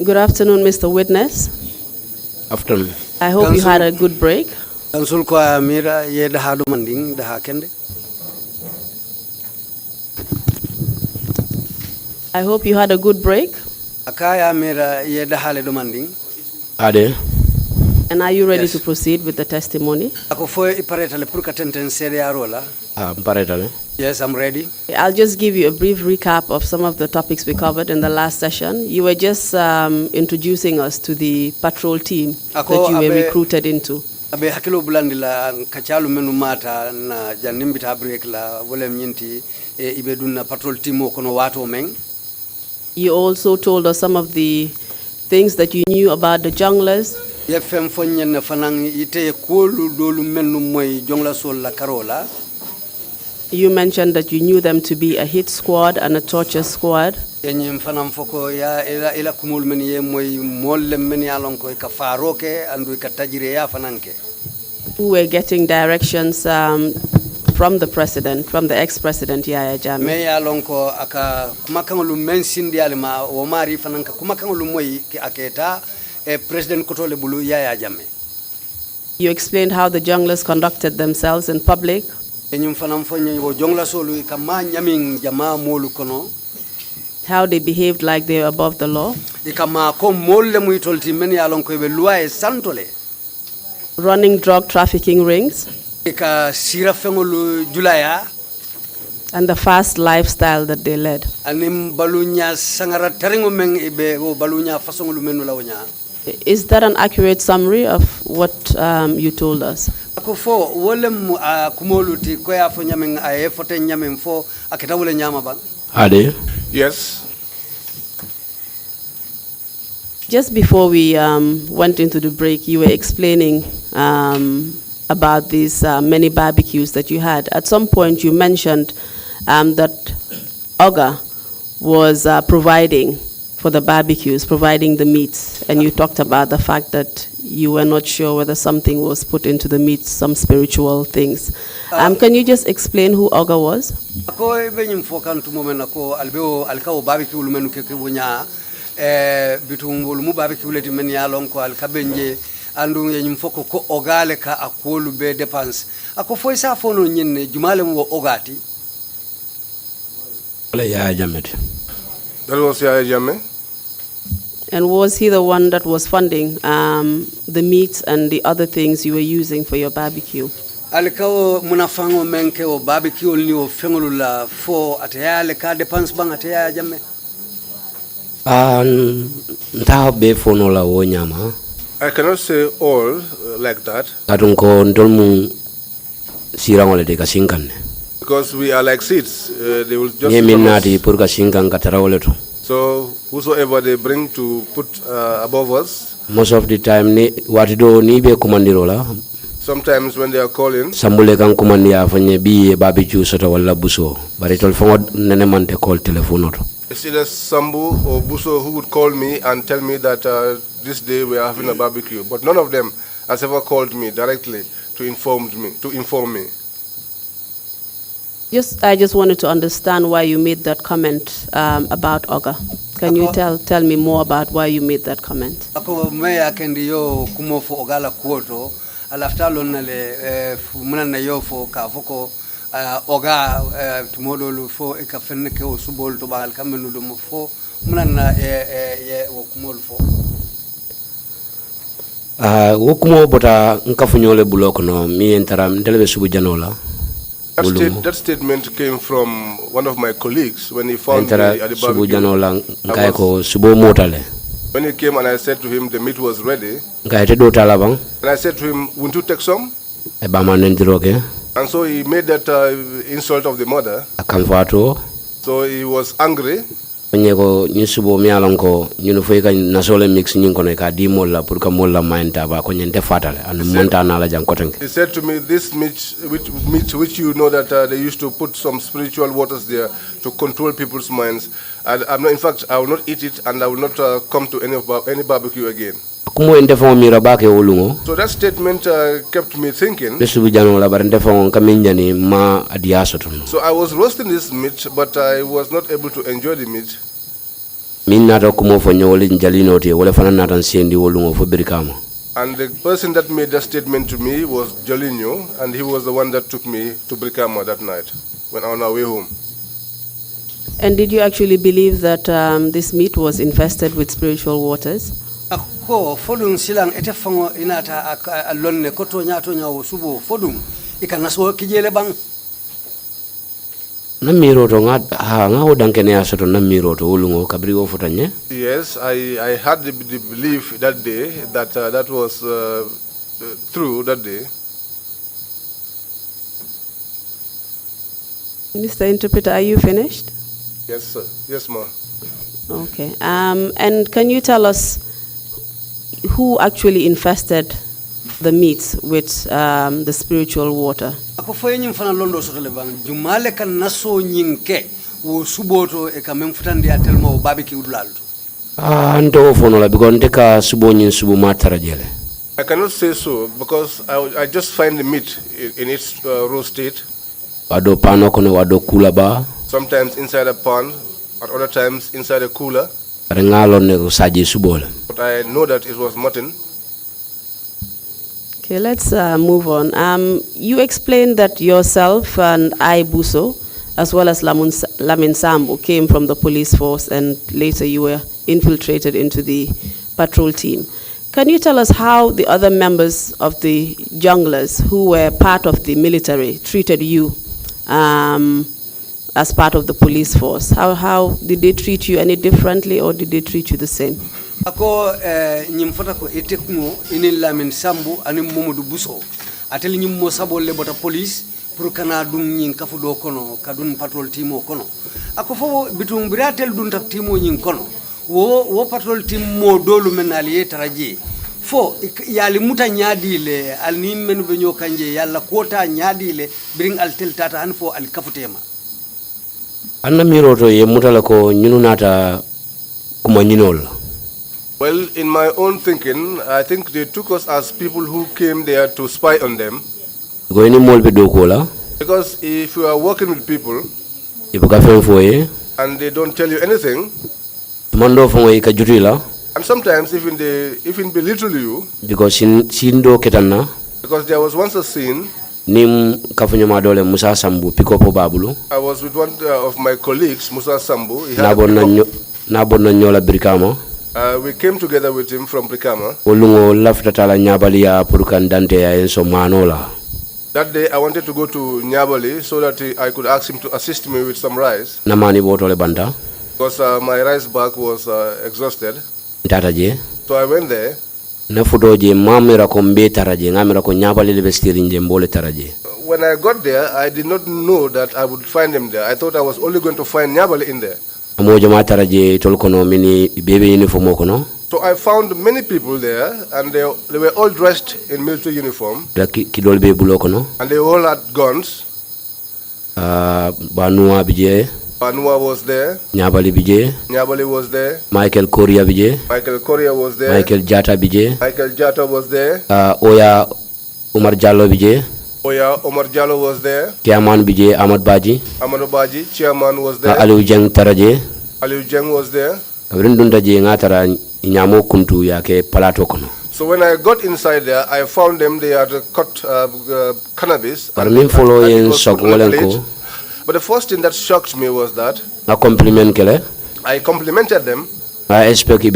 Good afternoon, Mr. Witness. Afternoon. I hope you had a good break. Council kwa mira ye daha manding daha kende. I hope you had a good break. Akaya mira ye daha le demanding. Ade. And are you ready to proceed with the testimony? Ako foi iparetale pour katenten sede arola. Paretale. Yes, I'm ready. I'll just give you a brief recap of some of the topics we covered in the last session. You were just introducing us to the patrol team that you were recruited into. Abe hakilo bulandila kachalu menu mata na janimbita break la wole mnyinti ibeduna patrol team kono watu meng. You also told us some of the things that you knew about the junglers. Yefem fonyen fanang ite kolu dolu menu moy jongla sol la karola. You mentioned that you knew them to be a hit squad and a torture squad. Yenyim fanam foko ya ila kumul meni ye moy molle meni alon ko ka faroke andu ka tajire ya fananke. Who were getting directions from the president, from the ex-president Yaya Jammeh. Me alon ko aka kumakangulu mensindi alima o mari fananka kumakangulu moy ki aketa president kotole bulu Yaya Jammeh. You explained how the junglers conducted themselves in public. How they behaved like they were above the law. Running drug trafficking rings. And the fast lifestyle that they led. Is that an accurate summary of what you told us? Yes. Just before we went into the break, you were explaining about these many barbecues that you had. At some point, you mentioned that Oga was providing for the barbecues, providing the meats, and you talked about the fact that you were not sure whether something was put into the meat, some spiritual things. Can you just explain who Oga was? That was Yaya Jammeh. And was he the one that was funding the meats and the other things you were using for your barbecue? Alikawo munafango menke o barbecue ni o fengolula fo atayale ka depends bang ataya Jammeh. Ntabe fonola wo nyama. I cannot say all like that. Kadunko ndolmu sirangole de kasinkan. Because we are like seeds, they will just. So whosoever they bring to put above us. Most of the time, sometimes when they are calling. Sambule kan kumania fanye bi barbecue soto wala buso. But it will forward nenemante call telephone. It's either Sambu or Buso who would call me and tell me that this day we are having a barbecue. But none of them has ever called me directly to inform me. I just wanted to understand why you made that comment about Oga. Can you tell me more about why you made that comment? Ako meya kendi yo kumo fo ogala kuoto alafta lonale muna na yo fo ka foko Oga tumodo lu fo e ka fenne ke o subol to bagal kamenu do mo fo muna na ye o kumol fo. Wokumo bota nkafunyole buloko no mi entara ndelebe subu janola. That statement came from one of my colleagues when he found me at the barbecue. When he came and I said to him the meat was ready, and I said to him, won't you take some? And so he made that insult of the mother. So he was angry. He said to me, this meat which you know that they used to put some spiritual waters there to control people's minds. And in fact, I will not eat it and I will not come to any barbecue again. kumo indefo mira bake olungo. So that statement kept me thinking. Besu bijano la bar indefo kaminjani ma adiaso tono. So I was roasting this meat, but I was not able to enjoy the meat. Min nata kumo fo nyole njalino te wala fana nata sendi olungo fo birikama. And the person that made that statement to me was Jolinho, and he was the one that took me to Brikama that night when on our way home. And did you actually believe that this meat was infested with spiritual waters? Ko fodum silang ete fango inata alonne koto nyato nyawo subo fodum ikanaso kijele bang. Namiro to nga odankene asoto namiro to olungo kabrigo fotanye. Yes, I had the belief that day that that was true that day. Mr. Interpreter, are you finished? Yes, sir. Yes, ma'am. Okay. And can you tell us who actually infested the meats with the spiritual water? Ako foye nyim fana londo soto le bang jumale kan naso nyinke wo suboto e kamem futande atelma o babiki udlalto. Ando fono la because ndeka subo nyin subo matara jele. I cannot say so because I just find the meat in its raw state. Wado pano kono wado kula ba. Sometimes inside a pan, at other times inside a cooler. Rengalo ne saji subo le. But I know that it was mutton. Okay, let's move on. You explained that yourself and I, Buso, as well as Lamin Sambu, came from the police force and later you were infiltrated into the patrol team. Can you tell us how the other members of the junglers who were part of the military treated you as part of the police force? How did they treat you any differently or did they treat you the same? Ako nyimfota ko etekno ini Lamin Sambu ani Momodu Buso ateli nyimmo sabo le bota police pour kana dum nyin kafu do kono kadun patrol team o kono ako fo bitum biratel dun tak team o nyin kono wo patrol team mo dolu menali taraji fo yali muta nyaadi le al ni men be nyokanje yalla kota nyaadi le bring al tel tata an fo al kafutema anna miroto ye mutala ko nyunu nata kuma nyinol. Well, in my own thinking, I think they took us as people who came there to spy on them. Because if you are working with people and they don't tell you anything, and sometimes even they belittle you, because there was once a scene. I was with one of my colleagues, Musa Sambu. We came together with him from Brikama. That day I wanted to go to Nyabali so that I could ask him to assist me with some rice. Because my rice bag was exhausted. So I went there. When I got there, I did not know that I would find him there. I thought I was only going to find Nyabali in there. So I found many people there, and they were all dressed in military uniform, and they all had guns. Banua was there. Nyabali was there. Michael Korea was there. Michael Jata was there. Oya Umar Jallo was there. Chairman Bijay Ahmad Badjie. Chairman was there. Aliou Jeng was there. So when I got inside there, I found them. They had cut cannabis. But the first thing that shocked me was that I complimented them. I expected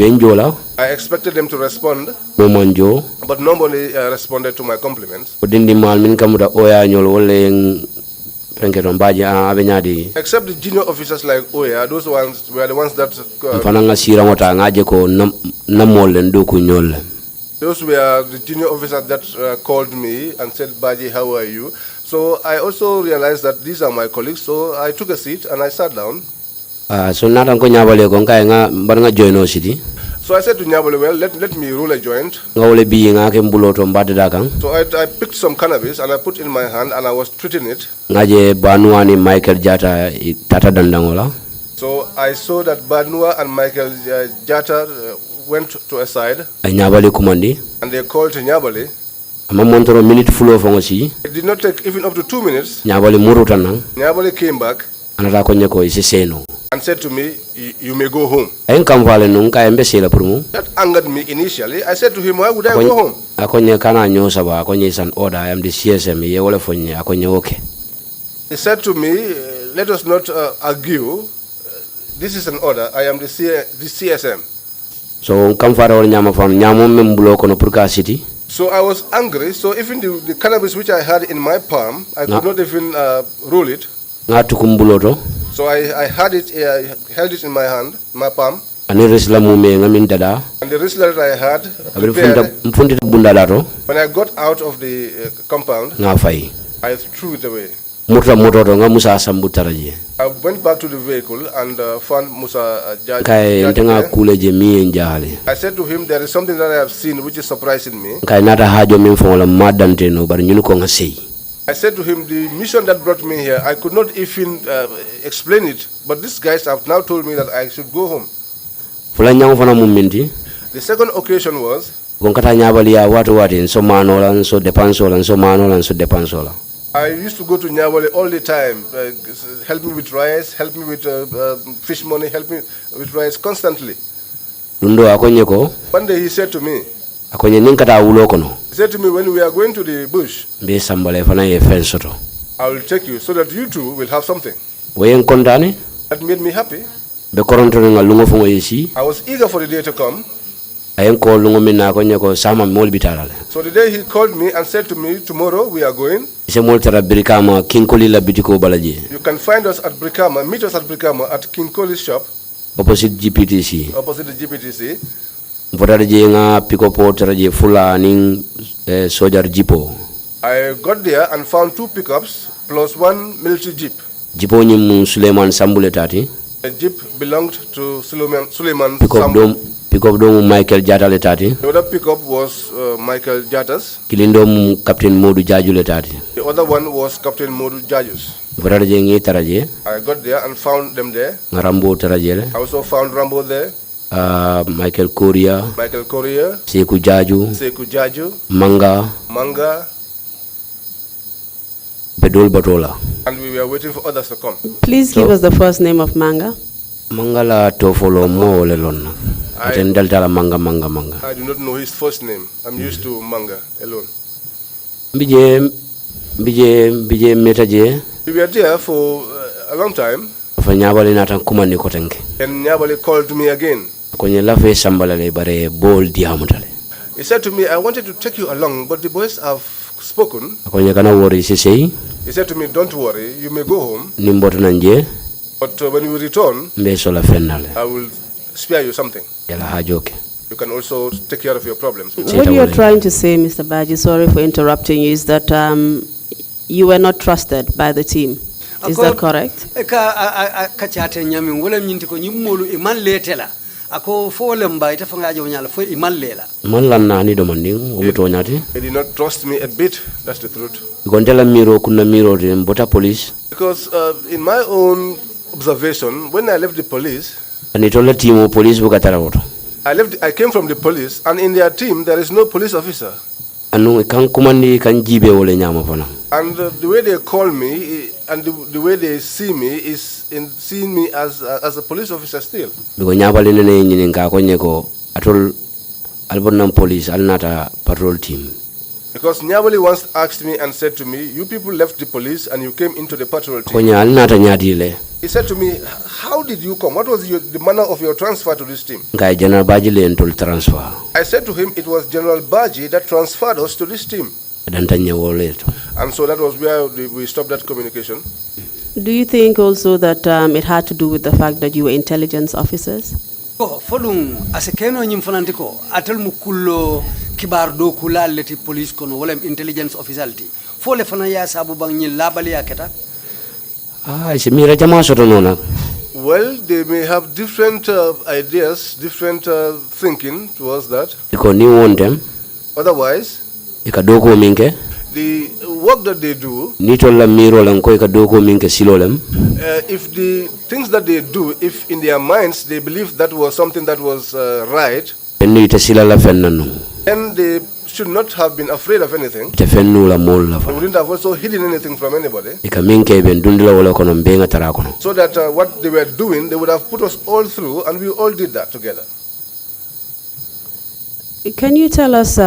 them to respond, but nobody responded to my compliments. Except the junior officers like Oya, those ones were the ones that those were the junior officers that called me and said, Badjie, how are you? So I also realized that these are my colleagues, so I took a seat and I sat down. So I said to Nyabali, well, let me roll a joint. So I picked some cannabis and I put in my hand and I was treating it. So I saw that Banua and Michael Jata went to a side. Nyabali kumandi. And they called Nyabali. Amamontoro minute full fongosi. It did not take even up to 2 minutes. Nyabali murutana. Nyabali came back. Anata konyeko iseseno. And said to me, you may go home. That angered me initially. I said to him, why would I go home? Is an order. I am the CSM. He said to me, let us not argue. This is an order. I am the CSM. So I was angry. So even the cannabis which I had in my palm, I could not even roll it. So I had it, held it in my hand, my palm. And the wristlet that I had, when I got out of the compound, I threw it away. I went back to the vehicle and found Musa Badjie. I said to him, there is something that I have seen which is surprising me. I said to him, the mission that brought me here, I could not even explain it, but these guys have now told me that I should go home. The second occasion was, I used to go to Nyabali all the time, help me with rice, help me with fish money, help me with rice constantly. One day he said to me, when we are going to the bush, I will take you so that you too will have something. That made me happy. I was eager for the day to come. So the day he called me and said to me, tomorrow we are going. You can find us at Brikama, meet us at Brikama at King Koli's shop. Opposite the GPTC. I got there and found 2 pickups plus 1 military jeep. A jeep belonged to Suleiman Sambu. Michael Jata. The other pickup was Michael Jata's. The other one was Captain Modu Jajus. I got there and found them there. I also found Rambo there. Michael Korea, Seku Jaju, Manga, Bedol Batola. And we were waiting for others to come. Please give us the first name of Manga. Mangala Tofolo Mo Lelon. I do not know his first name. I'm used to Manga alone. BJ Metaje. We were there for a long time. Then Nyabali called me again. He said to me, I wanted to take you along, but the boys have spoken. He said to me, don't worry, you may go home. But when you return, I will spare you something. You can also take care of your problems. What you are trying to say, Mr. Badjie, sorry for interrupting you, is that you were not trusted by the team. Is that correct? They did not trust me a bit, that's the truth. Because in my own observation, when I left the police, I came from the police, and in their team there is no police officer. And the way they call me and the way they see me is in seeing me as a police officer still. Because Nyabali once asked me and said to me, you people left the police and you came into the patrol team. He said to me, how did you come? What was the manner of your transfer to this team? I said to him, it was General Badjie that transferred us to this team. And so that was where we stopped that communication. Do you think also that it had to do with the fact that you were intelligence officers? Kibar do kula leti police kono wala intelligence officiality fole fana ya sabu bang ñi labali yaketa well, they may have different ideas, different thinking towards that. Otherwise, the work that they do, if the things that they do, if in their minds they believe that was something that was right, they then they should not have been afraid of anything. They wouldn't have also hidden anything from anybody. So that what they were doing, they would have put us all through, and we all did that together. Can you tell us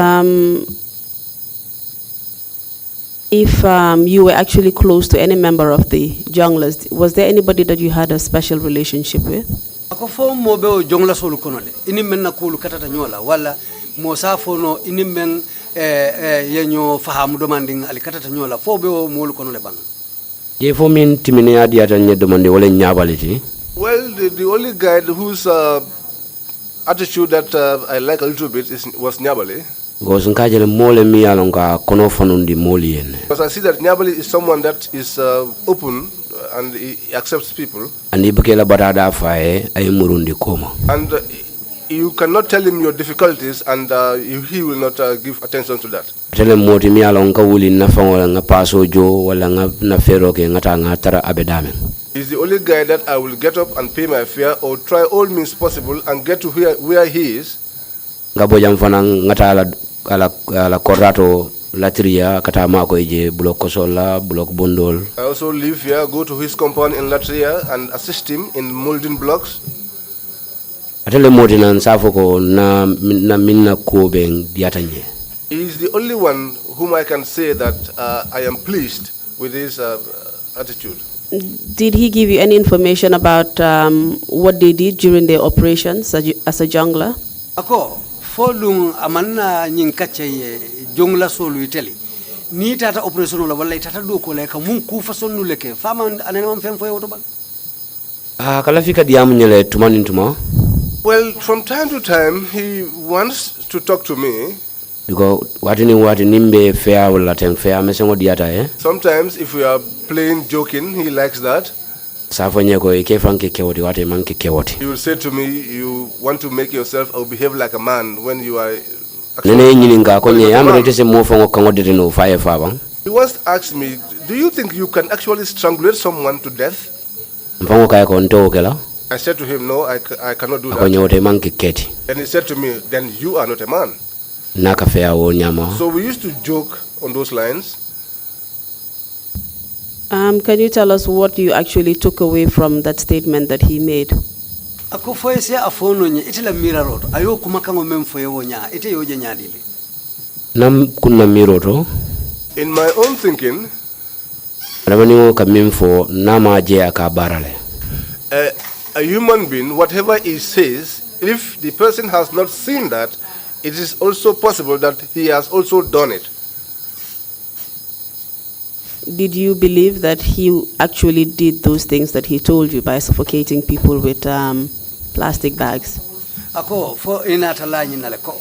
if you were actually close to any member of the junglers? Was there anybody that you had a special relationship with? Ako fo mobe o jongla solu kono le ini men na kulu katata nyola wala mo safo no ini men yenyo fahamu demanding ali katata nyola fo be o molu kono le bang. Ye fo min timine adi ata nye demande wala nyabaliti. Well, the only guy whose attitude that I like a little bit was Nyabali. Because I see that Nyabali is someone that is open and he accepts people. And you cannot tell him your difficulties, and he will not give attention to that. He's the only guy that I will get up and pay my fare or try all means possible and get to where he is. Latria katama ko ije block kosola block bondol. I also live here, go to his compound in Latria and assist him in molding blocks. Atele modinan safoko na minna ko beng diatanye. He is the only one whom I can say that I am pleased with his attitude. Did he give you any information about what they did during their operations as a jungler? Ako folung amanna nyinkache jongla solu iteli ni tata operation la wala tata do ko le ka mun ku fasonu leke fama anene mam fem foyo to bal kala fika diamu nyele tumani tuma. Well, from time to time he wants to talk to me. Because wati nimbe fair wala tem fair mesengo diata Sometimes if we are playing joking, he likes that. He will say to me, you want to make yourself or behave like a man when you are. He once asked me, do you think you can actually strangulate someone to death? I said to him, no, I cannot do that. And he said to me, then you are not a man. So we used to joke on those lines. Can you tell us what you actually took away from that statement that he made? Ako foyese afono nye itela mirarot ayo kumakango memfoyo nya ite yoje nyadile. Nam kunna miroto. In my own thinking, a human being, whatever he says, if the person has not seen that, it is also possible that he has also done it. Did you believe that he actually did those things that he told you by suffocating people with plastic bags? Ako fo inatala nyinale ko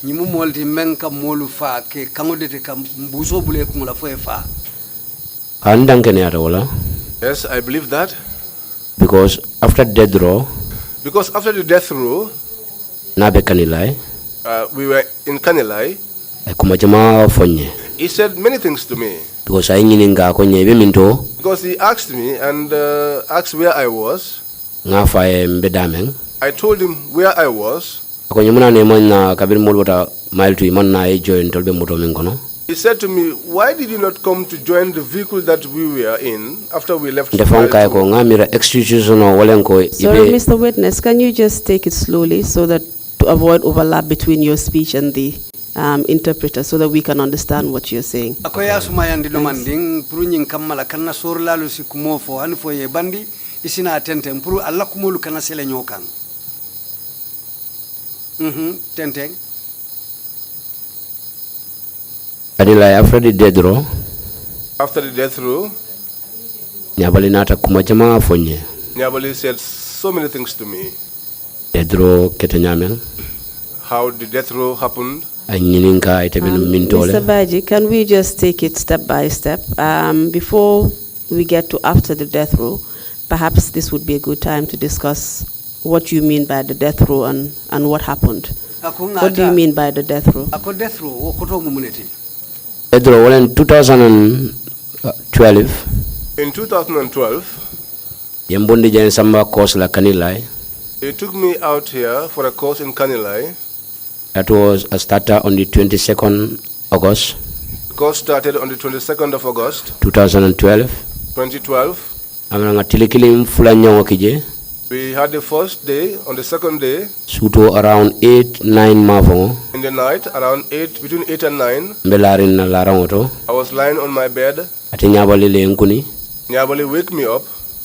nyimu molti menka molu fa ke kangodete kam buso bule kumula fo fa. Yes, I believe that. Because after death row, we were in Kanilai. He said many things to me. Because he asked me and asked where I was. I told him where I was. He said to me, why did you not come to join the vehicle that we were in after we left? Sorry, Mr. Witness, can you just take it slowly so that to avoid overlap between your speech and the interpreter so that we can understand what you're saying? Akoya sumayandi domanding prunying kamala kana sorla lu sikumofo anfo ye bandi isina atente mpuru alla kumulu kana sele nyokan. Tenteng. After the death row, Nyabali said so many things to me. How the death row happened. Mr. Badjie, can we just take it step by step? Before we get to after the death row, perhaps this would be a good time to discuss what you mean by the death row and what happened. What do you mean by the death row? Death row, in 2012. In 2012, course la Kanilai. He took me out here for a course in Kanilai. That was a starter on the 22nd August. The course started on the 22nd of August, 2012. 2012. Amanga tilikilim fulanyo kije. We had the first day. On the second day, Suto around 8-9 mafo. in the night, around 8, between 8 and 9, Belarin na larangoto. I was lying on my bed. Ati nyabali le nkuni. Nyabali wake me up.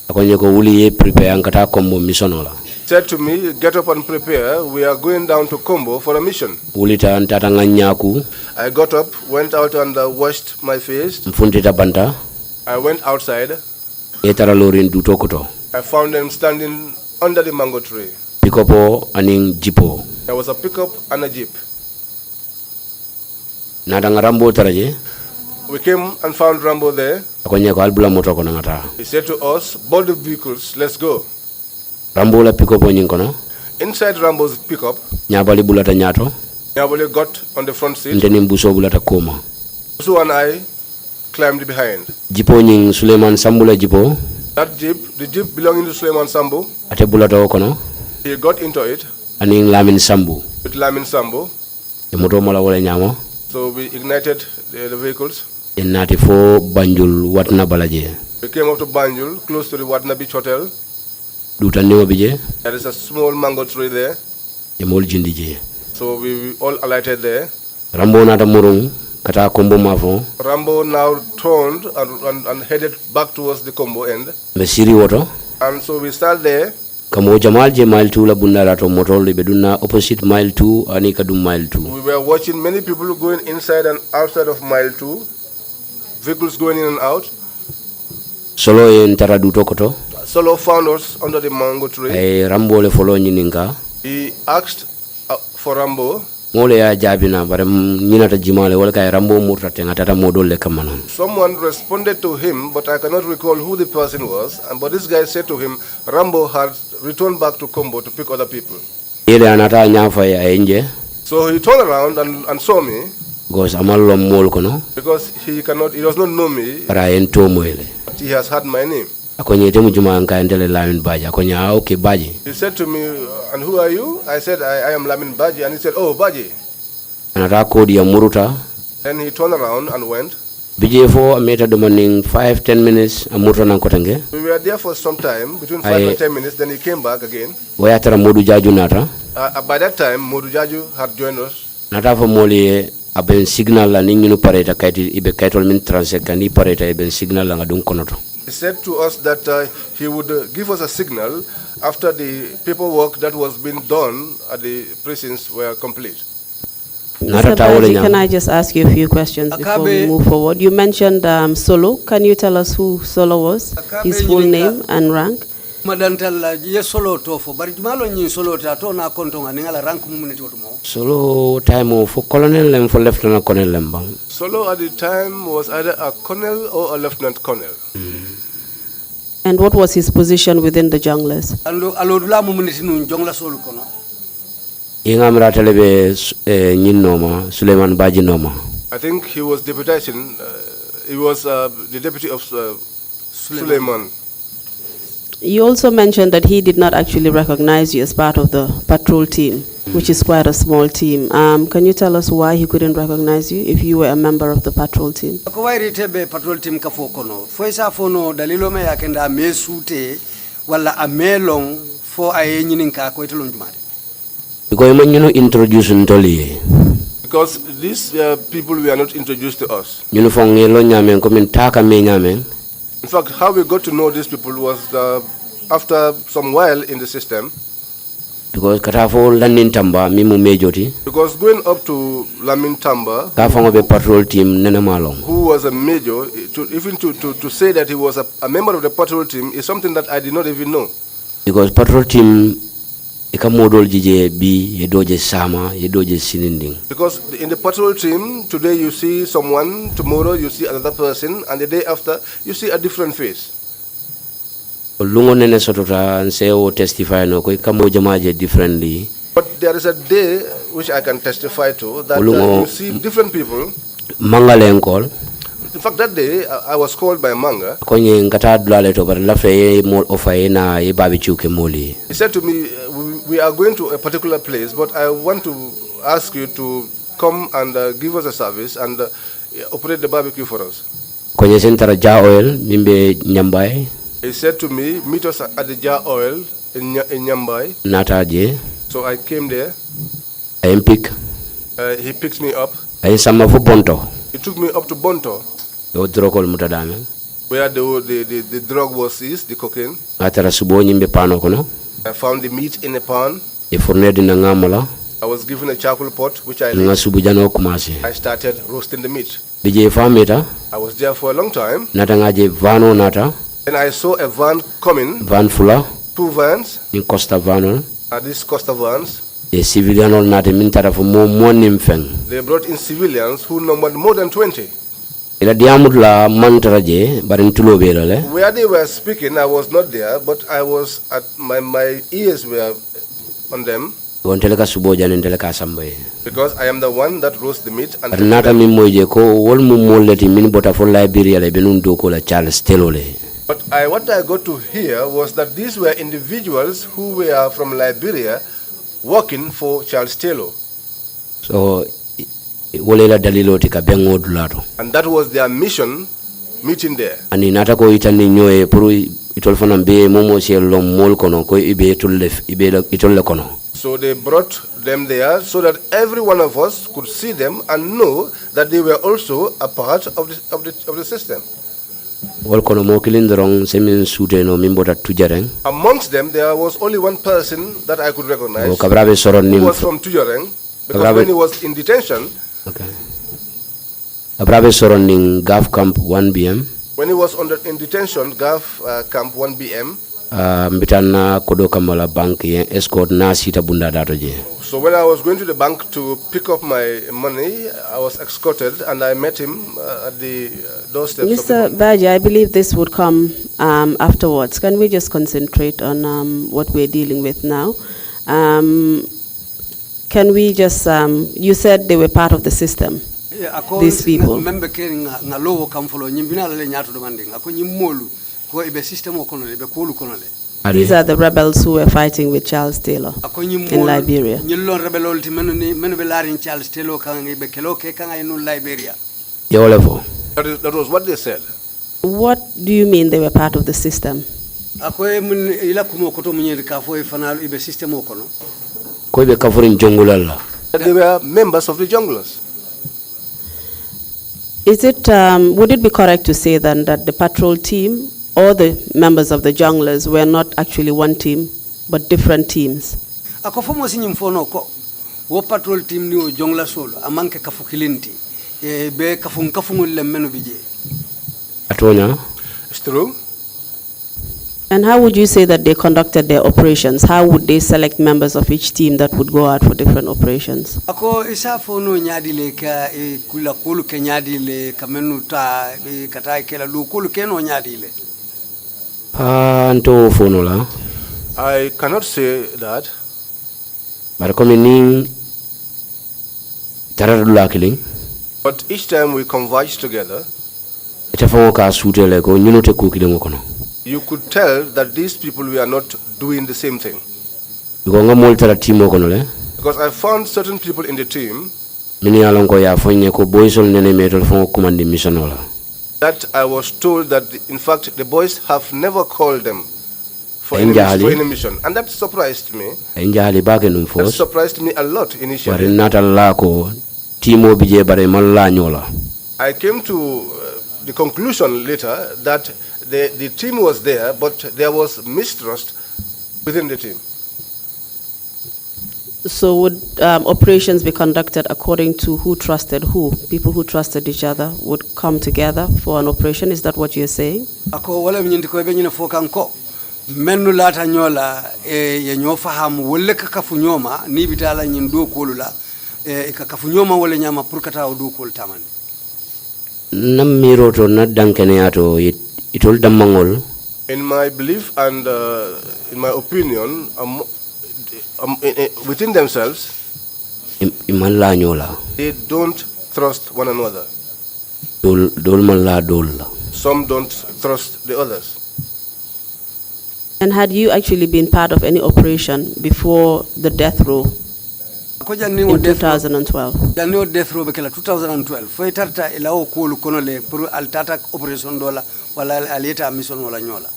Akonye ko wuli ye prepare ankata kombo misonola. Said to me, get up and prepare. We are going down to Combo for a mission. Ulita ntata nganyaku. I got up, went out and washed my face. Mfuntita banta. I went outside. Etara lorin dutokoto. I found them standing under the mango tree. Pikopo aning jipo. There was a pickup and a jeep. Nadanga Rambo taraje. We came and found Rambo there. Akonye ko albula moto ko ngata. He said to us, board the vehicles, let's go. Rambo la pikopo nyinkono. Inside Rambo's pickup, Nyabali bulata nyato. Nyabali got on the front seat. Ndeni mbuso bulata koma. Usu and I climbed behind. Jipo nying Suleiman Sambula jipo. That jeep, the jeep belonging to Suleiman Sambu, Ate bulata okono. he got into it Aning Lamin Sambu. with Lamin Sambu. E moto mala wala nyamo. So we ignited the vehicles. En nati fo Banjul watna balaje. We came up to Banjul, close to the Wadna Beach Hotel. Duta niwa bije. There is a small mango tree there. E mol jindije. So we all alighted there. Rambo nata murung. Kata kombo mafo. Rambo now turned and headed back towards the Combo end. Be siri woto. And so we started there. Kamo Jamal je mile 2 la bundala to motor le beduna opposite mile 2 ani kadum mile 2. We were watching many people going inside and outside of mile 2. Vehicles going in and out. Solo en tara du tokoto. Solo found us under the mango tree. Ay Rambo le follow nyininga. He asked for Rambo. Mole ya jabina bare nyinata jimale wala kay Rambo murta tenga tata modol le kamana. Someone responded to him, but I cannot recall who the person was. But this guy said to him, Rambo had returned back to Combo to pick other people. Ele anata nyafa ya enje. So he turned around and saw me. Because amallo mol kono. Because he does not know me. Para en tomo ele. But he has heard my name. Akonye temu juma nka endele Lamin Badjie. Akonya okay Badjie. He said to me, and who are you? I said, I am Lamin Badjie. And he said, oh, Badjie. Anata kodi ya muruta. Then he turned around and went. Bije fo ameta demanding 5-10 minutes amurta nan kotenge. We were there for some time, between 5 and 10 minutes. Then he came back again. Wayatara modu jaju nata. By that time, Modu Jaju had joined us. Nata fo moli aben signal la ningi nu pareta kaiti ibe kaitol min transeka ni pareta eben signal la ngadun konoto. He said to us that he would give us a signal after the paperwork that was being done at the prisons were complete. Mr. Badjie, can I just ask you a few questions before we move forward? You mentioned Solo. Can you tell us who Solo was, his full name and rank? Madantala ye Solo tofo bari malo nyi Solo ta to na kontonga ngala rank mumuniti wotumo. Solo time for colonel and for lieutenant colonel lembang. Solo at the time was either a colonel or a lieutenant colonel. And what was his position within the junglers? Alodula mumuniti nu jongla Solo kono. Ingamra telebe Noma, Suleiman Badjie Noma. I think he was deputation. He was the deputy of Suleiman. You also mentioned that he did not actually recognize you as part of the patrol team, which is quite a small team. Can you tell us why he couldn't recognize you if you were a member of the patrol team? Ko wairi tebe patrol team ka fokono. Foisa fono dalilo me yakenda mesute wala amelong fo aye nyininka ko itolon jumade. Because you introduce Ntoli. Because these people were not introduced to us. You In fact, how we got to know these people was after some while in the system. Because Because going up to Lamin Tamba, patrol team, who was a major, to say that he was a member of the patrol team is something that I did not even know. Because patrol team because in the patrol team, today you see someone, tomorrow you see another person, and the day after you see a different face. Testify differently. But there is a day which I can testify to that you see different people. In fact, that day I was called by Manga. He said to me, we are going to a particular place, but I want to ask you to come and give us a service and operate the barbecue for us. Konye sentara ja oil mimbe nyambai. He said to me, meet us at the Jar Oil in Nyambai. Nata je. So I came there. I pick. He picked me up. I sama fu Bonto. He took me up to Bonto, where the drug was seized, the cocaine. I found the meat in a pan. I was given a charcoal pot, which I lit. I started roasting the meat. I was there for a long time. Then I saw a van coming. Van fuller. 2 vans. In Costa Vano. These Costa vans. The civilian all not mintara for more They brought in civilians who numbered more than 20. Ila diamudla mantara je barin tulo belale. Where they were speaking, I was not there, but I was at my ears were on them. Because I am the one that roasts the meat. And but what I got to hear was that these were individuals who were from Liberia working for Charles Taylor. So, and that was their mission meeting there. And so they brought them there so that every one of us could see them and know that they were also a part of the system. Amongst them, there was only one person that I could recognize who was from Tujareng, because when he was in detention, Gaf Camp 1BM. When he was in detention, Gaf Camp 1BM. So when I was going to the bank to pick up my money, I was escorted and I met him at the doorstep. Mr. Badjie, I believe this would come afterwards. Can we just concentrate on what we're dealing with now? Can we just, you said they were part of the system, these people. These are the rebels who were fighting with Charles Taylor in Liberia. That was what they said. What do you mean they were part of the system? They were members of the junglers. Is it, would it be correct to say then that the patrol team or the members of the junglers were not actually one team, but different teams? Patrol team ni jongla solo amanke kafukilinti be kafungul le menu bije. Atonya. It's true. And how would you say that they conducted their operations? How would they select members of each team that would go out for different operations? Ako isa fono nyadi le ka kula kulu ke nyadi le kamenu ta katai kela lu kulu ke no nyadi le. Anto fono la. I cannot say that. But each time we converge together, you could tell that these people were not doing the same thing. Because I found certain people in the team that I was told that, in fact, the boys have never called them for any mission. And that surprised me. That surprised me a lot initially. I came to the conclusion later that the team was there, but there was mistrust within the team. So would operations be conducted according to who trusted who? People who trusted each other would come together for an operation? Is that what you're saying? Ako wala mnyindi ko benye fokanko menu lata nyola ye nyofahamu wole kakafunyoma ni bitala nyindu kulula kakafunyoma wole nyama purkata odu kul tamani. Namiro to na dankene ato itol damangol. In my belief and in my opinion, within themselves, they don't trust one another. Some don't trust the others. And had you actually been part of any operation before the death row? in 2012. Janio death row bekela 2012. Foi tarta ilao kulu kono le puru altata operation dola wala alieta mission wala nyola.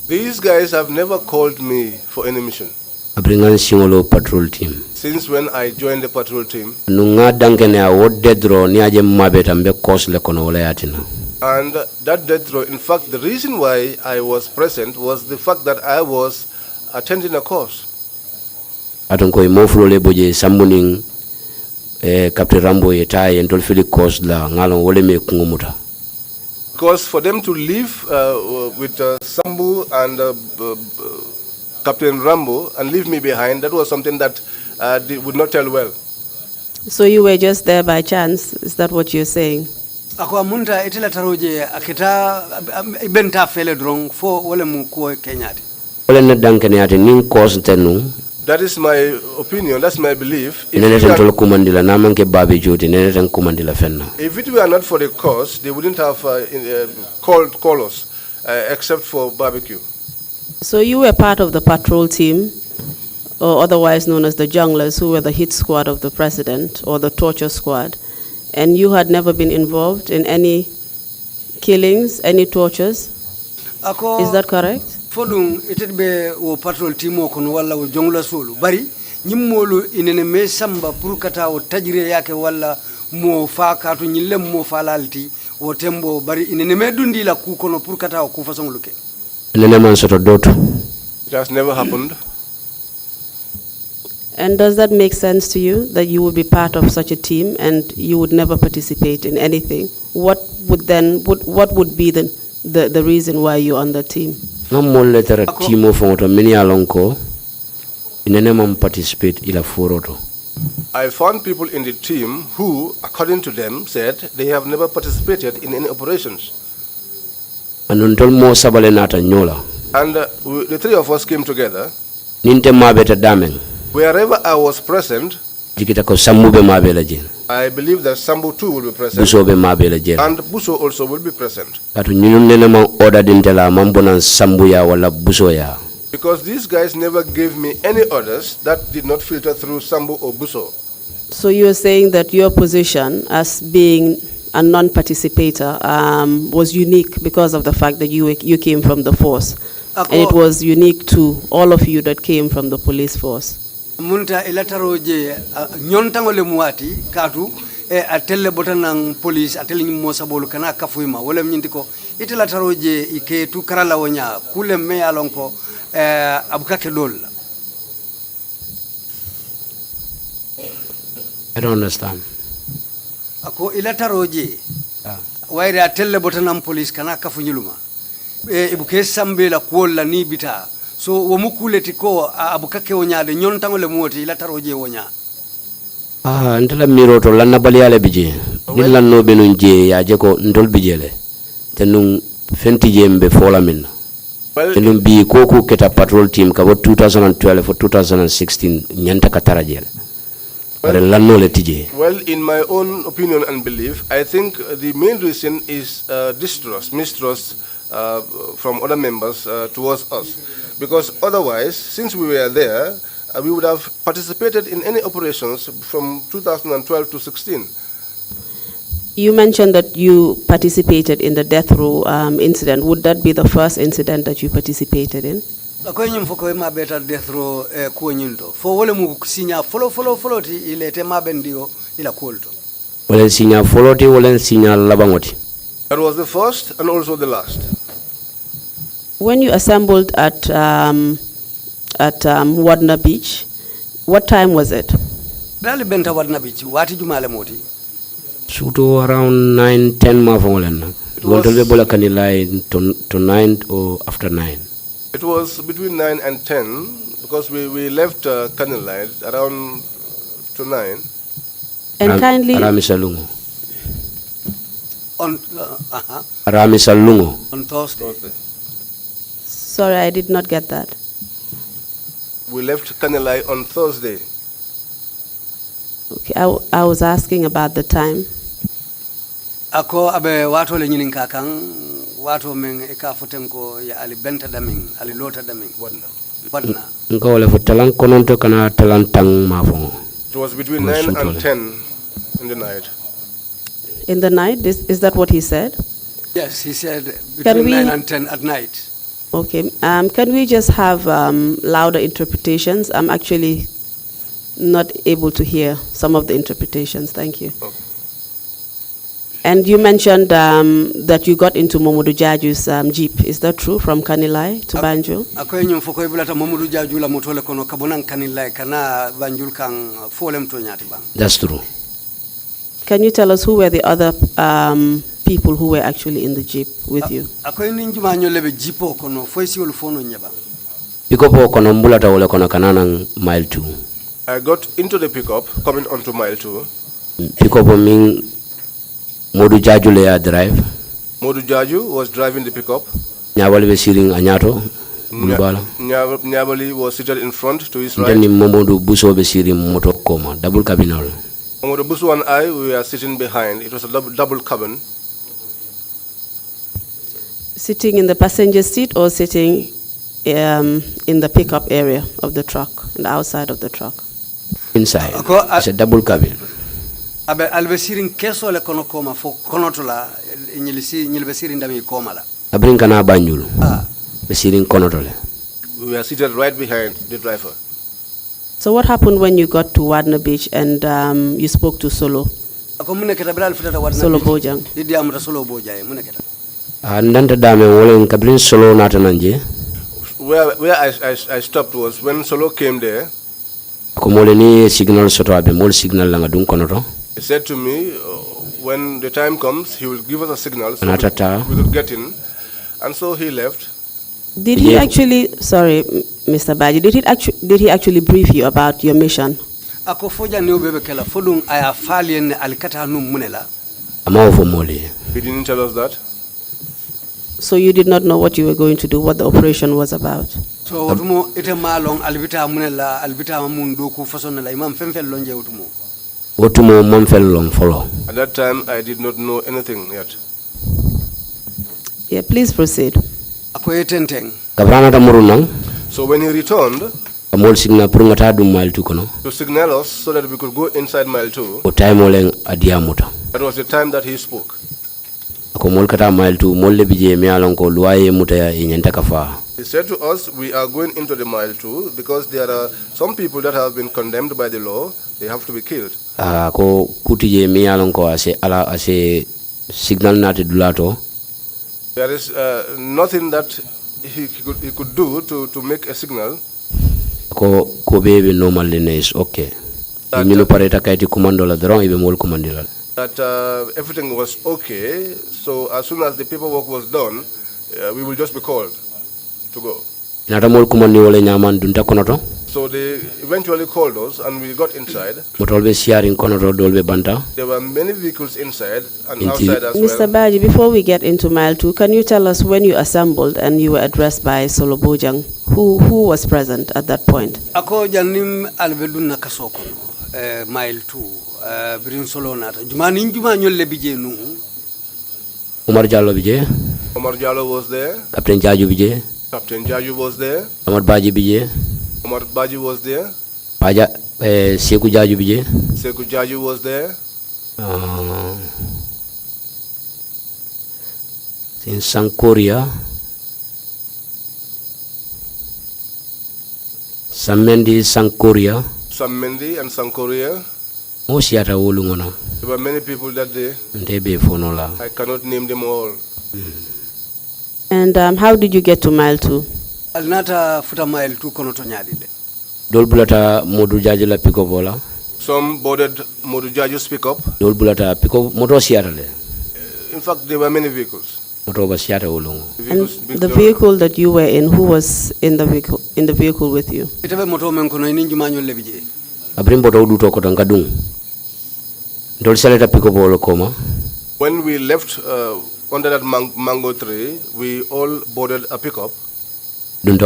These guys have never called me for any mission. Abringan singolo patrol team. Since when I joined the patrol team. Nunga dankene a wod death row ni aje mabeta mbe course le kono wala yatina. And that death row, in fact, the reason why I was present was the fact that I was attending a course. Atonko imoflo le boje sambuning Captain Rambo yetai and Dolphili course la ngalon wole me kungumuta. Because for them to live with Sambu and Captain Rambo and leave me behind, that was something that they would not tell well. So you were just there by chance? Is that what you're saying? Ako munta itela taroje akita ibenta fele drong fo wole mu ko kenyati. Wole na dankene ati nin course tenu. That is my opinion, that's my belief. If it were not for the cause, they wouldn't have called us, except for barbecue. So you were part of the patrol team, or otherwise known as the junglers, who were the hit squad of the president, or the torture squad, and you had never been involved in any killings, any tortures? Is that correct? Fodung itebe wo patrol team kono wala wo jongla solo bari nyimmolu inene me samba pour kata o tajire yake wala mo fa katu nyille mo falalti wo tembo bari inene me dundi la ku kono pour kata o ku façon luke inene man soto doto. It has never happened. And does that make sense to you, that you would be part of such a team and you would never participate in anything? What would be the reason why you're on the team? Ngam letter team of many alonko inene participate ila foroto. I found people in the team who, according to them, said they have never participated in any operations. And until mo sabale nata nyola. And the three of us came together. Ninte mabeta dameng. Wherever I was present, I believe that Sambu too will be present. And Buso also will be present. Because these guys never gave me any orders that did not filter through Sambu or Buso. So you're saying that your position as being a non-participator was unique because of the fact that you came from the force. And it was unique to all of you that came from the police force. Munta elataroje nyontangole muati katu atelle botanang police atelle mo sabolu kana kafuima wala mnyindiko itelataroje ike tu karala wonya kule me alonko abukake dol. I don't understand. Ako elataroje waire atelle botanang police kana kafunyuluma ibuke sambe la kuola ni bita. So womukuleti ko abukake wonyade nyontangole muoti ila taroje wonya. Ntala miroto lanna baliyale bije. Nilla no benunje ya jeko ndol bijele. Tenung fenti jembe fola minna. Tenung bi koku keta patrol team ka 2012 for 2016 nyanta katara jele. Well, in my own opinion and belief, I think the main reason is mistrust from other members towards us. Because otherwise, since we were there, we would have participated in any operations from 2012 to 16. You mentioned that you participated in the death row incident. Would that be the first incident that you participated in? Ako nyum foko ma beta death row ko nyundo. Fo wole mu sinya follow ti ilete ma bendio ila kolto. Wole sinya follow ti wole sinya labangoti. That was the first and also the last. When you assembled at Wadna Beach, what time was it? Dali benta Wadna Beach. Wati jumale moti. Shuto around 9-10 mafongolena. Gontolbe bola kanilai to 9 or after 9. It was between 9 and 10 because we left Kanilai around to 9. And kindly Aramisalungo. On Aramisalungo. On Thursday. Sorry, I did not get that. We left Kanilai on Thursday. Okay, I was asking about the time. Ako abe wato le nyinin kakang wato men eka fotenko ya ali benta daming ali lota daming. Padna. Nko wala fo talan kononto kana talan tang mafongo. It was between 9 and 10 in the night. In the night, is that what he said? Yes, he said between 9 and 10 at night. Okay. Can we just have louder interpretations? I'm actually not able to hear some of the interpretations. Thank you. Okay. And you mentioned that you got into Mamadou Jaju's jeep. Is that true, from Kanilai to Banjul? Akoy nyum fokoy bulata Mamadou Jaju la motole kono kabonan Kanilai kana Banjul kang folem to nyati bang. That's true. Can you tell us who were the other people who were actually in the jeep with you? Akoy ninjuma nyolebe jipo kono foisi wol fono nyaba. Pikopo kono mbulata wala kono kananang mile 2. I got into the pickup coming onto mile 2. Pikopo ming Modu Jaju le drive. Modu Jaju was driving the pickup. Nyabali be siring anyato. Bulbala. Nyabali was seated in front to his right. Then Momodu Buso be siring moto koma. Double cabinal. Momodu Buso and I, we were sitting behind. It was a double cabin. Sitting in the passenger seat or sitting in the pickup area of the truck, in the outside of the truck? Inside. It's a double cabin. Abe albesirin keso le kono koma fo konotola nyilbesirin dami koma la. Abrin kana Banjul. Besirin konotole. We were seated right behind the driver. So what happened when you got to Wadna Beach and you spoke to Solo? Solo Bojang. Idi amra Solo Bojang muneketa. Ndanta dame wole kabrin Solo nata nanje. Where I stopped was when Solo came there. Komole ni signal soto abe mol signal langa dun konoto. He said to me, when the time comes, he will give us a signal so we could get in. And so he left. Did he actually, sorry, Mr. Badjie, did he actually brief you about your mission? Ako foja ni obebe kela fodung aya falien alikata num munela. Amao moli. He didn't tell us that. So you did not know what you were going to do, what the operation was about? So watumo ite malong albita munela albita mundu ku fasonela imam femfel lonje watumo. Watumo momfel long follow. At that time I did not know anything yet. Yeah, please proceed. Akoye tenteng. Kabrana ta murunang. So when he returned, amol signal purungata dum mile 2 kono. To signal us so that we could go inside mile 2. O time oleng adiamuta. That was the time that he spoke. Ako mol kata mile 2 mol le bije me alon ko luaye muta ya inyanta kafa. He said to us, we are going into the mile 2 because there are some people that have been condemned by the law. They have to be killed. Ko kutije me alon ko ase signal nati dulato. There is nothing that he could do to make a signal. Ko baby normally is okay. That everything was okay. So as soon as the paperwork was done, we will just be called to go. So they eventually called us and we got inside. There were many vehicles inside and outside as well. Mr. Badjie, before we get into mile 2, can you tell us when you assembled and you were addressed by Solo Bojang, who was present at that point? Ako janim alveduna kasoko mile 2 birin Solo nata. Jumani njuma nyolle bije nu. Omar Jallo bije. Omar Jallo was there. Captain Jaju bije. Captain Jaju was there. Lamin Badjie bije. Omar Badjie was there. Seku Jaju bije. Seku Jaju was there. In Sankoria. Samendi Sankoria. Samendi and Sankoria. There were many people that day. I cannot name them all. And how did you get to mile 2? Alnata futa mile 2 kono to nyadile. Dolbulata Modu Jaju la pick up wala. Some boarded Modu Jaju's pickup. Dolbulata pick up motor siatale. In fact, there were many vehicles. And the vehicle that you were in, who was in the vehicle with you? Itabe moto men kono ininji manyo lebije. Abrimbo do to ko tangadung. Dol saleta pick up wala koma. When we left under that mango tree, we all boarded a pickup. So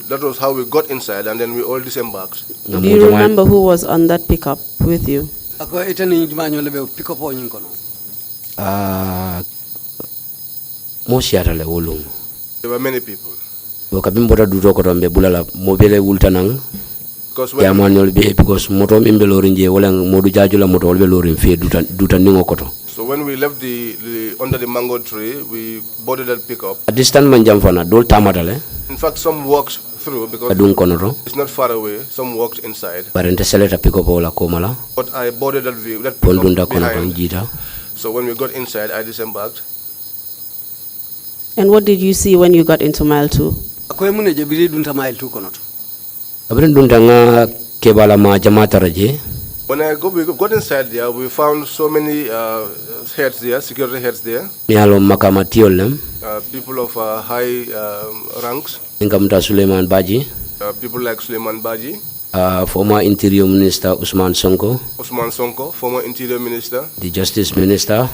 that was how we got inside, and then we all disembarked. Do you remember who was on that pickup with you? There were many people. Okabimbota duto ko tombe bulala mobile wultanang. Because because moto mimbe lorinje wala modu jajula moto wolbe lorin fe duta ningo koto. So when we left the under the mango tree, we boarded that pickup. At this time man jamfana dol tamatale. In fact, some walked through because it's not far away. Some walked inside. Barente seleta pickup wala komala. But I boarded that pickup behind. So when we got inside, I disembarked. And what did you see when you got into mile 2? When we got inside there, we found so many heads there, security heads there. People of high ranks. Lamin Badjie. People like Lamin Badjie. Former Interior Minister Ousmane Sonko. Former Interior Minister. The Justice Minister.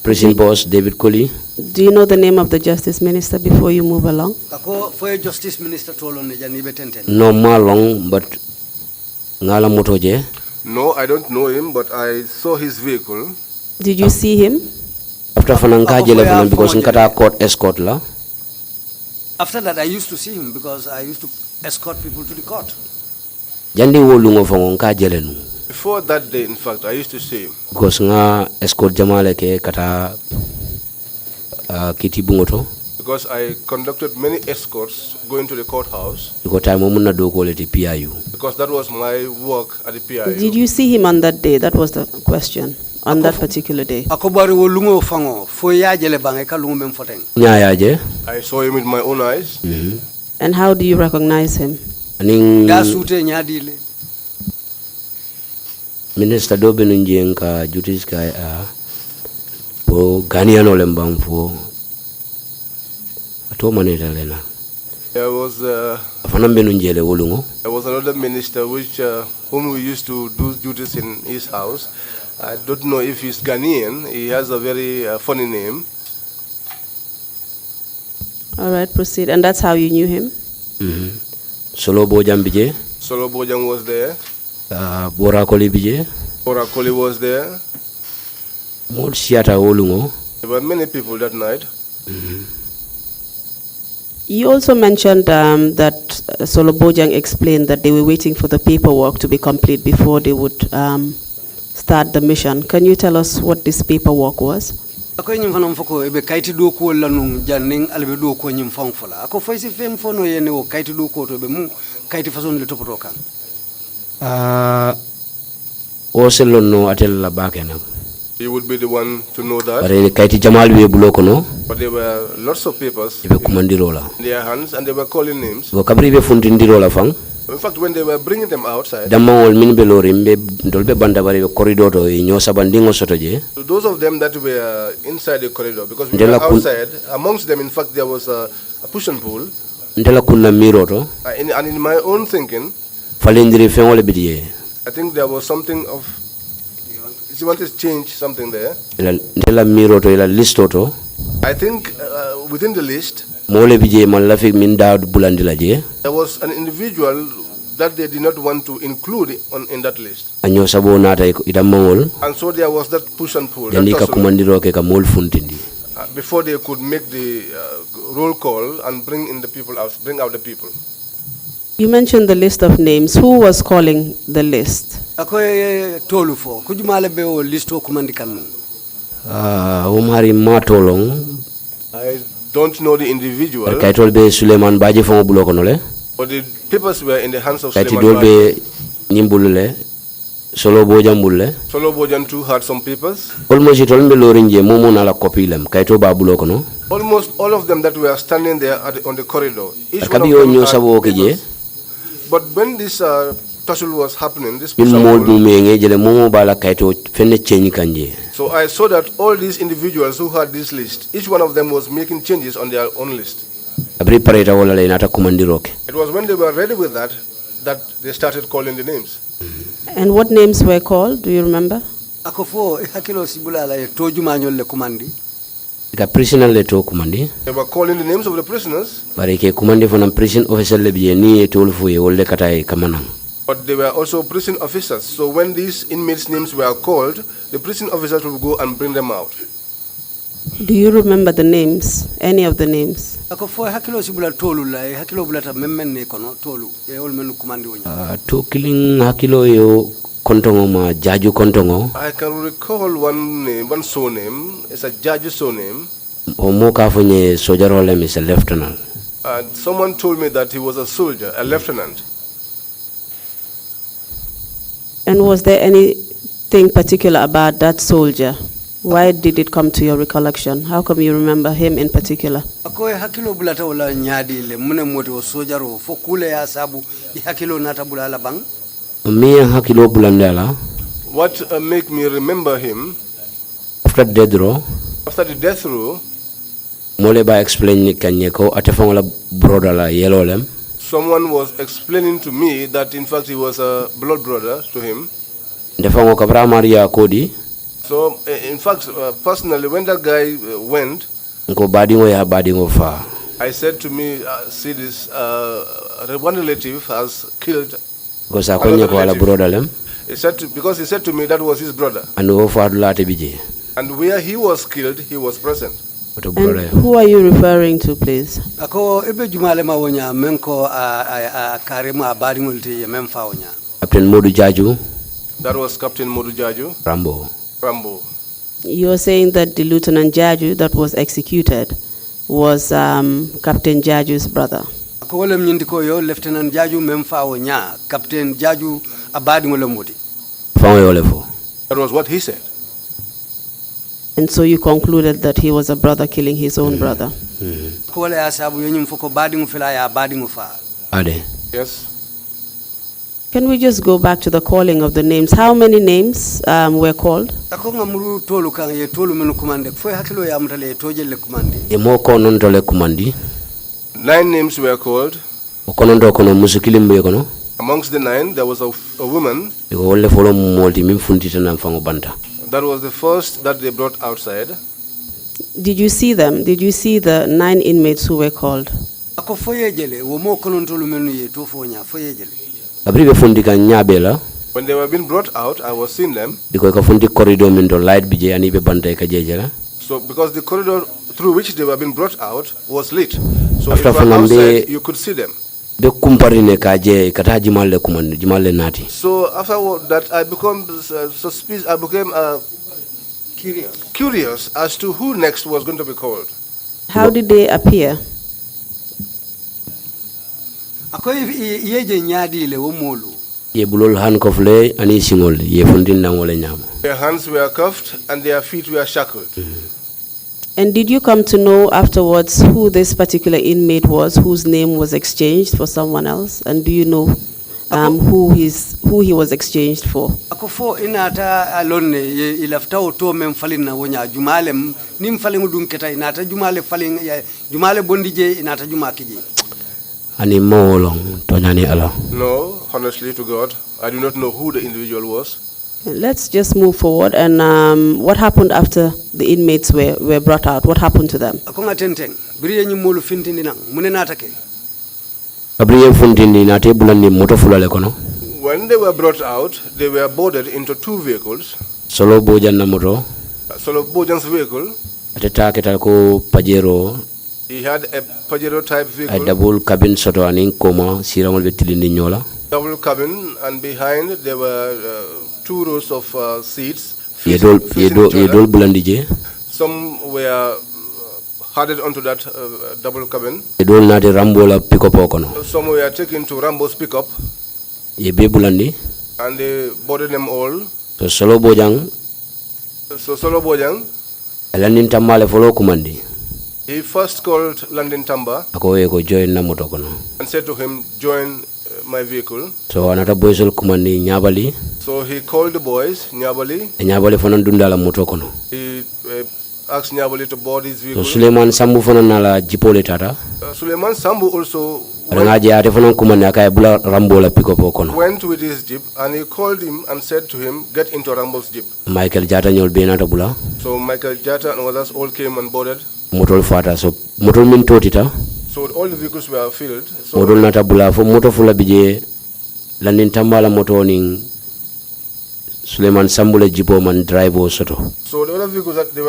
Prison boss David Colley. Do you know the name of the Justice Minister before you move along? Justice Minister No malong, but ngala motoje. No, I don't know him, but I saw his vehicle. Did you see him? After fanankaje level because nkata court escort la. After that, I used to see him because I used to escort people to the court. Jandi wolungo fanankaje lenu. Before that day, in fact, I used to see him. Because nga escort jamale ke kata kiti bungoto. Because I conducted many escorts going to the courthouse. Because that was my work at the PIU. Did you see him on that day? That was the question. On that particular day. I saw him with my own eyes. And how do you recognize him? Minister Dobinunjenka Jutiska po Ganiano Lembamfo Atomaneta Lena. There was another minister whom we used to do duties in his house. I don't know if he's Ghanaian. He has a very funny name. All right, proceed. And that's how you knew him? Solo Bojang Badjie. Solo Bojang was there. Bora Colley Badjie. Bora Colley was there. There were many people that night. You also mentioned that Solo Bojang explained that they were waiting for the paperwork to be complete before they would start the mission. Can you tell us what this paperwork was? He would be the one to know that. But there were lots of papers in their hands and they were calling names. In fact, when they were bringing them outside, so those of them that were inside the corridor, because we were outside, amongst them, in fact, there was a push and pull. And in my own thinking, I think there was something of, you want to change something there. I think within the list, there was an individual that they did not want to include in that list. And so there was that push and pull. Before they could make the roll call and bring out the people. You mentioned the list of names. Who was calling the list? I don't know the individual. But the papers were in the hands of Lamin Badjie. Solo Bojang too had some papers. Almost all of them that were standing there on the corridor. Each one of them had papers. But when this tussle was happening, so I saw that all these individuals who had this list, each one of them was making changes on their own list. It was when they were ready with that they started calling the names. And what names were called? Do you remember? The prisoner leto kumandi. They were calling the names of the prisoners. But they were also prison officers. So when these inmates' names were called, the prison officers would go and bring them out. Do you remember the names, any of the names? Ako fo hakilo sibula tolu la hakilo bulata memmen ne kono tolu e ol menu kumandi wonya. To killing hakilo yo kontongo ma jaju kontongo. I can recall one name, one surname. It's a judge's surname. Omoka fonye sojarole is a lieutenant. Someone told me that he was a soldier, a lieutenant. And was there anything particular about that soldier? Why did it come to your recollection? How come you remember him in particular? Ako hakilo bulata wala nyadi le mune moti o sojaro fo kule ya sabu hakilo nata bulala bang. Me hakilo bulandela. What make me remember him? After death row. After the death row. Mole ba explain ni kanyeko atefangola brother la yellow lem. Someone was explaining to me that in fact he was a blood brother to him. Defango kabra Maria Kodi. So in fact, personally, when that guy went, I said to me, see this, one relative has killed another relative. He said because he said to me that was his brother. And where he was killed, he was present. And who are you referring to, please? Ako ebe jumale mawonya menko karema abadingolti memfa wonya. Captain Modu Jaju. That was Captain Modu Jaju. Rambo. You are saying that the Lieutenant Jaju that was executed was Captain Jaju's brother. Ako wale mnyindiko yo Lieutenant Jaju memfa wonya Captain Jaju abadingole modi. That was what he said. And so you concluded that he was a brother killing his own brother. Ko wale asabu yenyum foko badingu fila ya badingu fa. Ade. Yes. Can we just go back to the calling of the names? How many names were called? Ako ngamuru tolu kan ye tolu menu kumande. Fo hakilo ya mtale tojele kumandi. Yemoko nontole kumandi. 9 names were called. Okonondo kono musikili mbe kono. Amongst the 9, there was a woman. Wole follow multi mimfuntita na mfango banta. That was the first that they brought outside. Did you see them? Did you see the 9 inmates who were called? Ako foyejele wo mo kono tolu menu ye to fonya foyejele. When they were being brought out, I was seeing them. So because the corridor through which they were being brought out was lit. So if you were outside, you could see them. So after that, I became suspicious. I became curious as to who next was going to be called. How did they appear? Ako yeje nyadi le womolu. Ye bulol handcuff le ani singol ye fundin na wole nyama. Their hands were cuffed and their feet were shackled. And did you come to know afterwards who this particular inmate was, whose name was exchanged for someone else? And do you know who he was exchanged for? Ako fo inata alone ilafta oto memfalin na wonya jumale nim falin dunketa inata jumale falin jumale bondije inata jumakije. No, honestly to God, I do not know who the individual was. Let's just move forward. And what happened after the inmates were brought out? What happened to them? When they were brought out, they were boarded into 2 vehicles. Solo Bojan's vehicle. He had a Pajero type vehicle. A double cabin soto aning koma siramol betilindi nyola. Double cabin, and behind there were 2 rows of seats. Yedol bulandije. Some were added onto that double cabin. Yedol nade Rambola pickup okono. Some were taken to Rambo's pickup. Yebe bulandi. And they boarded them all. So Solo Bojang. Alanin tamale follow kumandi. He first called London Tamba and said to him, join my vehicle. So another boys will come Nyabali. So he called the boys, Nyabali. He asked Nyabali to board his vehicle. So Suleiman Sambu fananala jipole tata. Suleiman Sambu also went with his jeep, and he called him and said to him, get into Rambo's jeep. Michael Jata nyol benata bula. So Michael Jata and others all came and boarded. Motor fata so motor min totita. So all the vehicles were filled. So motor nata bula fo motor fula bije landin tambala motor ning Suleiman Sambule jipo man drive o soto. So there were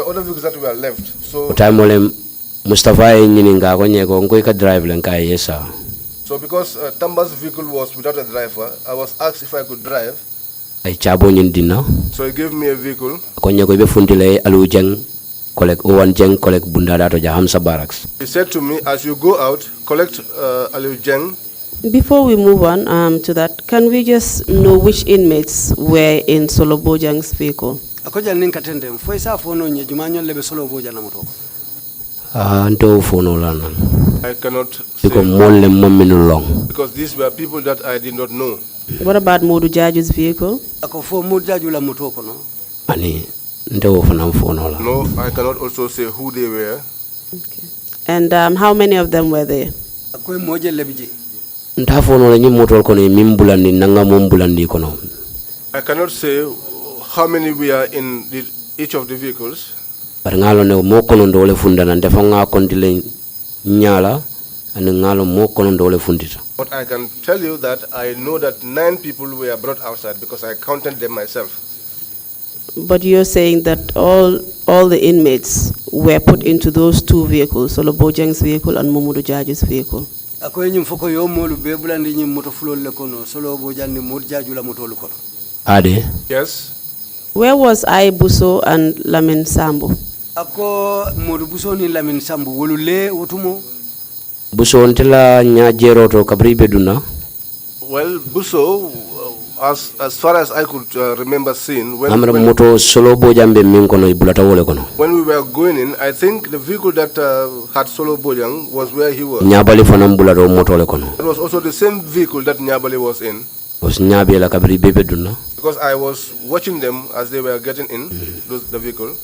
other vehicles that were left. So Time ole Mustafa e nyini nga ko nyeko ngoy ka drive len ka yesa. So because Tamba's vehicle was without a driver, I was asked if I could drive. Ay chabo nyin dinna. So he gave me a vehicle. Ko nyeko be fundile alu jeng collect one jeng collect bundada to Jahamsa barracks. He said to me, as you go out, collect Aliu Jeng. Before we move on to that, can we just know which inmates were in Solo Bojang's vehicle? Akoja ninkatende mfo isa fono nye jumanyo lebe Solo Boja na motoko. Nto fono lana. I cannot say. Because these were people that I did not know. What about Modu Jaju's vehicle? Ako fo Modu Jaju la motoko no? Ani nto fono fono la. No, I cannot also say who they were. Okay. And how many of them were there? Ako moja lebiji. Nta fono la nyi motol kono mimbulandi nanga mumbulandi kono. I cannot say how many we are in each of the vehicles. But ngalo ne mo kono ndole funda na ndefa nga kondile nyala and ngalo mo kono ndole fundita. But I can tell you that I know that 9 people were brought outside because I counted them myself. But you're saying that all the inmates were put into those 2 vehicles, Solo Bojang's vehicle and Modu Jaju's vehicle. Ako nyim foko yo molu bebulandi nyim moto fulol le kono Solo Bojang Modu Jaju la moto kono. Ade? Yes. Where was Buso and Lamin Sambu? Ako Modu Buso ni Lamin Sambu wolule wotumo. Buso ntela nya jeroto kabri beduna. Well, Buso, as far as I could remember seeing, when we were going in, I think the vehicle that had Solo Bojang was where he was. It was also the same vehicle that Nyabali was in. Because I was watching them as they were getting in the vehicle.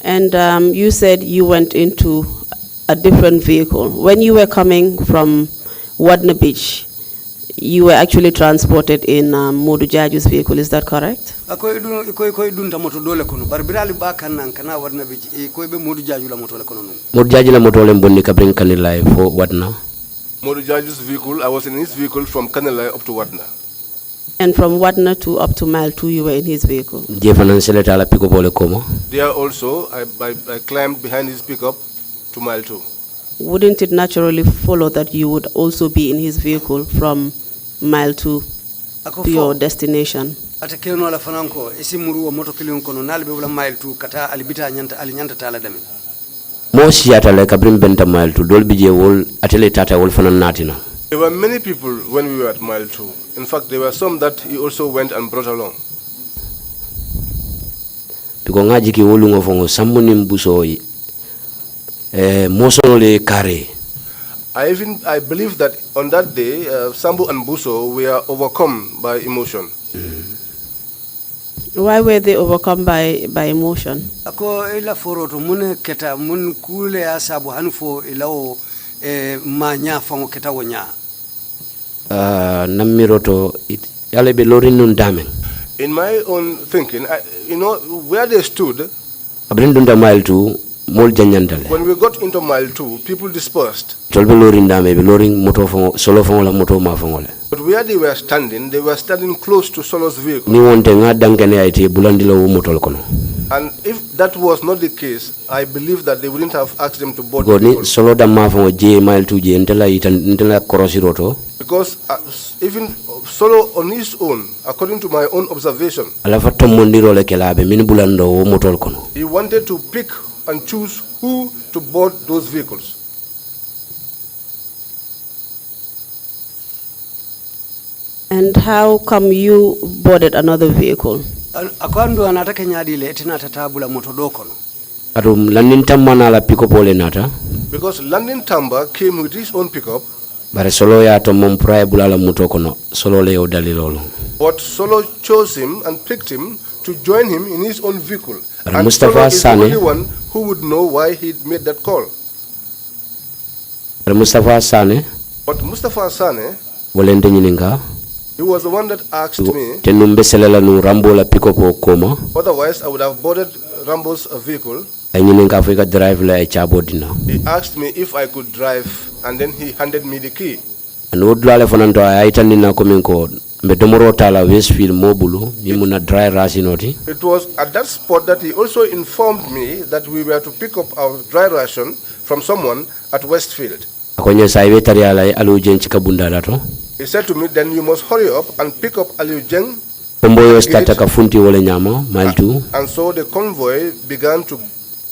And you said you went into a different vehicle. When you were coming from Wadna Beach, you were actually transported in Modu Jaju's vehicle, is that correct? Modu Jaju la moto le mbonni kabrin kanilai for Wadna. Modu Jaju's vehicle, I was in his vehicle from Kanilai up to Wadna. And from Wadna up to Mile 2, you were in his vehicle? There also, I climbed behind his pickup to Mile 2. Wouldn't it naturally follow that you would also be in his vehicle from Mile 2 to your destination? Atakeno la fananko isi muru wa moto kili unkono nali bebula Mile 2 kata alibita alinyanta tala dami. Most yatale kabrim benta Mile 2 dol bije wol atele tata wol fanan natina. There were many people when we were at Mile 2. In fact, there were some that he also went and brought along. Because ngaji ki wolu ngofongo samuni mbuso mosole kare. I believe that on that day, Sambu and Buso were overcome by emotion. Why were they overcome by emotion? Ako ila foroto mune keta mun kule asabu hanfo ilao manya fango keta wonya. Namiroto yale be lorin nun damen. In my own thinking, where they stood. Abrindunda Mile 2. When we got into Mile 2, people dispersed. But where they were standing close to Solo's vehicle. And if that was not the case, I believe that they wouldn't have asked them to board the vehicle. Because even Solo on his own, according to my own observation, he wanted to pick and choose who to board those vehicles. And how come you boarded another vehicle? Akwando anataka nyadile etina tatabula motodokono. Atum Landin Tamba na la pickup ole nata. Because Landin Tamba came with his own pickup. Bare Solo ya to mom praye bulala motokono. Solo le odalilolo. But Solo chose him and picked him to join him in his own vehicle. And Mustafa Solo is the only one who would know why he made that call. But Mustafa Sane, he was the one that asked me. Otherwise, I would have boarded Rambo's vehicle. He asked me if I could drive, and then he handed me the key. Mbe domoro tala Westfield mobulu mimuna dry rasinoti. It was at that spot that he also informed me that we were to pick up our dry ration from someone at Westfield. Akonye saiwe tariala alu jenchika bunda dato. He said to me, then you must hurry up and pick up Aliu Jeng. Omboyo starta kafunti wole nyama mile 2. And so the convoy began to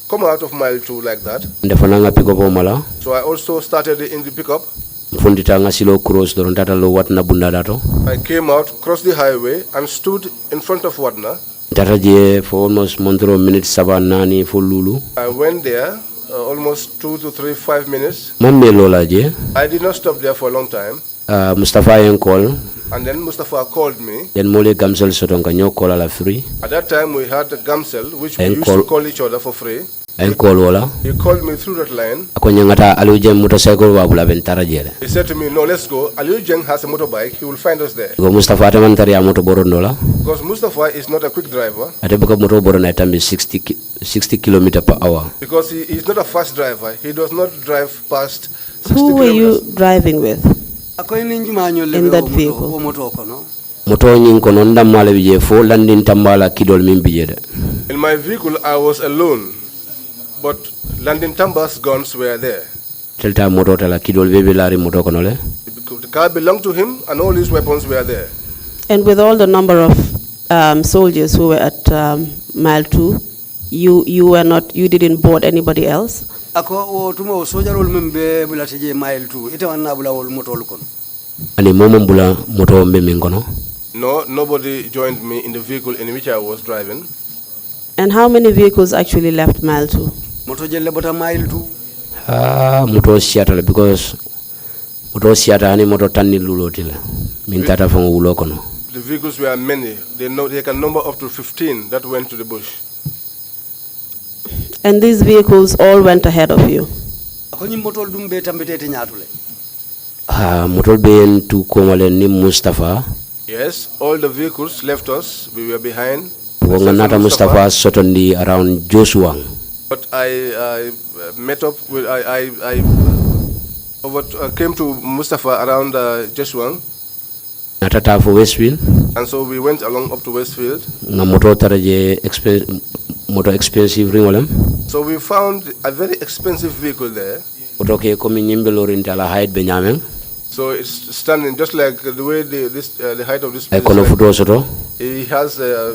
come out of mile 2 like that. Ndefananga pick up omala. So I also started in the pickup. Fundi tanga silo cross doron tata lo watna bunda dato. I came out, crossed the highway, and stood in front of Wadna. Tata je for almost montro minutes saba nani for lulu. I went there almost 2 to 3, 5 minutes. Mamme lola je. I did not stop there for a long time. Mustafa yen call. And then Mustafa called me. Then mole gamsel sotonga nyo call ala free. At that time we had a gamsel which we used to call each other for free. And call wala. He called me through that line. Akonye ngata Aliu Jeng motorcycle wa bula bentara jele. He said to me, no, let's go. Aliu Jeng has a motorbike. He will find us there. Go Mustafa tamantari ya moto boron dola. Because Mustafa is not a quick driver. Atebuka moto boron na itambi 60 km per hour. Because he is not a fast driver. He does not drive past 60 Who were kilometers. you driving with in that vehicle? Moto nyin kono ndamale bije fo landin tambala kidol min bijede. In my vehicle, I was alone. But Landin Tamba's guns were there. Telta moto tala kidol bebe lari moto kono le. The car belonged to him and all his weapons were there. And with all the number of soldiers who were at mile 2, you didn't board anybody else? Ako tumo sojarol membe bulateje mile 2 ite wanna bula wol motol kon. Ani momom bula moto mbe min kono. No, nobody joined me in the vehicle in which I was driving. And how many vehicles actually left mile 2? Moto jelle bota mile 2. Moto siata because moto siata ani moto tanni lulotila. Min tata fon wulo kono. The vehicles were many. They can number up to 15 that went to the bush. And these vehicles all went ahead of you? Ako motol dum be tambetete nyatule. Motol be to komale ni Mustafa. Yes, all the vehicles left us. We were behind. Nata Mustafa certainly around Joshua. But I met up with I came to Mustafa around Joshua. Natata for Westfield. And so we went along up to Westfield. Na moto taraje expensive ringolem. So we found a very expensive vehicle there. Moto ke komi nyimbe lorintala height benyamen. So it's standing just like the way the height of this place. Kono futo soto. He has a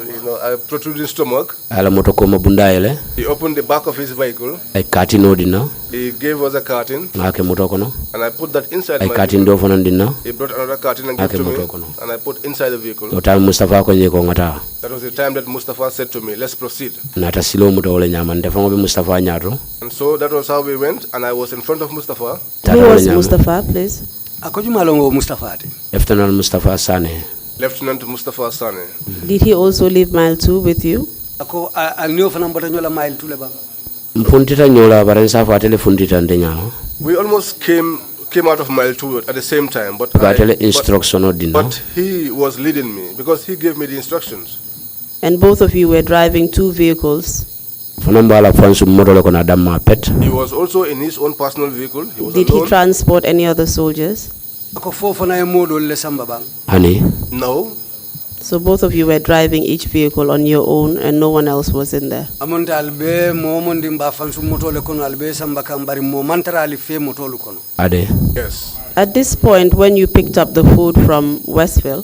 protruding stomach. Ala moto ko mabunda ele. He opened the back of his vehicle. Ay katino dina. He gave us a carton. Ngake moto kono. And I put that inside my carton do fonan dina. He brought another carton and gave to me. And I put inside the vehicle. So time Mustafa ko nyeko ngata. That was the time that Mustafa said to me, let's proceed. Nata silo moto wala nyaman defango be Mustafa nyato. And so that was how we went, and I was in front of Mustafa. Who was Mustafa, please? Akojumalongo Mustafa. Lieutenant Mustafa Sane. Lieutenant Mustafa Sane. Did he also leave mile 2 with you? Ako alnio fana mbota nyola mile 2 leba. Mpuntita nyola barensa fatele fundita ndenya. We almost came out of mile 2 at the same time, but he was leading me because he gave me the instructions. And both of you were driving 2 vehicles. He was also in his own personal vehicle. Did he transport any other soldiers? Honey? No. So both of you were driving each vehicle on your own and no one else was in there? Yes. At this point, when you picked up the food from Westville,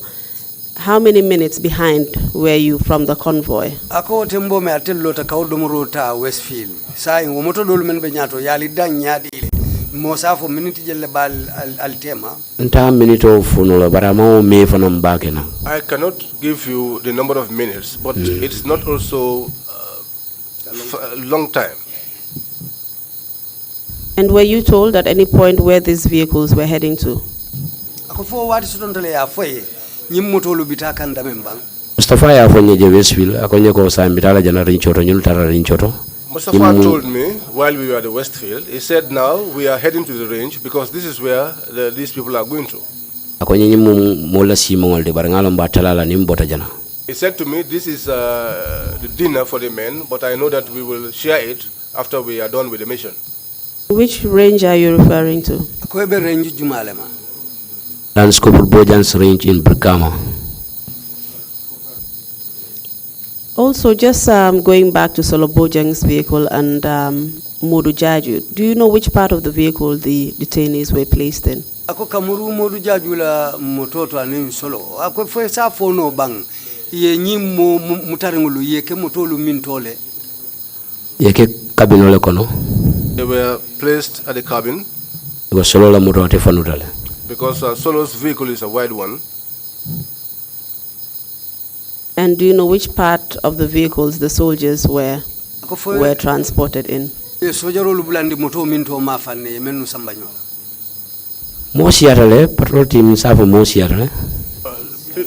how many minutes behind were you from the convoy? Ako tembo me atello ta kawdomo ta Westfield. Sai wo moto dol men be nyato yali dan nyaadi mo safo minute jelle bal altema. Nta minute funo bara ma me fanam bakena. I cannot give you the number of minutes, but it's not also a long time. And were you told at any point where these vehicles were heading to? Ako fo wati sutontele ya foye. Mustafa ya fonye je Westfield akonye ko sa mitala jana rinchoto nyul tara rinchoto. Mustafa told me while we were at the Westfield, he said now we are heading to the range because this is where these people are going to. Akonye nyimu mola simongol de barangalo mbatala nimbota jana. He said to me this is the dinner for the men, but I know that we will share it after we are done with the mission. Which range are you referring to? Akoebe range jumalema. Landscape Bojans range in Brikama. Also, just going back to Solo Bojang's vehicle and Modu Jaju, do you know which part of the vehicle the detainees were placed in? Ako kamuru Modu Jaju la mototo anin Solo. Ako fwe sa fono bang. Ye nyimo mutaringulu ye ke motolu mintole. Ye ke cabin ole kono. They were placed at the cabin. Because Solo la moto ate fanutale. Because Solo's vehicle is a wide one. And do you know which part of the vehicles the soldiers were transported in? Sojarolu bulandi moto minto mafane menu sambanyo. Mosiatale patrol team safa mosiatale.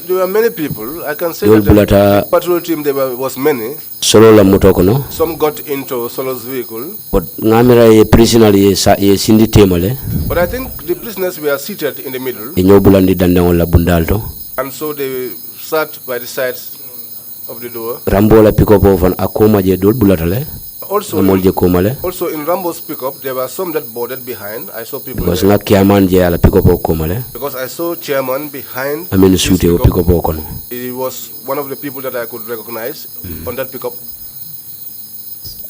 There were many people. I can say that the patrol team was many. Solo la moto kono. Some got into Solo's vehicle. But ngamira ye prisoner ye sindi temale. But I think the prisoners were seated in the middle. Inyo bulandi dandang la bundalto. And so they sat by the sides of the door. Rambo la pick up of an akoma je dol bulatale. Also in Rambo's pickup, there were some that boarded behind. I saw people. Because na chairman je ala pick up komale. Because I saw chairman behind. I mean suit o pick up kono. He was one of the people that I could recognize on that pickup.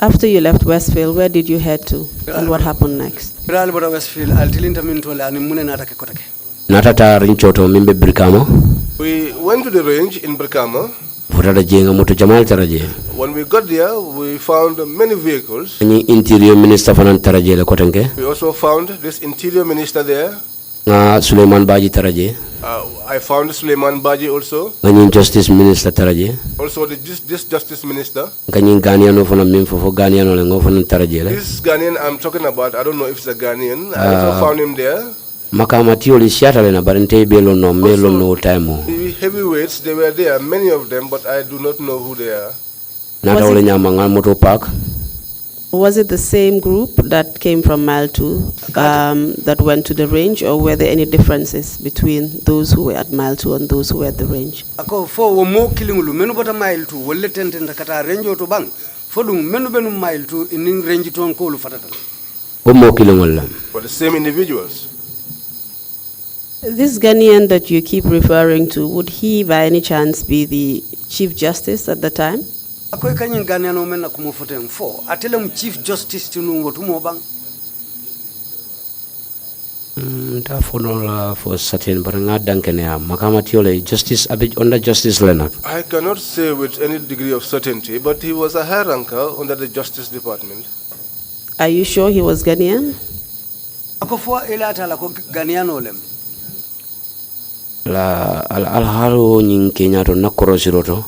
After you left Westfield, where did you head to, and what happened next? Westfield, Natata rinchoto mimbe Brikama. We went to the range in Brikama. When we got there, we found many vehicles. Interior Minister fanan taraje le kotenke. We also found this interior minister there. Lamin Badjie taraje. I found Lamin Badjie also. Justice Minister taraje. Also this justice minister. This Ghanaian I'm talking about, I don't know if it's a Ghanaian. I also found him there. The heavyweights, they were there, many of them, but I do not know who they are. Was it the same group that came from Mile 2 that went to the range, or were there any differences between those who were at Mile 2 and those who were at the range? Ako fo wo mo kilingulu menu bota Mile 2 wolle tenten kata range to bang fodum menu benu Mile 2 in range ton ko lu fatata. For the same individuals. This Ghanaian that you keep referring to, would he by any chance be the Chief Justice at the time? Akoy kanyin Ghanaian o men na kumofoten fo atelem Chief Justice tunu ngotumo bang. For certain, but justice under Justice Leonard. I cannot say with any degree of certainty, but he was a high ranker under the Justice Department. Are you sure he was Ghanaian? Ako fo elata la ko Ghanaian olem. La alharo nying Kenya to nakoro siroto.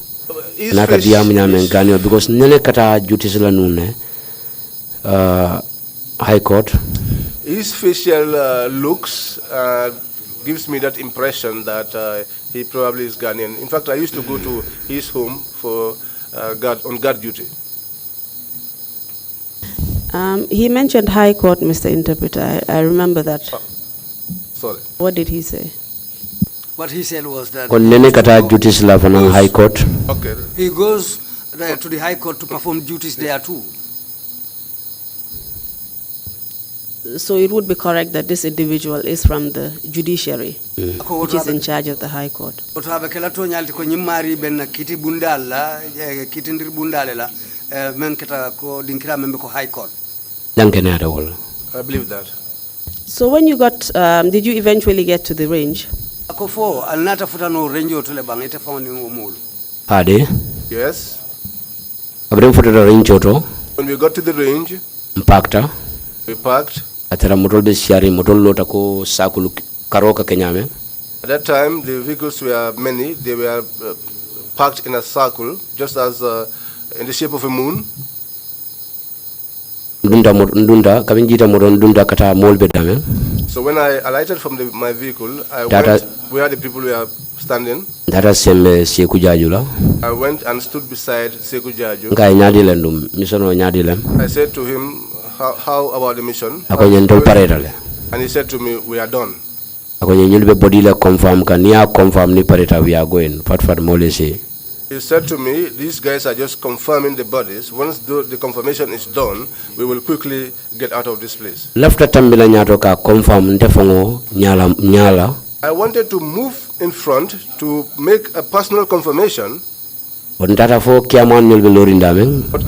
Naka diam nyame Ghanaian because nene kata justice la nune High Court. His facial looks gives me that impression that he probably is Ghanaian. In fact, I used to go to his home for on guard duty. He mentioned High Court, Mr. Interpreter. I remember that. Sorry. What did he say? What he said was that High Court. Okay. He goes to the High Court to perform duties there too. So it would be correct that this individual is from the judiciary, which is in charge of the High Court. I believe that. So when you got, did you eventually get to the range? Yes. When we got to the range, we parked. At that time, the vehicles were many. They were parked in a circle, just as in the shape of a moon. So when I alighted from my vehicle, I went where the people were standing. I went and stood beside Sekou Jaju. I said to him, how about the mission? And he said to me, we are done. He said to me, these guys are just confirming the bodies. Once the confirmation is done, we will quickly get out of this place. I wanted to move in front to make a personal confirmation. But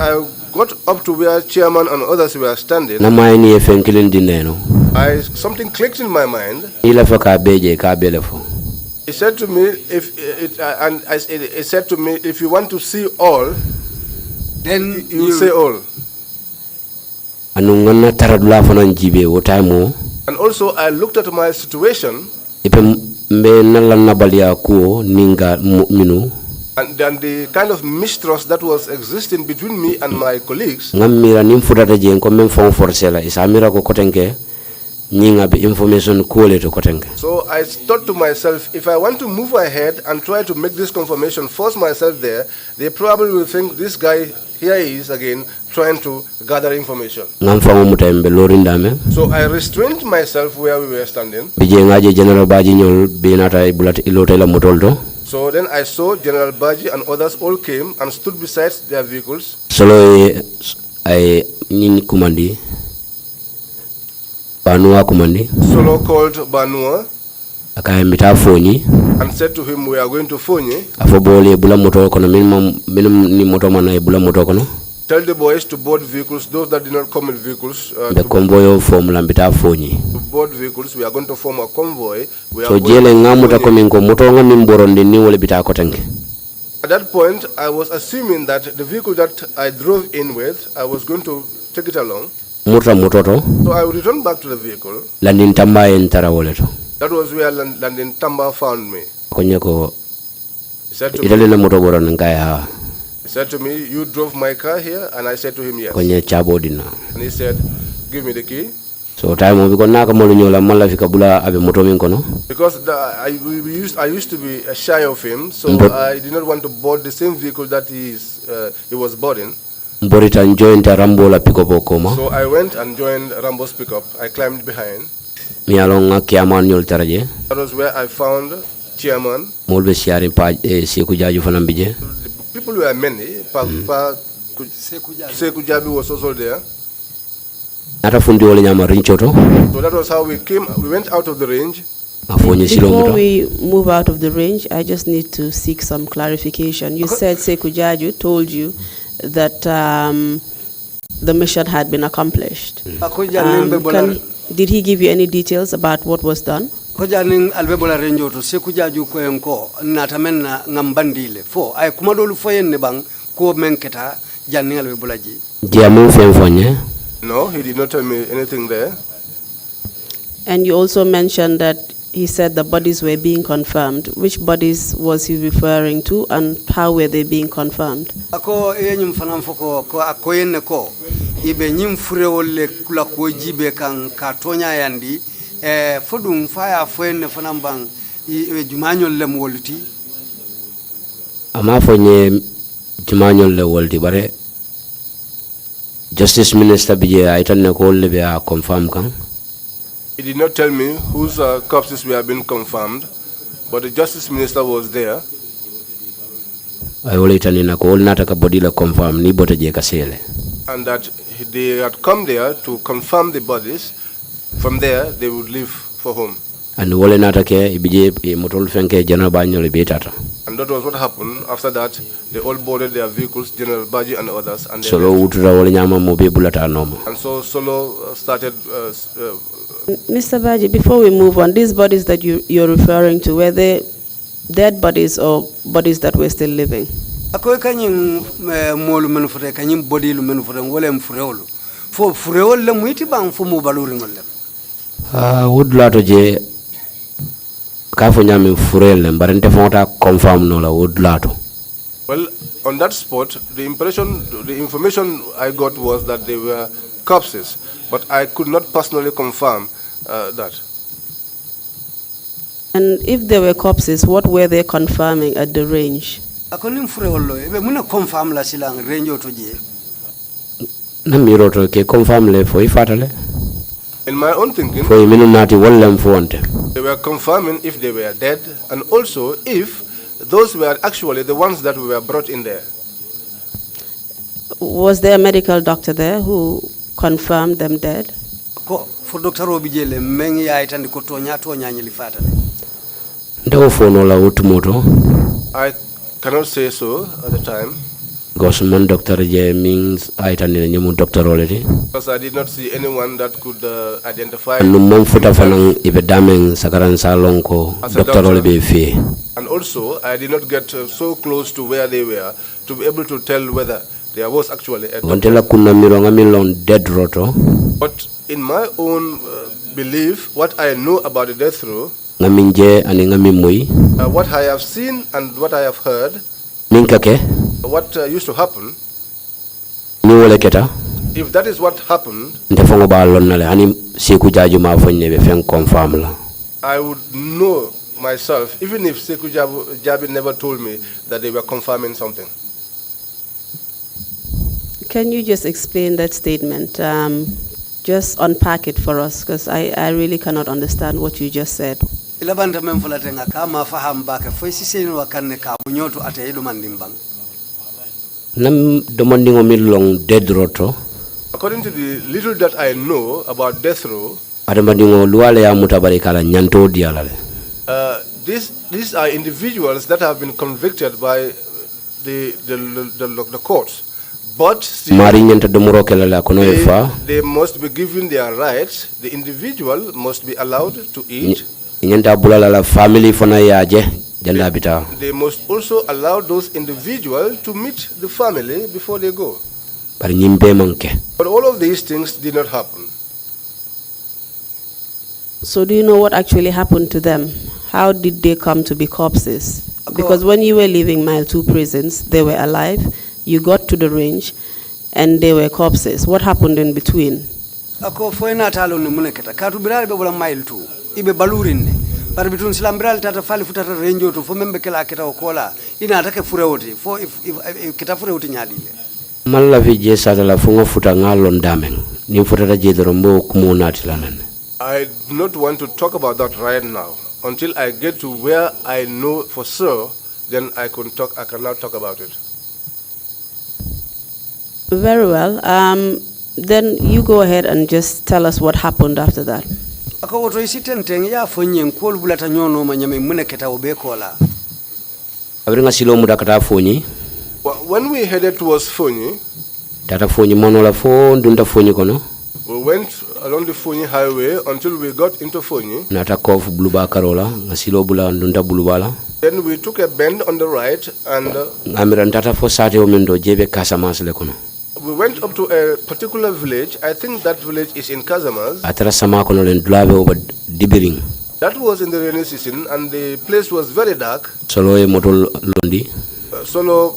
I got up to where chairman and others were standing. Something clicked in my mind. He said to me, if you want to see all, then you say all. And also I looked at my situation. And then the kind of mistrust that was existing between me and my colleagues. So I thought to myself, if I want to move ahead and try to make this confirmation, force myself there, they probably will think this guy, here he is again, trying to gather information. So I restrained myself where we were standing. So then I saw General Badjie and others all came and stood beside their vehicles. Solo called Banua and said to him, we are going to Fonyi. Tell the boys to board vehicles, those that did not come in vehicles. The convoy form lambita Fonyi. To board vehicles, we are going to form a convoy. So at that point, I was assuming that the vehicle that I drove in with, I was going to take it along. So I would return back to the vehicle. That was where Landin Tamba found me. He said to me, you drove my car here? And I said to him, yes. And he said, give me the key. So because I used to be shy of him, so I did not want to board the same vehicle that he was boarding. So I went and joined Rambo's pickup. I climbed behind. That was where I found chairman. People were many. Sekou Jabi was also there. So that was how we came. We went out of the range. Before we move out of the range, I just need to seek some clarification. You said Sekou Jabi told you that the mission had been accomplished. Did he give you any details about what was done? No, he did not tell me anything there. And you also mentioned that he said the bodies were being confirmed. Which bodies was he referring to, and how were they being confirmed? Justice Minister Badjie I don't know confirm kan. He did not tell me whose corpses were being confirmed, but the Justice Minister was there. I only tell you nataka body la confirm ni bote je kasele. And that they had come there to confirm the bodies. From there they would leave for home. And wole natake ibije motol fenke General Badjie betata. And that was what happened. After that, they all boarded their vehicles, General Badjie and others. And Solo Solo started. Mr. Badjie, before we move on, these bodies that you're referring to, were they dead bodies or bodies that were still living? Well, on that spot, the information I got was that they were corpses, but I could not personally confirm that. And if they were corpses, what were they confirming at the range? In my own thinking, they were confirming if they were dead, and also if those were actually the ones that were brought in there. Was there a medical doctor there who confirmed them dead? For Dr. Robijele, mengi ya itandi kotonya nyilifata. I cannot say so at the time. Because man doctor je means I nyamu doctor already. Because I did not see anyone that could identify. No mom futa fanang ibe dameng sakaran salon ko doctor already fe. And also, I did not get so close to where they were to be able to tell whether there was actually a doctor. Dead roto. But in my own belief, what I know about the death row, what I have seen and what I have heard, what used to happen, if that is what happened, I would know myself, even if Sekou Jabi never told me that they were confirming something. Can you just explain that statement? Just unpack it for us, because I really cannot understand what you just said. According to the little that I know about death row, these are individuals that have been convicted by the courts. But still, they must be given their rights. The individual must be allowed to eat. They must also allow those individuals to meet the family before they go. But all of these things did not happen. So do you know what actually happened to them? How did they come to be corpses? Because when you were leaving Mile 2 prisons, they were alive. You got to the range, and they were corpses. What happened in between? Ako foina talo ni muneketa. Katu birali be bola Mile 2. Ibe balurinne. Par bitun silambirali tata fali futata range to fo membe kela aketa okola. Ina atake furewoti. Fo if kita furewoti nyadile. Malla vi je satala fungo futa ngalon dameng. Ni futata je dorombo kumunati lanen. I do not want to talk about that right now. Until I get to where I know for sure, then I can now talk about it. Very well. Then you go ahead and just tell us what happened after that. When we headed towards Fonyi, we went along the Fonyi highway until we got into Fonyi. Then we took a bend on the right and we went up to a particular village. I think that village is in Casamance. That was in the rainy season and the place was very dark. Solo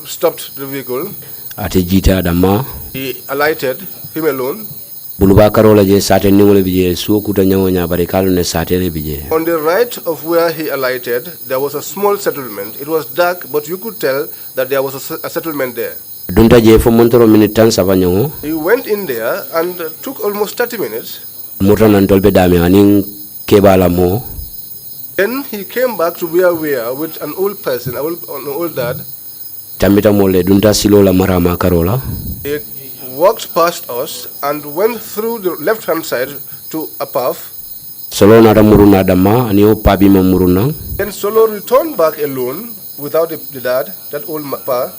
stopped the vehicle. He alighted, him alone. On the right of where he alighted, there was a small settlement. It was dark, but you could tell that there was a settlement there. He went in there and took almost 30 minutes. Then he came back to where we are with an old person, an old dad. He walked past us and went through the left-hand side to a path. Then Solo returned back alone without the dad, that old pa.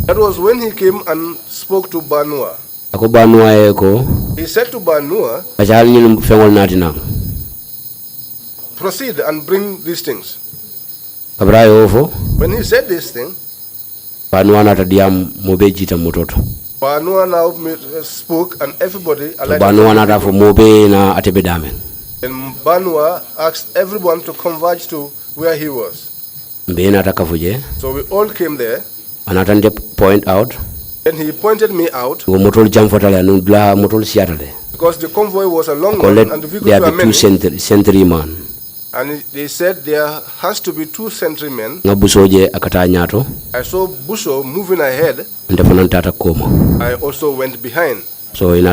That was when he came and spoke to Banua. He said to Banua, proceed and bring these things. When he said this thing, Banua now spoke and everybody and Banua asked everyone to converge to where he was. So we all came there. Point out. And he pointed me out. Because the convoy was a long one and the vehicles were many. And they said there has to be 2 sentrymen. I saw Buso moving ahead. I also went behind. So and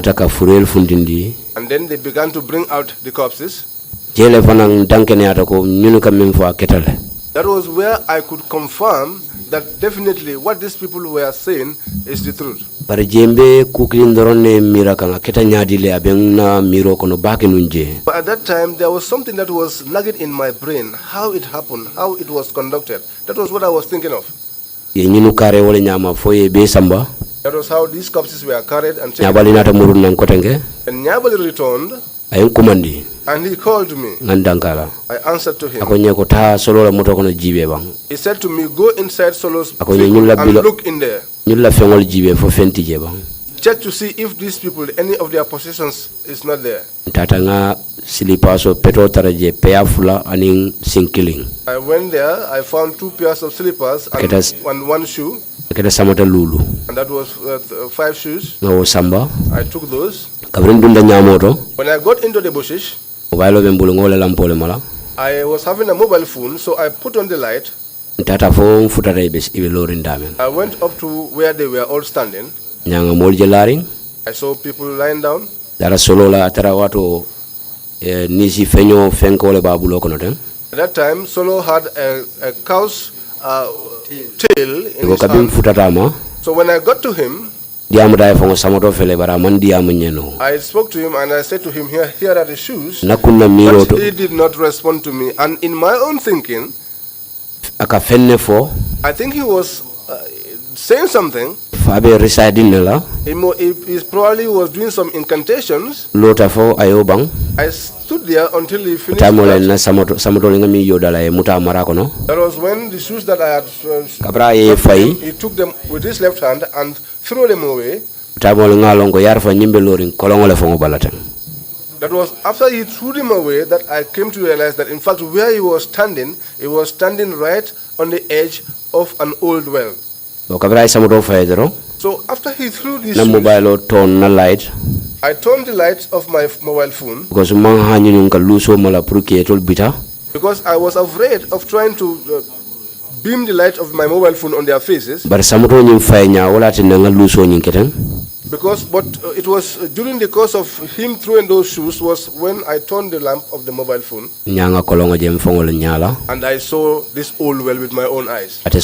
then they began to bring out the corpses. That was where I could confirm that definitely what these people were saying is the truth. Bari jembe kuklindorone mira kanga keta nyadile abengna miro kono baki nunje. But at that time, there was something that was nagging in my brain, how it happened, how it was conducted. That was what I was thinking of. Ye nyinu kare wole nyama foye be samba. That was how these corpses were carried and taken. Nyabali nata murun nan kotenge. And Nyabali returned. Ayun kumandi. And he called me. Ngandankala. I answered to him. Akonye ko ta solo la moto kono jibe bang. He said to me, go inside Solo's Akonye vehicle and look in there. Nyulla fengol jibe fo fenti je bang. Check to see if these people, any of their possessions is not there. Tata nga silipaso peto taraje peyafula aning sinkiling. I went there, I found 2 pairs of slippers and one shoe. Keda samata lulu. And that was 5 shoes. No samba. I took those. Kabrin dunda nyamoto. When I got into the bushes, mobile bembulu ngole lampole mala. I was having a mobile phone, so I put on the light. Tata fo futata ibe lorin damen. I went up to where they were all standing. Nyanga molje laring. I saw people lying down. Dara solo la atara wato nisi fenyo fenkole babulo kono ten. At that time, Solo had a cow's tail in his hand. So when I got to him, I spoke to him and I said to him, here are the shoes. But he did not respond to me. And in my own thinking, I think he was saying something. He probably was doing some incantations. I stood there until he finished. That was when the shoes that I had he took them with his left hand and threw them away. That was after he threw them away that I came to realize that in fact where he was standing right on the edge of an old well. So after he threw these shoes, I turned the light of my mobile phone because I was afraid of trying to beam the light of my mobile phone on their faces. Because it was during the course of him throwing those shoes was when I turned the lamp of the mobile phone and I saw this old well with my own eyes. And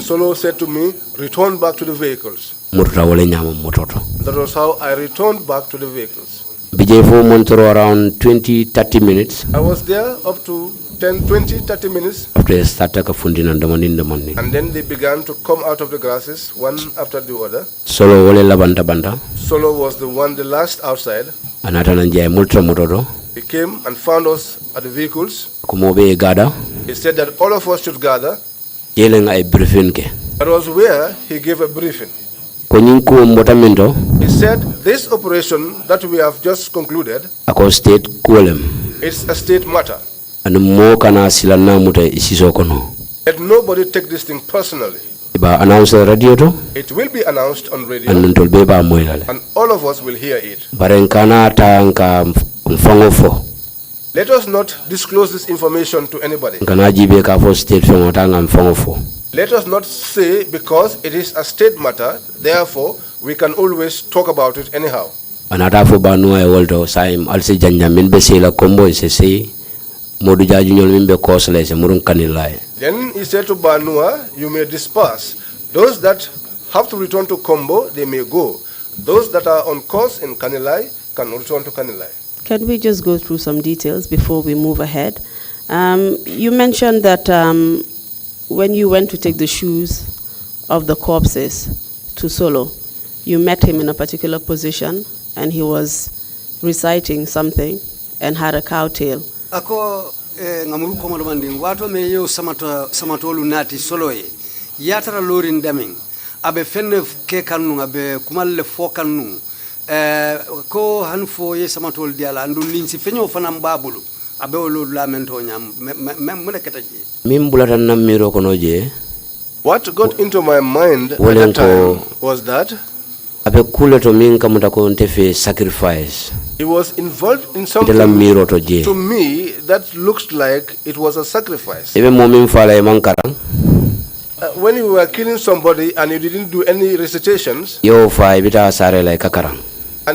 Solo said to me, return back to the vehicles. That was how I returned back to the vehicles. Around 20-30 minutes. I was there up to 10-20-30 minutes. And then they began to come out of the grasses one after the other. Solo was the last outside. He came and found us at the vehicles. He said that all of us should gather. That was where he gave a briefing. He said this operation that we have just concluded, it's a state matter. Let nobody take this thing personally. It will be announced on radio and all of us will hear it. Let us not disclose this information to anybody. Let us not say because it is a state matter, therefore we can always talk about it anyhow. Then he said to Banua, you may disperse. Those that have to return to Kombo, they may go. Those that are on course in Kanilai can return to Kanilai. Can we just go through some details before we move ahead? You mentioned that when you went to take the shoes of the corpses to Solo, you met him in a particular position and he was reciting something and had a cow tail. Ako ngamuru komo manding wato me yo samatolu nati Soloye yatara lorin daming abe fenne ke kanu abe kumalle fo kanu ko hanfo ye samatol diala andu linsi fenyo fanam babulu abe olo lamento nyam mena ketaji. What got into my mind at that time was that he was involved in something to me that looks like it was a sacrifice. When you were killing somebody and you didn't do any recitations, and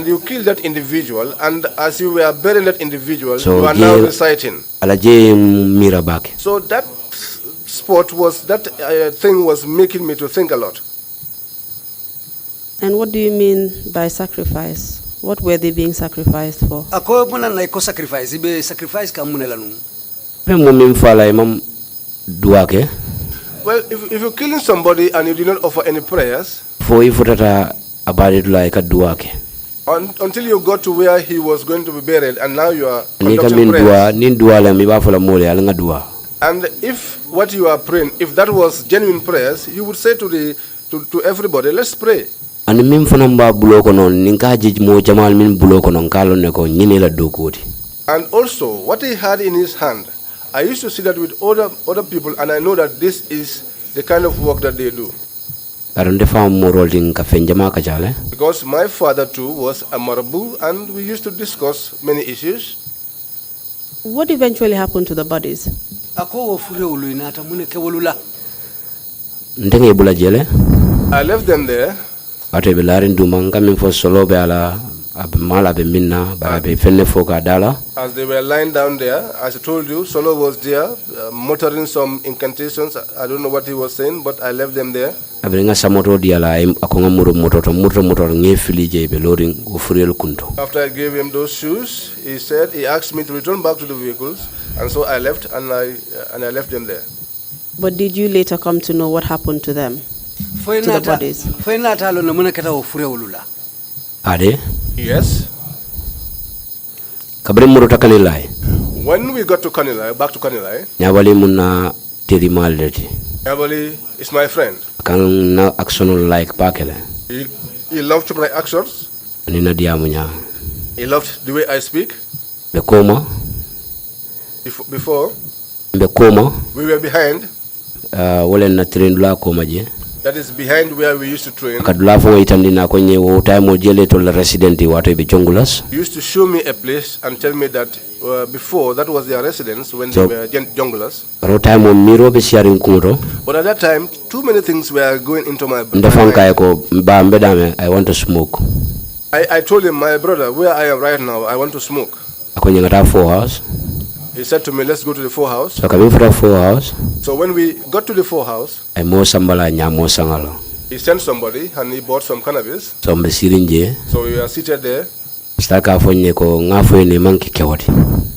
you killed that individual, and as you were burying that individual, you are now reciting. So that spot was that thing was making me to think a lot. And what do you mean by sacrifice? What were they being sacrificed for? Ako muna na iko sacrifice, ibe sacrifice ka muna lanu. Well, if you're killing somebody and you did not offer any prayers, until you got to where he was going to be buried, and now you are conducting prayers. And if what you are praying, if that was genuine prayers, you would say to everybody, let's pray. And also, what he had in his hand, I used to see that with other people, and I know that this is the kind of work that they do. Because my father too was a marabout, and we used to discuss many issues. What eventually happened to the bodies? I left them there. As they were lying down there, as I told you, Solo was there, muttering some incantations. I don't know what he was saying, but I left them there. After I gave him those shoes, he asked me to return back to the vehicles, and so I left, and I left them there. But did you later come to know what happened to them? To the bodies? Yes. When we got to Kanilai, back to Kanilai, Nyabali is my friend. He loved my actions. He loved the way I speak. Before, we were behind. That is behind where we used to train. He used to show me a place and tell me that before that was their residence when they were junglers. But at that time, too many things were going into my mind. I want to smoke. I told him, my brother, where I am right now, I want to smoke. He said to me, let's go to the 4 house. So when we got to the 4 house, he sent somebody and he bought some cannabis. So we were seated there.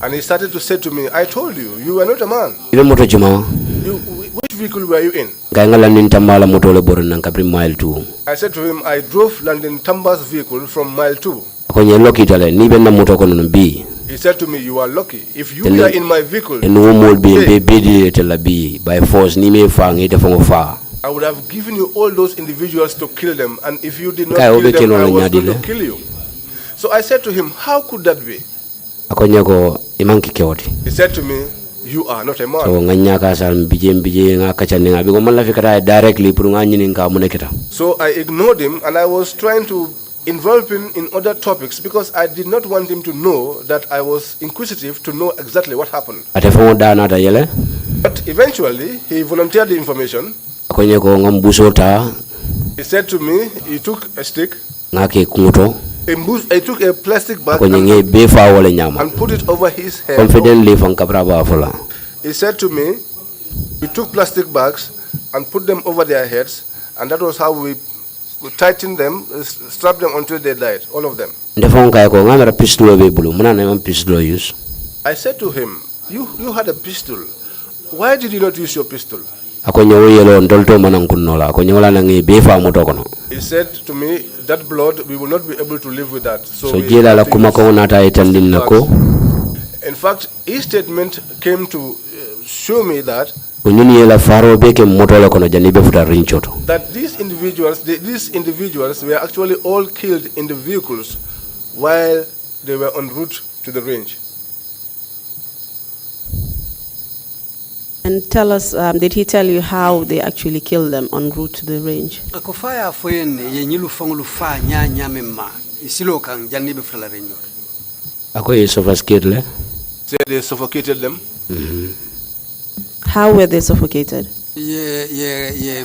And he started to say to me, I told you, you were not a man. Which vehicle were you in? I said to him, I drove London Tamba's vehicle from mile 2. He said to me, you are lucky. If you were in my vehicle, by force, I would have given you all those individuals to kill them. And if you did not kill them, I was going to kill you. So I said to him, how could that be? He said to me, you are not a man. So I ignored him, and I was trying to involve him in other topics because I did not want him to know that I was inquisitive to know exactly what happened. But eventually, he volunteered the information. He said to me, he took a stick, he took a plastic bag and put it over his head. He said to me, we took plastic bags and put them over their heads, and that was how we tightened them, strapped them until they died, all of them. I said to him, you had a pistol. Why did you not use your pistol? He said to me, that blood, we will not be able to live with that. So in fact, his statement came to show me that these individuals were actually all killed in the vehicles while they were en route to the range. And tell us, did he tell you how they actually killed them en route to the range? They suffocated them. How were they suffocated? They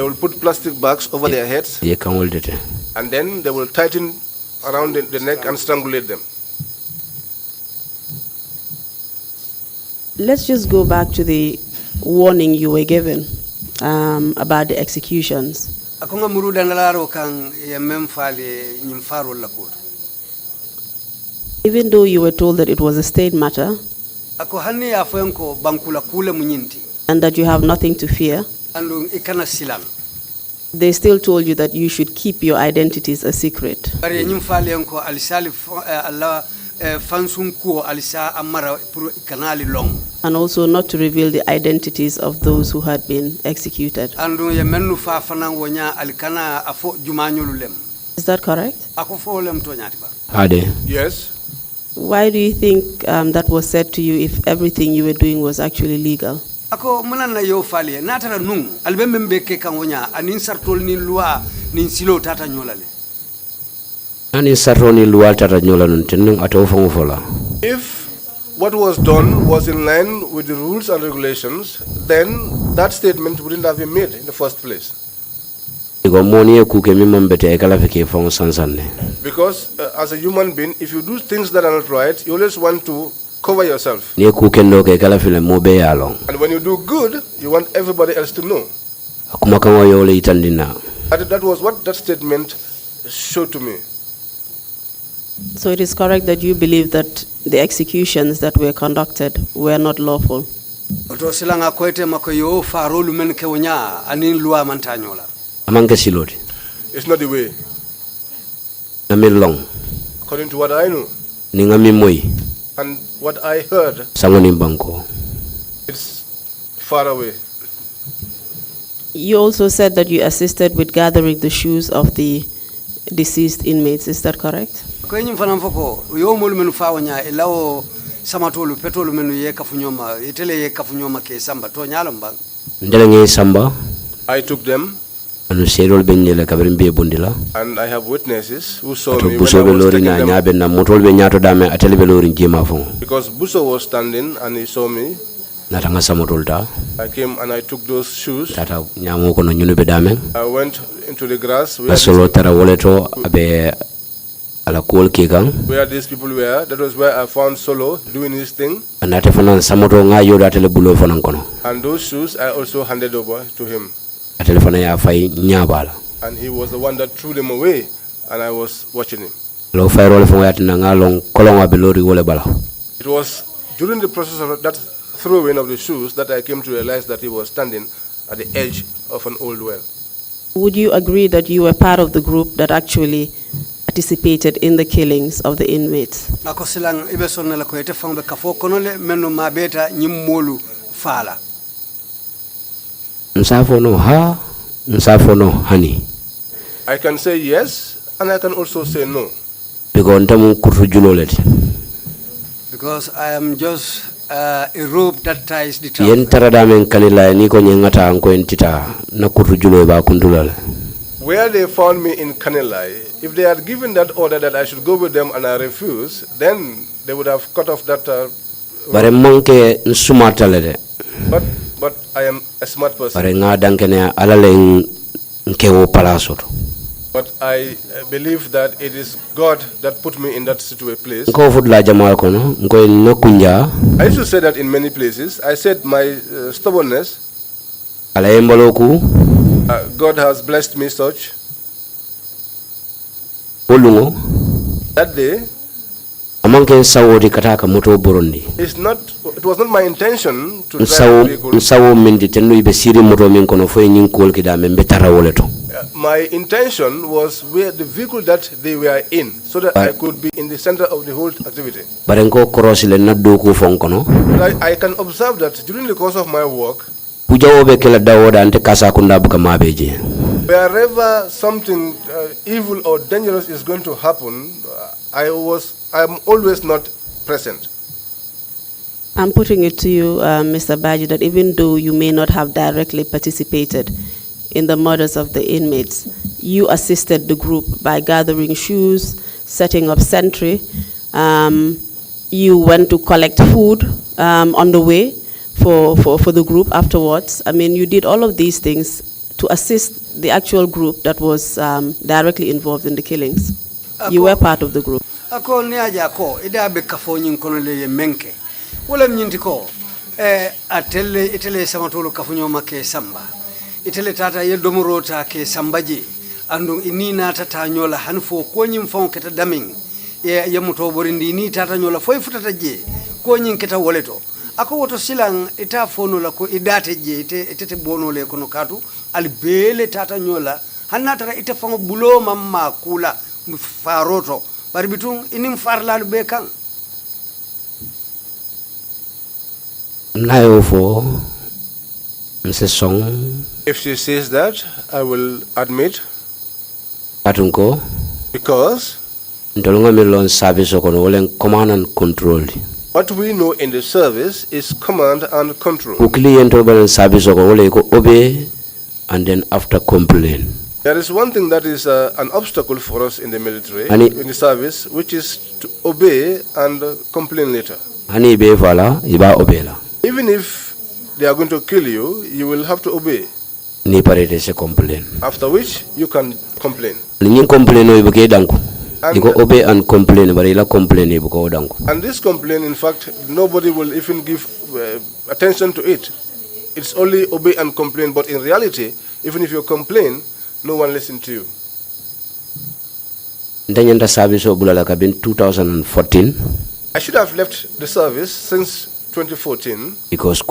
will put plastic bags over their heads, and then they will tighten around the neck and strangulate them. Let's just go back to the warning you were given about the executions. Akonga muruda nalaro kang yememfale nyimfaro lakot. Even though you were told that it was a state matter Ako hani afenko bankula kule munyinti. and that you have nothing to fear, Andu ikana silang. they still told you that you should keep your identities a secret. Bari nyimfale enko alisali Allah fansum ko alisa amara puru ikanali long. And also not to reveal the identities of those who had been executed. Andu yemenu fa fanang wonya alikana afo jumanyulu lem. Is that correct? Ako fo lem to nyati ba. Ade. Yes. Why do you think that was said to you if everything you were doing was actually legal? Ako munana yo fali natara nung albembe mbeke kan wonya anin sartol ni loi nin silo tata nyolale. Ani sarroni luwal tata nyola nun tenung ato fangu fola. If what was done was in line with the rules and regulations, then that statement wouldn't have been made in the first place. Because as a human being, if you do things that are not right, you always want to cover yourself. And when you do good, you want everybody else to know. That was what that statement showed to me. So it is correct that you believe that the executions that were conducted were not lawful? Oto silanga kwete makoyo farolu men ke wonya anin loi mantanyola. It's not the way. According to what I know and what I heard, it's far away. You also said that you assisted with gathering the shoes of the deceased inmates. Is that correct? Kwenye mfana mfoko yo mulu menu fa wonya elao samatolu petolu menu ye kafunyoma itele ye kafunyoma ke samba to nyalamba. I took them. And I have witnesses who saw me when I was taking them. Because Buso was standing and he saw me. I came and I took those shoes. I went into the grass where these people were. That was where I found Solo doing his thing. And those shoes I also handed over to him. And he was the one that threw them away, and I was watching him. It was during the process of that throwing of the shoes that I came to realize that he was standing at the edge of an old well. Would you agree that you were part of the group that actually participated in the killings of the inmates? I can say yes, and I can also say no. Because I am just a rope that ties the Where they found me in Kanilai, if they had given that order that I should go with them and I refused, then they would have cut off that But I am a smart person. But I believe that it is God that put me in that place. I used to say that in many places. I said my stubbornness, God has blessed me such. That day, it was not my intention to drive a vehicle. My intention was where the vehicle that they were in, so that I could be in the center of the whole activity. But I can observe that during the course of my work, wherever something evil or dangerous is going to happen, I'm always not present. I'm putting it to you, Mr. Badjie, that even though you may not have directly participated in the murders of the inmates, you assisted the group by gathering shoes, setting up sentry. You went to collect food on the way for the group afterwards. I mean, you did all of these things to assist the actual group that was directly involved in the killings. You were part of the group. Ako niaja ko ida be kafo nyin kono le menke wala nyinti ko Atelle itele samatolo kafunyoma ke samba. Itele tata ye domorota ke sambaje. Andung ini na tata nyola hanfo konyi mfon keta daming. Ye mutoborindi ni tata nyola foi futata je. Konyi keta woleto. Ako woto silang ita fono la ko idate je itete bono le kono katu albele tata nyola hanatara ite fango bulo mamma kula faroto barbitung inim farla be kan Nayo Mrs. Song. If she says that, I will admit. Atunko. Because Ndolunga milon service okono olen command and control. What we know in the service is command and control. Service obey and then after complain. There is one thing that is an obstacle for us in the military, in the service, which is to obey and complain later. Even if they are going to kill you, you will have to obey. After which, you can complain. You go obey and complain, but you complain. And this complaint, in fact, nobody will even give attention to it. It's only obey and complain, but in reality, even if you complain, no one listens to you. Service in 2014. I should have left the service since 2014. Because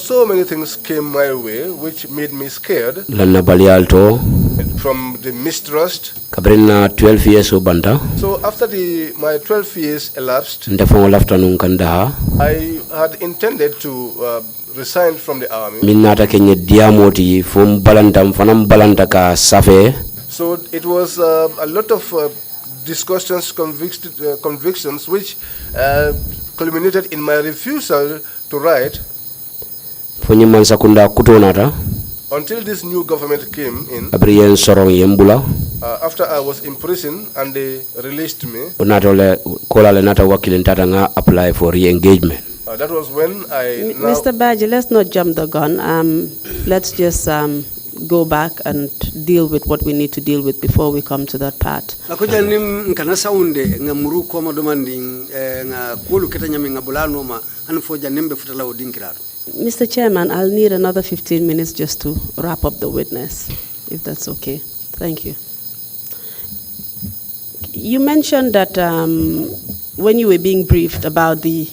so many things came my way which made me scared. From the mistrust. 12 years banta. So after my 12 years elapsed, I had intended to resign from the army. So it was a lot of discussions, convictions, which culminated in my refusal to write. Until this new government came in, after I was in prison and they released me, apply for re-engagement. That was when I Mr. Badjie, let's not jump the gun. Let's just go back and deal with what we need to deal with before we come to that part. Mr. Chairman, I'll need another 15 minutes just to wrap up the witness, if that's okay. Thank you. You mentioned that when you were being briefed about the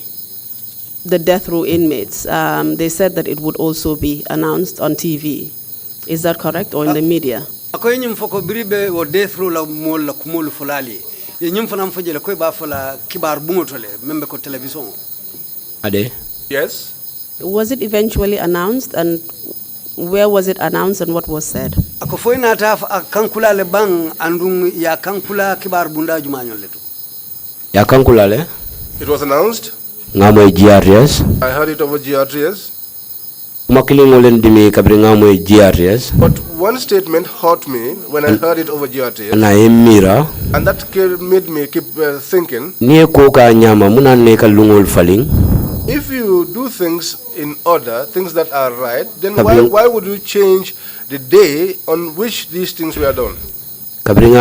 death row inmates, they said that it would also be announced on TV. Is that correct, or in the media? Yes. Was it eventually announced, and where was it announced, and what was said? It was announced. I heard it over GRTS. But one statement hurt me when I heard it over GRTS. And that made me keep thinking. If you do things in order, things that are right, then why would you change the day on which these things were done? When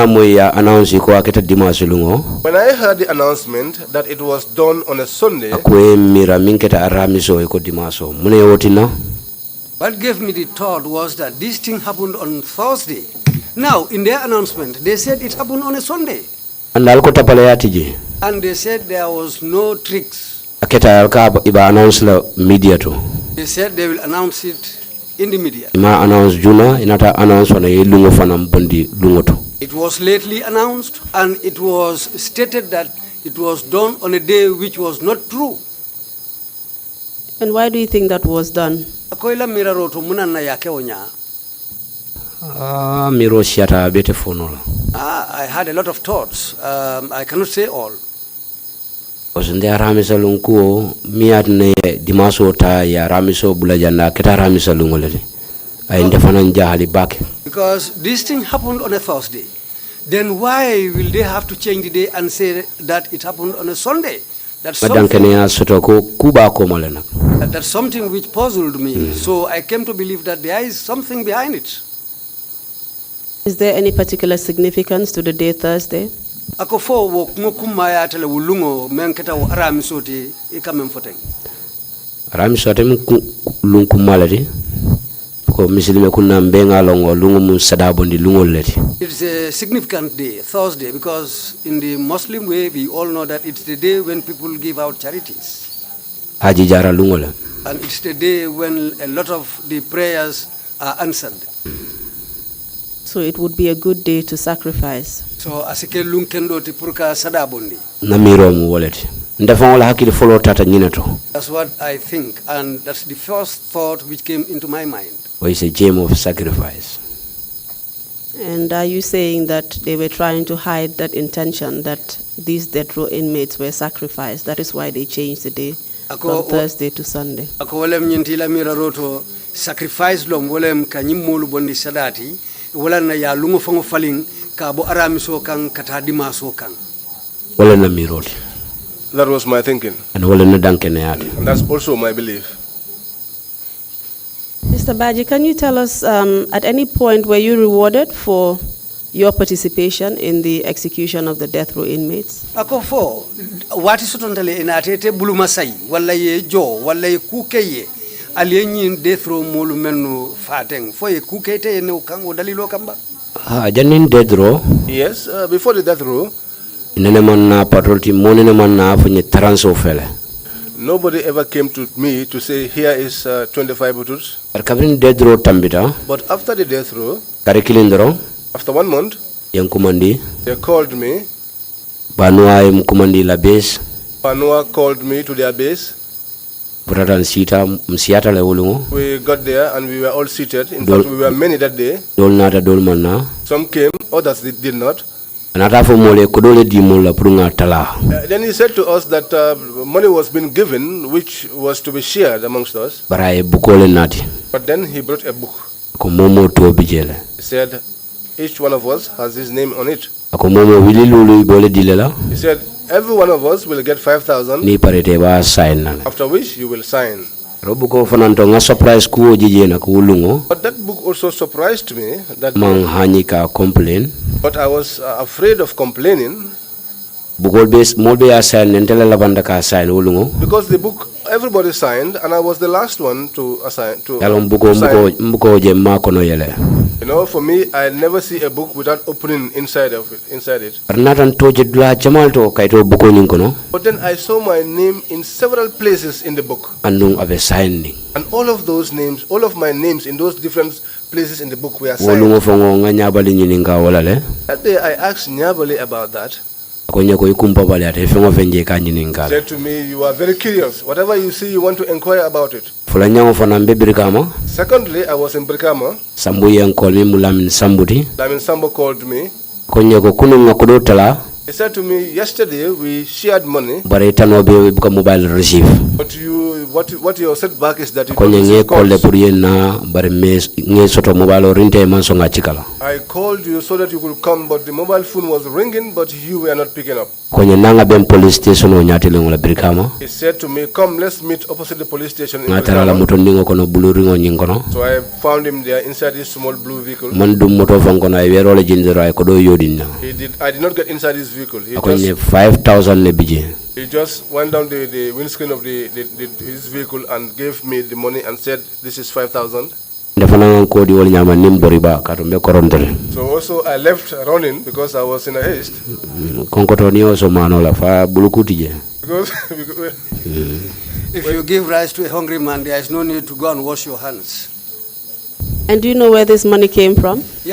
I heard the announcement that it was done on a Sunday, what gave me the thought was that this thing happened on Thursday. Now, in their announcement, they said it happened on a Sunday. And they said there was no tricks. They said they will announce it in the media. It was lately announced, and it was stated that it was done on a day which was not true. And why do you think that was done? I had a lot of thoughts. I cannot say all. Because this thing happened on a Thursday. Then why will they have to change the day and say that it happened on a Sunday? That's something which puzzled me. So I came to believe that there is something behind it. Is there any particular significance to the day Thursday? ako fo wo ngokuma ya tele wulungo men keta wo arami soti e kamem foteng arami sote lung kumalati ko misilime kunna mbenga longo lungu mun sadabondi lungo leti. It's a significant day, Thursday, because in the Muslim way we all know that it's the day when people give out charities. Haji jara lungo la. And it's the day when a lot of the prayers are answered. So it would be a good day to sacrifice. So asike lung kendo ti purka sadabondi. Namiro mu waleti. Ndafangola hakili follow tata nyinato. That's what I think, and that's the first thought which came into my mind. It's a game of sacrifice. And are you saying that they were trying to hide that intention that these death row inmates were sacrificed? That is why they changed the day from Thursday to Sunday. Ako wolem nyintila mira roto sacrifice lom wolem kanyimolu bondi sadati wala na ya lungo fongo faling ka bo arami so kan kata dima so kan. Wala na miroti. That was my thinking. And wala na dankene yati. And that's also my belief. Mr. Badjie, can you tell us, at any point were you rewarded for your participation in the execution of the death row inmates? Ako fo wati sotontale inatete buluma sai wala ye jo wala ye kukeye alienyi death row molu menu fateng fo ye kukete ne ukango dalilo kamba. Janin death row? Yes, before the death row. Nenemanna patrol team monenemanna funye transo fele. Nobody ever came to me to say, here is 25 butus. But after the death row, after 1 month, they called me. Banua called me to their base. We got there and we were all seated. In fact, we were many that day. Some came, others did not. Then he said to us that money was being given which was to be shared amongst us. But then he brought a book. He said each one of us has his name on it. He said every one of us will get 5,000, after which you will sign. But that book also surprised me. But I was afraid of complaining. Because the book everybody signed and I was the last one to sign. You know, for me, I never see a book without opening inside it. But then I saw my name in several places in the book. And all of those names, all of my names in those different places in the book were signed. That day I asked Nyabali about that. Said to me, you are very curious. Whatever you see, you want to inquire about it. Secondly, I was in Brikama. Lamin Sambo called me. He said to me, yesterday we shared money. But what your setback is that you don't receive calls. I called you so that you could come, but the mobile phone was ringing, but you were not picking up. He said to me, come, let's meet opposite the police station in Brikama. So I found him there inside his small blue vehicle. I did not get inside his vehicle. He just went down the windscreen of his vehicle and gave me the money and said, this is 5,000. So also I left running because I was in a haste. Because if you give rice to a hungry man, there is no need to go and wash your hands. And do you know where this money came from? He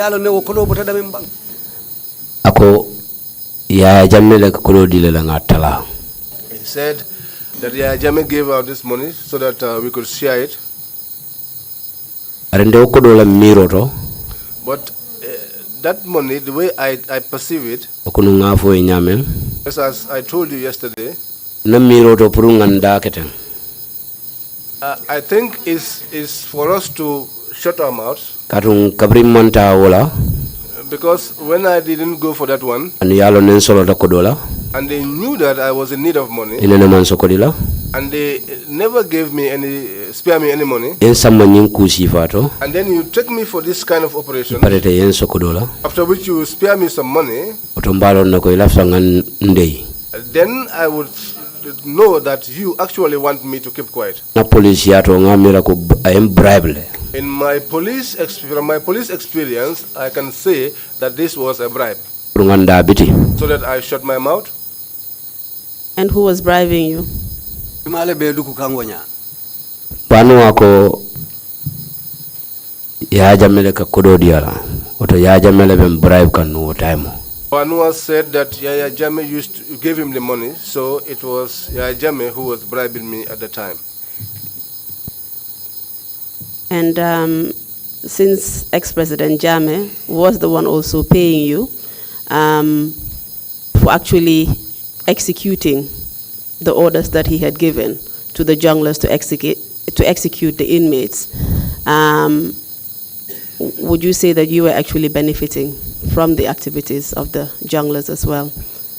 said that Yaya Jammeh gave out this money so that we could share it. But that money, the way I perceive it, as I told you yesterday, I think is for us to shut our mouths. Because when I didn't go for that one, and they knew that I was in need of money, And they never gave me any, spare me any money. En samma nyin kusi fato. And then you take me for this kind of operation. Parete yen sokodola. After which you spare me some money. Otombalo na ko ilafsa ngan ndey. Then I would know that you actually want me to keep quiet. Na police yato ngamira ko I am bribed. In my police experience, I can say that this was a bribe. So that I shut my mouth. And who was bribing you? Panu ako yaja mele ka kodo diala. Oto yaja mele ben bribe kan no time. Panua said that Yaya Jame used to give him the money, so it was Yaya Jame who was bribing me at the time. And since ex-President Jame was the one also paying you for actually executing the orders that he had given to the junglers to execute the inmates, would you say that you were actually benefiting from the activities of the junglers as well?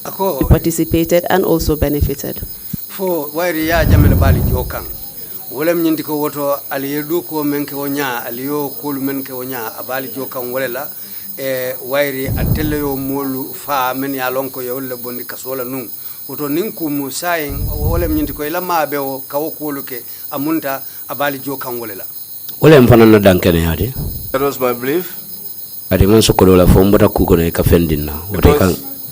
You participated and also benefited. For why ya Jamel Bali Jokan? Wolem Nindiko Woto Aliyedu ko menke onya, Aliyo Kulu menke onya, Abali Jokan Wolela, Wairi Ateleo Mulu Fa many alonko Yola Bondi Casola Nung. Woto Ninku Musaing, Wolem Nindiko Elama Beo, Kawokuluke, Amunta, Abali Jokan Wolela. Wolem Fanana Dankene Hadi. That was my belief. Because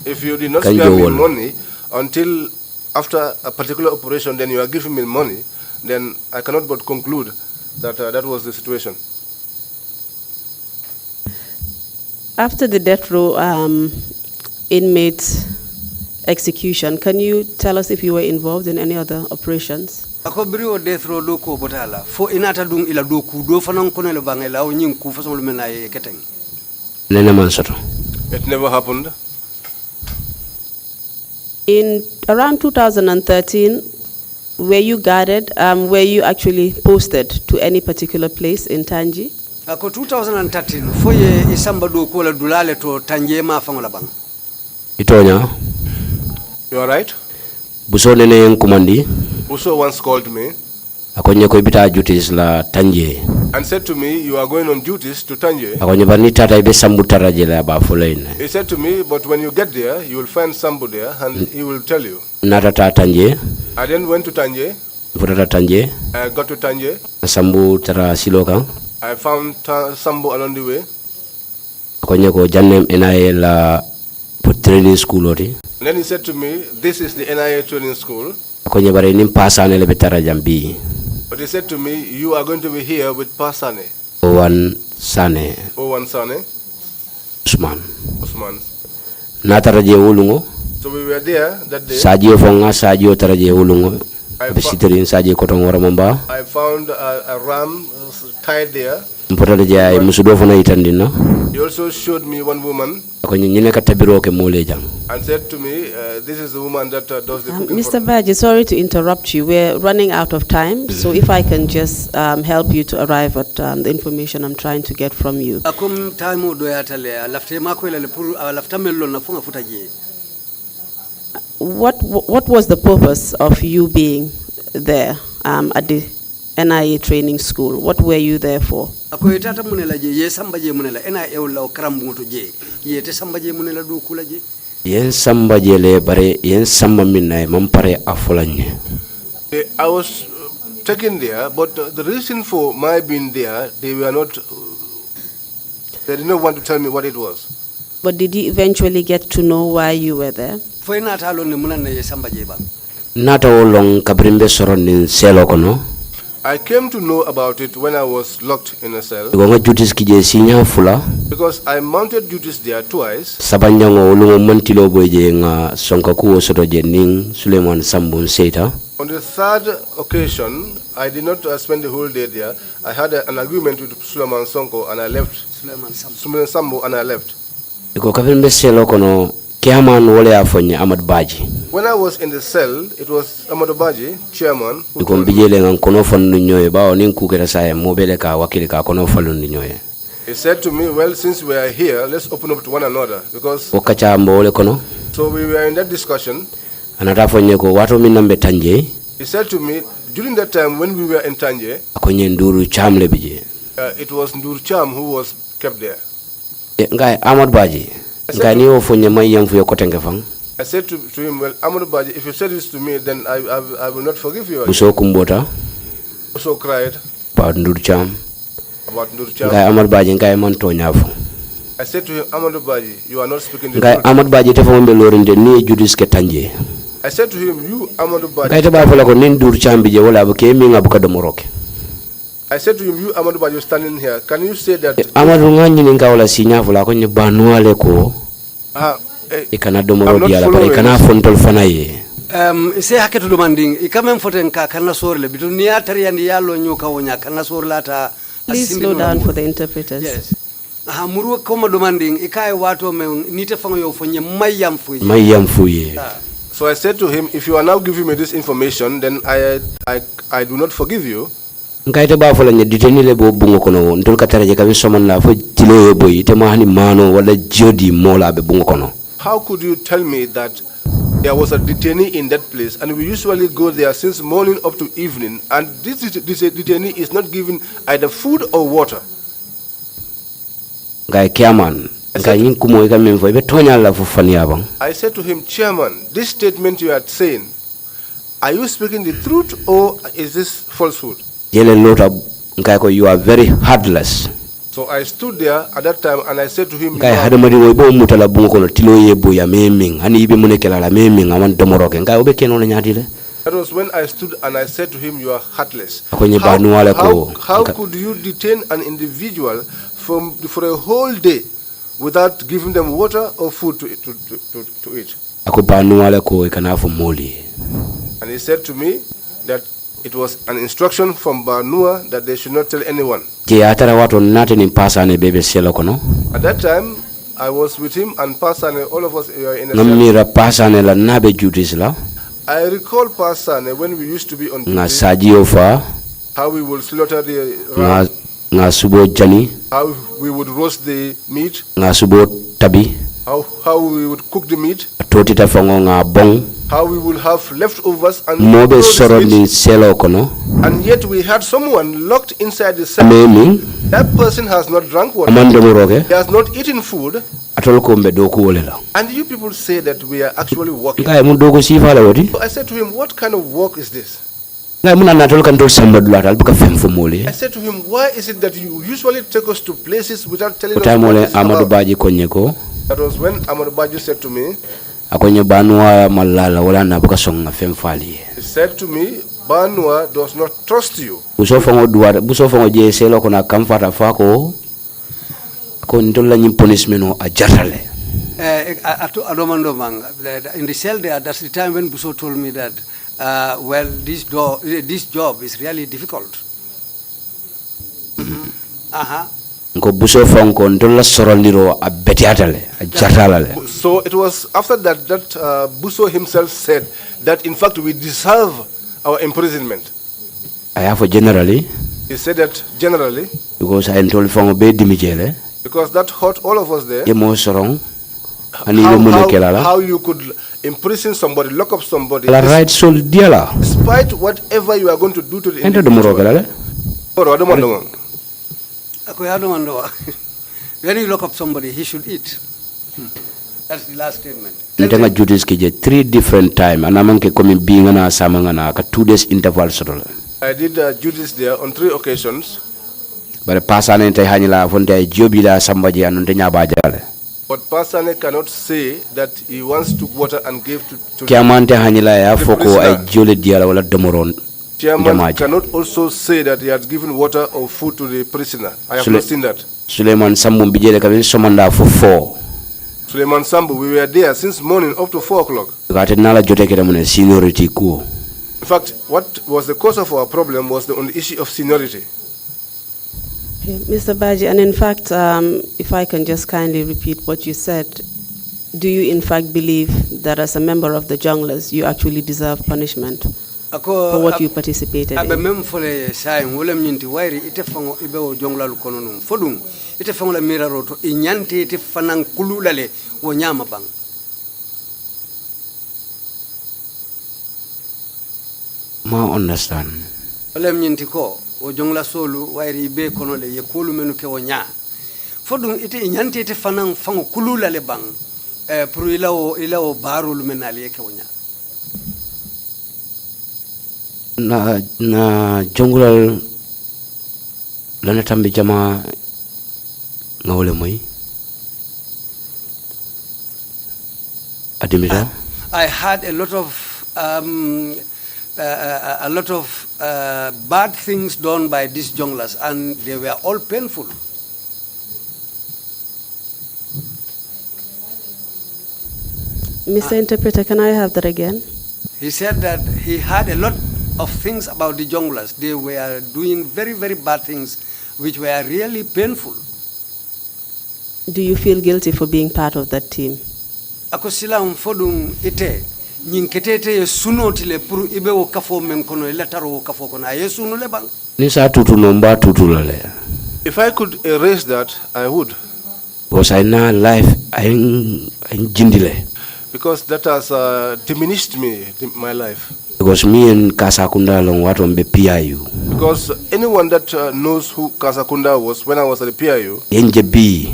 if you did not spare me money until after a particular operation, then you are giving me money, then I cannot but conclude that that was the situation. After the death row inmate execution, can you tell us if you were involved in any other operations? Ako brio death row do ko botala fo inata dung ila do ku do fanan kono le bangela o nyin ku fason lu menaye keteng. It never happened. In around 2013, were you guarded? Were you actually posted to any particular place in Tanji? Ako 2013, foye isamba do ko la dulale to Tanji ma fangola bang. Itonya. You are right. Buso nene kumandi. Buso once called me. Akonye ko ibita duties la Tanji. And said to me, you are going on duties to Tanje. He said to me, but when you get there, you will find somebody there and he will tell you. I then went to Tanje. I got to Tanje. I found Sambu along the way. And then he said to me, this is the NIA training school. But he said to me, you are going to be here with Pasane. Owan Sane. Usman. Nataraje ulungo. So we were there that day. Sajio fonga sajio taraje ulungo. I found a ram tied there. He also showed me one woman and said to me, this is the woman that does the cooking. Mr. Badjie, sorry to interrupt you. We're running out of time, so if I can just help you to arrive at the information I'm trying to get from you. What was the purpose of you being there at the NIA training school? What were you there for? Yen samba jele bare yen samba minna mampare afolanye. I was taken there, but the reason for my being there, they did not want to tell me what it was. But did you eventually get to know why you were there? Nata long kabrimbe soronin selo kono. I came to know about it when I was locked in a cell. Because I mounted duties there twice. On the third occasion, I did not spend the whole day there. I had an agreement with Suleiman Sonko and I left. Suleiman Sambo and I left. When I was in the cell, it was Lamin Badjie, chairman. He said to me, well, since we are here, let's open up to one another. Because so we were in that discussion. He said to me, during that time when we were in Tanje, akonye nduru cham le bije it was Ndur Cham who was kept there. ngai Ahmad Badjie ngai ni o fonye may yang fu yo kotenge fang I said to him, well, Amadou Badjie, if you said this to me, then I will not forgive you. buso kumbota Also cried about nduru cham about Ndur Cham. ngai Ahmad Badjie ngai man to nyafu I said to him, Amadou Badjie, you are not speaking the ngai truth. Ahmad Badjie te fo mbe lorinde ni judis ke Tanje I said to him, you, Amadou ngai Badjie. te ba fala ko nin nduru cham bije wala ba ke mi ngabuka do moroke I said to him, you, Amadou Badjie, standing here, can you say that? Amadou ngani ni ngawla sinya fula ko ni banuale ko ikana do moro diala bare ikana fontol fanaye se haketo demanding i quand même foten ka kana sorle bitu ni atari yandi yallo nyoka wonya kana sorlata. Please slow down for the interpreters. Yes. Muru koma demanding ikai wato me nite fango yo fonye mayam fuye. So I said to him, if you are now giving me this information, then I do not forgive you. ngai te ba fala ni diteni le bo bungo kono ndol katara je kabi somon la fo tilo boy te ma hani mano wala jodi mola be bungo kono. How could you tell me that there was a detainee in that place, and we usually go there since morning up to evening, and this detainee is not given either food or water? Ngai Chairman, ngai yin kumo ika memfo ibe tonya la fu fani abang. I said to him, Chairman, this statement you are saying, are you speaking the truth or is this falsehood? Jele lota ngai ko you are very heartless. So I stood there at that time and I said to him, ngai hadamari wo bo mutala bungo kono tilo ye boya meming hani ibe munekela la meming awan domoroke ngai obe keno nyati le. That was when I stood and I said to him, you are heartless. How could you detain an individual for a whole day without giving them water or food to eat? Ako banuale ko ikana fu moli. And he said to me that it was an instruction from Banua that they should not tell anyone. At that time, I was with him and Pasane, all of us were in a cell. I recall Pasane when we used to be on duty, how we would slaughter the ram, how we would roast the meat, how we would cook the meat, how we will have leftovers and and yet we had someone locked inside the cell. That person has not drunk water, he has not eaten food, and you people say that we are actually working. So I said to him, what kind of work is this? I said to him, why is it that you usually take us to places without telling us what this is about? That was when Amadou Badjie said to me, he said to me, Banua does not trust you. In the cell there, that's the time when Buso told me that, well, this job is really difficult. So it was after that Buso himself said that in fact we deserve our imprisonment. Generally. He said that generally. Because I told from because that hurt all of us there. How you could imprison somebody, lock up somebody, despite whatever you are going to do to the individual. When you lock up somebody, he should eat. That's the last statement. Ntenga Judas kije 3 different time anamanke komi binga na samanga na ka 2 days interval sotole. I did Judas there on 3 occasions. But Pasane nte hanila fonte jobi la sambaji anunte nyabajale. But Pasane cannot say that he wants to water and give to Kiamante hanila ya foko ay jole diala wala domoron. Chairman cannot also say that he has given water or food to the prisoner. I have not seen that. Suleiman Sambu bijele kabin somanda for 4. Suleiman Sambu, we were there since morning up to 4 o'clock. In fact, what was the cause of our problem was on the issue of seniority. Okay, Mr. Badjie, and in fact, if I can just kindly repeat what you said, do you in fact believe that as a member of the junglers, you actually deserve punishment for what you participated in? Ite fangola miraroto inyante ite fanang kululale wonyama bang. Ma understand. Olem nyinti ko o jongla solu wairi be kono le ye kolu menu ke wonya. Fodun ite nyanti ite fanan fango kulula le bang pour ila o baro lu menali ke wonya. Na jongulal lana tambi jama ngawle moy adimita. I had a lot of bad things done by these jonglers, and they were all painful. Mr. Interpreter, can I have that again? He said that he had a lot of things about the jonglers. They were doing very, very bad things, which were really painful. Do you feel guilty for being part of that team? Ako sila mfodum ite nyinketete ye sunotile pour ibe wo kafo men kono letaro wo kafo kono ay sunu le bang. Ni sa tutu nomba tutu lale. If I could erase that, I would. Because I know life I jindile. Because that has diminished my life. Because me and Kasakunda long what on the PIU. Because anyone that knows who Kasakunda was when I was at the PIU, NJB.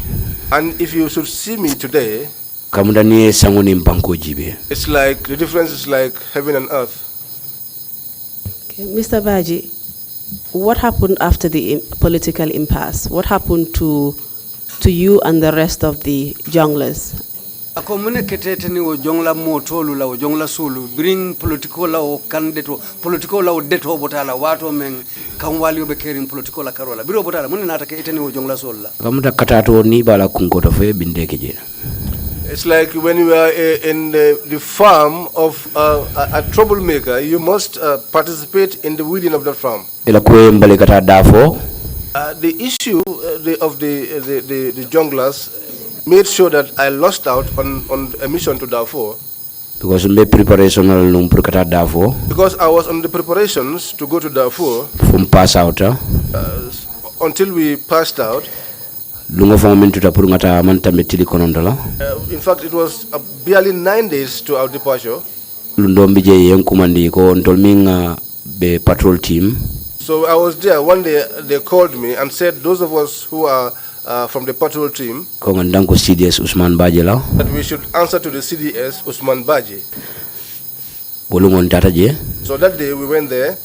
And if you should see me today, it's like the difference is like heaven and earth. Okay. Mr. Badjie, what happened after the political impasse? What happened to you and the rest of the jonglers? Ako mune ketete ni wo jongla motolu la wo jongla sulu bring political la o candidato political la o deto botala wato men kamwali obe kering political la karola biro botala mune nataka eteni wo jongla sulu la kamuta katato ni bala kungoto fe bindeke je. It's like when you are in the farm of a troublemaker, you must participate in the weeding of that farm. Ela kwe mbale kata dafo. The issue of the jonglers made sure that I lost out on a mission to Darfur. Because me preparation Darfur. Because I was on the preparations to go to Darfur. From pass out. Until we passed out. In fact, it was barely 9 days to our departure. Patrol team. So I was there. One day they called me and said, those of us who are from the patrol team, that we should answer to the CDS Usman Badjie. So that day we went there.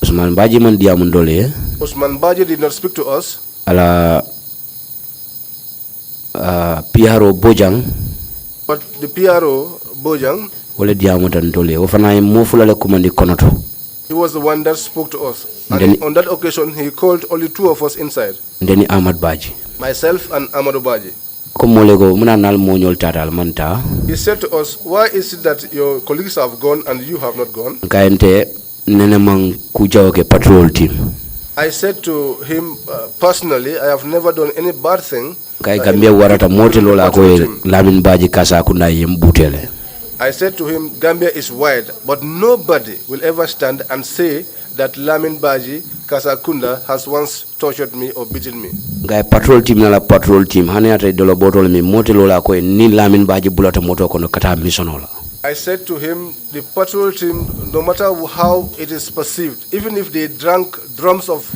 Usman Badjie did not speak to us. PRO Bojang. But the PRO Bojang, he was the one that spoke to us. And on that occasion, he called only 2 of us inside. Then Ahmad Badjie. Myself and Amadou Badjie. He said to us, why is it that your colleagues have gone and you have not gone? Patrol team. I said to him, personally, I have never done any bad thing. I said to him, Gambia is wide, but nobody will ever stand and say that Lamin Badjie Kasakunda has once tortured me or beaten me. Patrol team na patrol team. I said to him, the patrol team, no matter how it is perceived, even if they drank drums of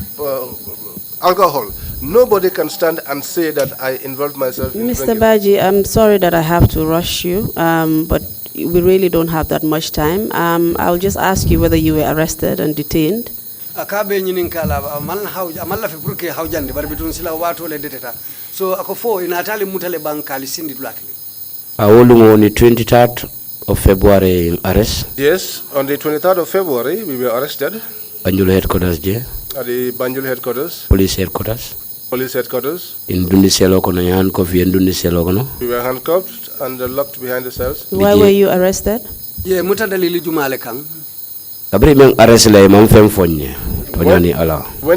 alcohol, nobody can stand and say that I involved myself in Mr. Badjie, I'm sorry that I have to rush you, but we really don't have that much time. I'll just ask you whether you were arrested and detained. Akabe nyininkala amalla fe burke hawjande barbitun sila wato le deteta. So akofo inatali mutale bankali sindi dulakli. On the 23rd of February in arrest. Yes, on the 23rd of February we were arrested. Banjul headquarters je. At the Banjul headquarters. Police headquarters. Police headquarters. In Duniselo kono yan kofi in Duniselo kono. We were handcuffed and locked behind the cells. Why were you arrested? Yeah, mutadalili jumale kang. When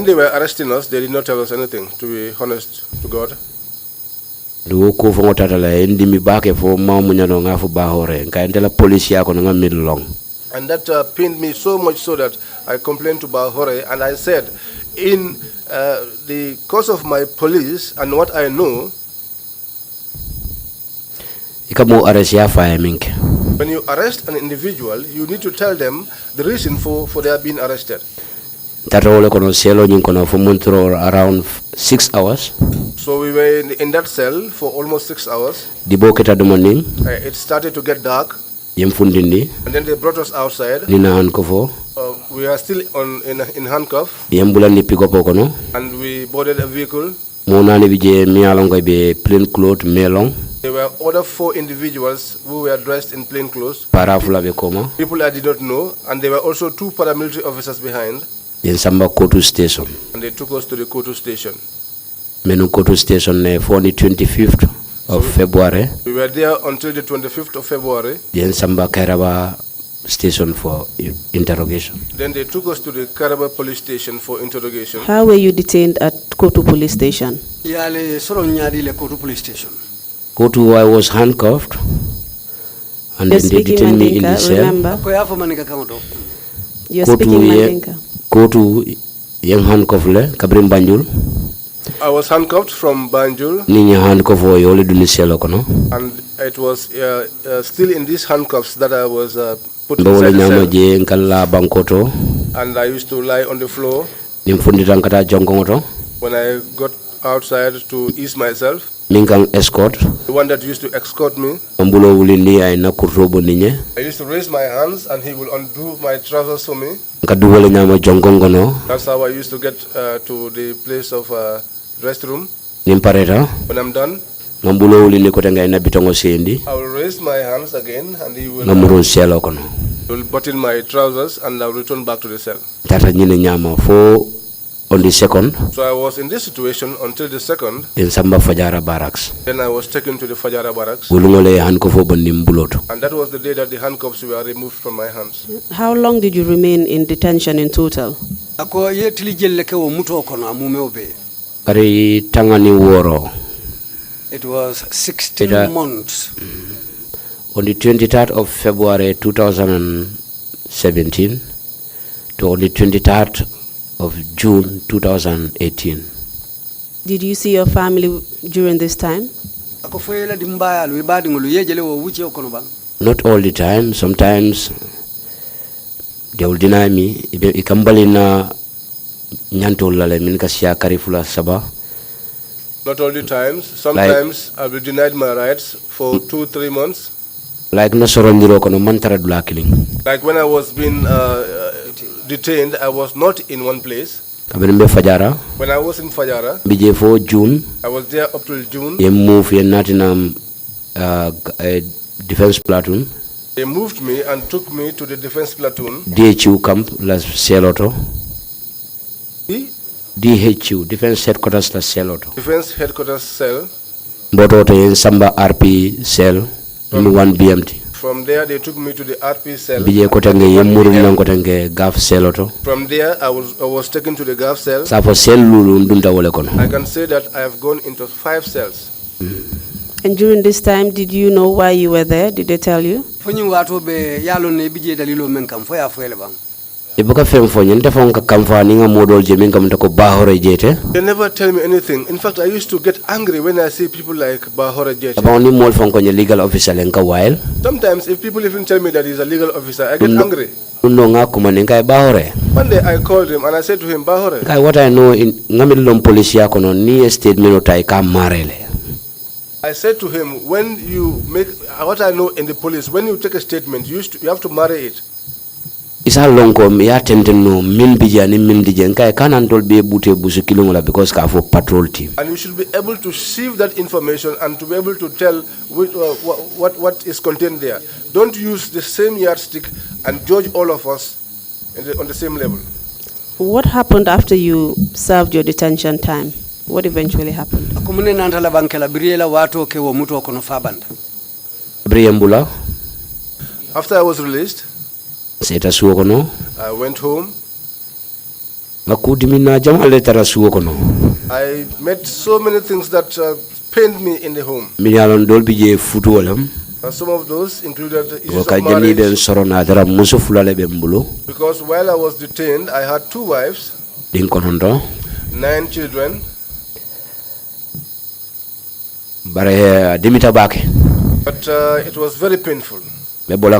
they were arresting us, they did not tell us anything, to be honest to God. And that pained me so much so that I complained to Bahore, and I said, in the course of my police and what I know, When you arrest an individual, you need to tell them the reason for their being arrested. Tatawole kono selo nyin kono for montro around 6 hours. So we were in that cell for almost 6 hours. Dibo keta dumoning. It started to get dark. Yem fundindi. And then they brought us outside. Nina handkofo. We are still in handcuff. Yem bulani pikopo kono. And we boarded a vehicle. Monani bije mialongo be plain clothes melong. There were other 4 individuals who were dressed in plain clothes. Parafula be koma. People I did not know, and there were also 2 paramilitary officers behind. In Samba Kotu station. And they took us to the Kotu station. Menu Kotu station for the 25th of February. We were there until the 25th of February. In Samba Kairaba station for interrogation. Then they took us to the Kairaba police station for interrogation. How were you detained at Kotu police station? Yale soronyadi le Kotu police station. Kotu, I was handcuffed, and then they detained me in the cell. Remember? You're Kotu speaking Mandinka. Kotu yem handcuffed le kabrim Banjul. I was handcuffed from Banjul. Ninya handcuff o yole duni cell kono. And it was still in these handcuffs that I was put inside the cell. Je nkala bankoto. And I used to lie on the floor. Nimfundita nkata jongongoto. When I got outside to ease myself. Minkang escort. The one that used to escort me. I used to raise my hands and he will undo my trousers for me. That's how I used to get to the place of restroom. When I'm done, I will raise my hands again and he will button my trousers and I will return back to the cell. On the second. So I was in this situation until the second. In Samba Fajara barracks. Then I was taken to the Fajara barracks. And that was the day that the handcuffs were removed from my hands. How long did you remain in detention in total? It was 16 months. On the 23rd of February 2017 to on the 23rd of June 2018. Did you see your family during this time? Not all the time. Sometimes they will deny me. Not all the times. Sometimes I will be denied my rights for 2-3 months. Like when I was being detained, I was not in one place. When I was in Fajara, June, I was there up till June. Defense platoon. They moved me and took me to the defense platoon. DHU camp, Las Celoto. DHU, Defense Headquarters Las Celoto. Defense Headquarters cell. Bototo in Samba RP cell, in 1 BMT. From there, they took me to the RP cell. From there, I was taken to the GAF cell. I can say that I have gone into 5 cells. And during this time, did you know why you were there? Did they tell you? They never tell me anything. In fact, I used to get angry when I see people like Bahore Jete. Sometimes, if people even tell me that he's a legal officer, I get angry. One day I called him and I said to him, Bahore, what I know in I said to him, when you make what I know in the police, when you take a statement, you have to marry it. Isa longo ya tendeno min bijani min dijen kay kanantol be bute busu kilongola because ka for patrol team. And you should be able to sieve that information and to be able to tell what is contained there. Don't use the same yardstick and judge all of us on the same level. What happened after you served your detention time? What eventually happened? After I was released, I went home. I met so many things that pained me in the home. Some of those included issues of marriage. Because while I was detained, I had 2 wives, 9 children. But it was very painful. When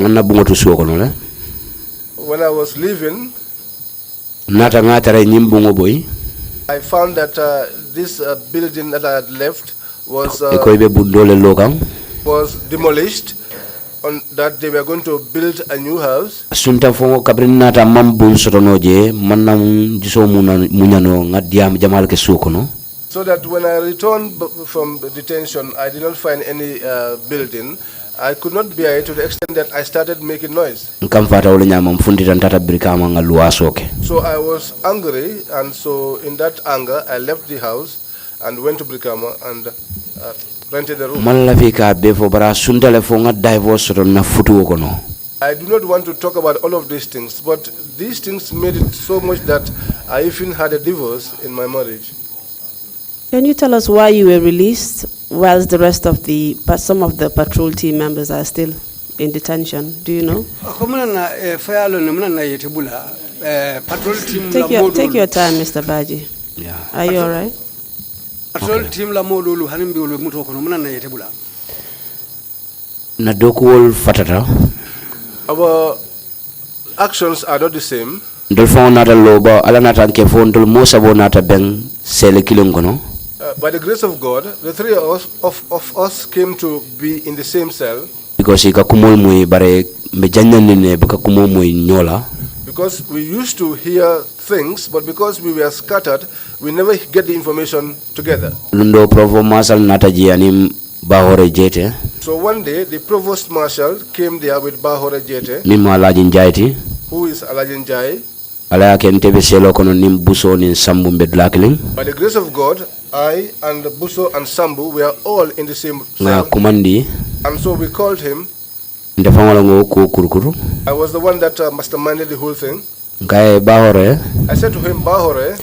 I was leaving, I found that this building that I had left was demolished, on that they were going to build a new house. So that when I returned from detention, I did not find any building. I could not bear it to the extent that I started making noise. So I was angry, and so in that anger, I left the house and went to Brikama and rented a room. I do not want to talk about all of these things, but these things made it so much that I even had a divorce in my marriage. Can you tell us why you were released whilst the rest of some of the patrol team members are still in detention? Do you know? Take your time, Mr. Badjie. Yeah. Are you all right? Patrol team la modulu hanimbi muto kono munana yetebula. Na dokuwol fatata. Our actions are not the same. By the grace of God, the three of us came to be in the same cell. Because we used to hear things, but because we were scattered, we never get the information together. So one day, the provost marshal came there with Bahore Jete, who is Alajin Jai. By the grace of God, I and Buso and Sambu were all in the same cell. And so we called him. I was the one that masterminded the whole thing. I said to him, Bahore,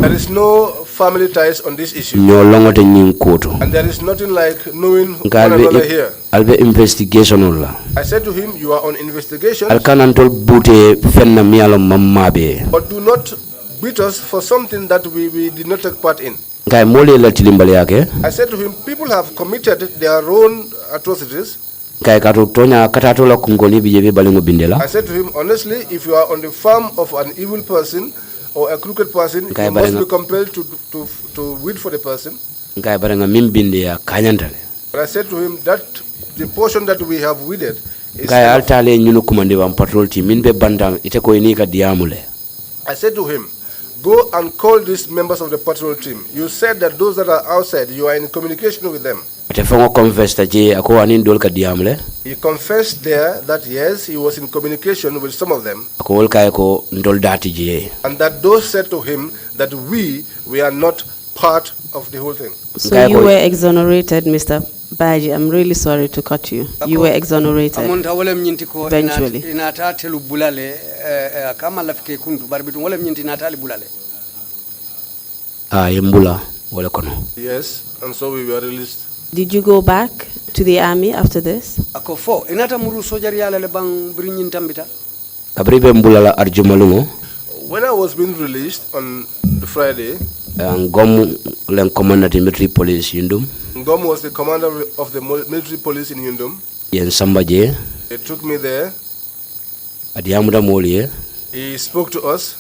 there is no family ties on this issue. And there is nothing like knowing one another here. I said to him, you are on investigation. But do not beat us for something that we did not take part in. I said to him, people have committed their own atrocities. I said to him, honestly, if you are on the farm of an evil person or a crooked person, you must be compelled to wait for the person. But I said to him that the portion that we have weeded is enough. I said to him, go and call these members of the patrol team. You said that those that are outside, you are in communication with them. He confessed there that yes, he was in communication with some of them. And that those said to him that we are not part of the whole thing. So you were exonerated, Mr. Badjie. I'm really sorry to cut you. You were exonerated eventually. Yes, and so we were released. Did you go back to the army after this? When I was being released on the Friday, Ngom was the commander of the military police in Yundum. They took me there. He spoke to us.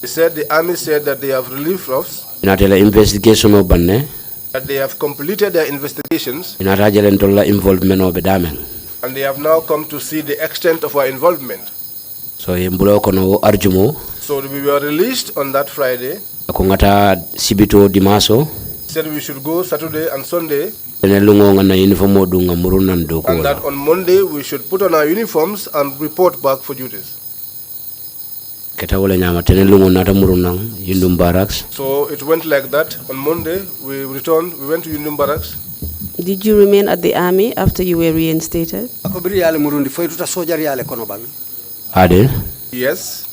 He said the army said that they have relieved us, that they have completed their investigations, and they have now come to see the extent of our involvement. So we were released on that Friday. Said we should go Saturday and Sunday, and that on Monday we should put on our uniforms and report back for duties. So it went like that. On Monday we returned, we went to Yundum Barracks. Did you remain at the army after you were reinstated? Yes.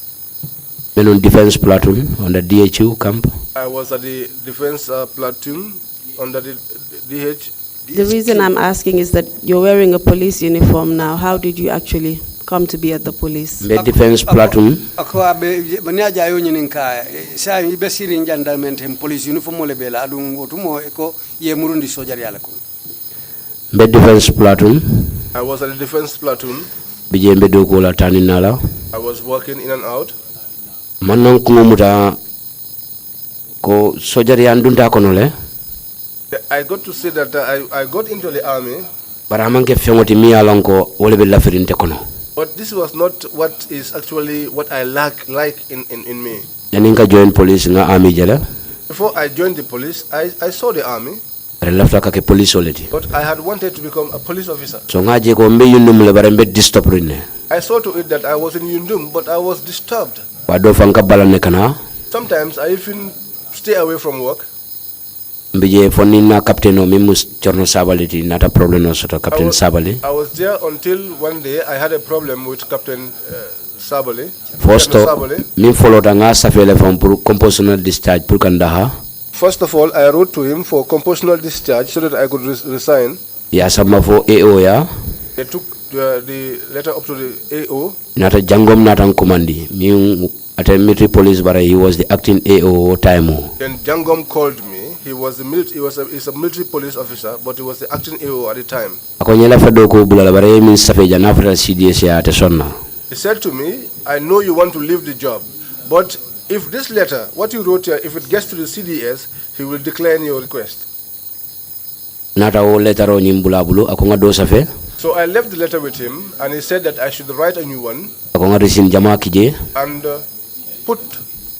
Defense platoon on the DHU camp. I was at the defense platoon under the DH. The reason I'm asking is that you're wearing a police uniform now. How did you actually come to be at the police? Be defense platoon. Ako abe baniaja yo nyininka sa ibe siri njandalment hem police uniform ole bela adun otumo eko ye murundi sojar yala ko. Be defense platoon. I was at the defense platoon. Bije mbe doko la taninala. I was working in and out. Manan kumuta ko sojar yandunta konole. I got to say that I got into the army. But this was not what is actually what I like in me. Join police in army jala. Before I joined the police, I saw the army. Police but I had wanted to become a police officer. So I saw to it that I was in Yundum, but I was disturbed. Sometimes I even stay away from work. Mbije fonina captain o mimus chorno sabaliti nata problem no soto captain Sabali. I was there until one day I had a problem with Captain Sabali. First min follow nga safele from compositional discharge pour kandaha. First of all, I wrote to him for compositional discharge so that I could resign. Ya sama fo AO ya. They took the letter up to the AO. Nata jangom nata commandi. Mi at a military police but he was the acting AO time. Then Jangom called me. He was a military police officer, but he was the acting AO at the time. He said to me, I know you want to leave the job, but if this letter, what you wrote here, if it gets to the CDS, he will decline your request. So I left the letter with him, and he said that I should write a new one and put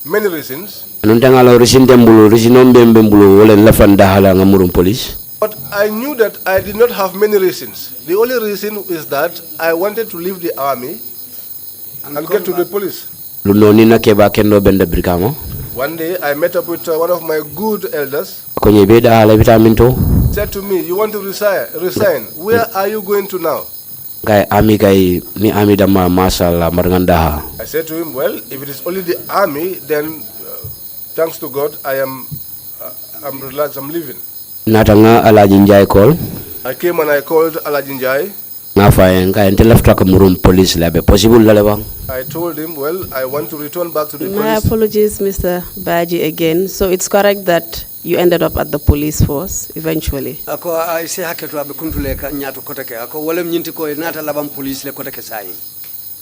many reasons. But I knew that I did not have many reasons. The only reason is that I wanted to leave the army and get to the police. One day I met up with one of my good elders. Said to me, you want to resign? Where are you going to now? I said to him, well, if it is only the army, then thanks to God, I'm relaxed, I'm leaving. I came and I called Alajinjai. I told him, well, I want to return back to the police. My apologies, Mr. Badjie, again. So it's correct that you ended up at the police force eventually?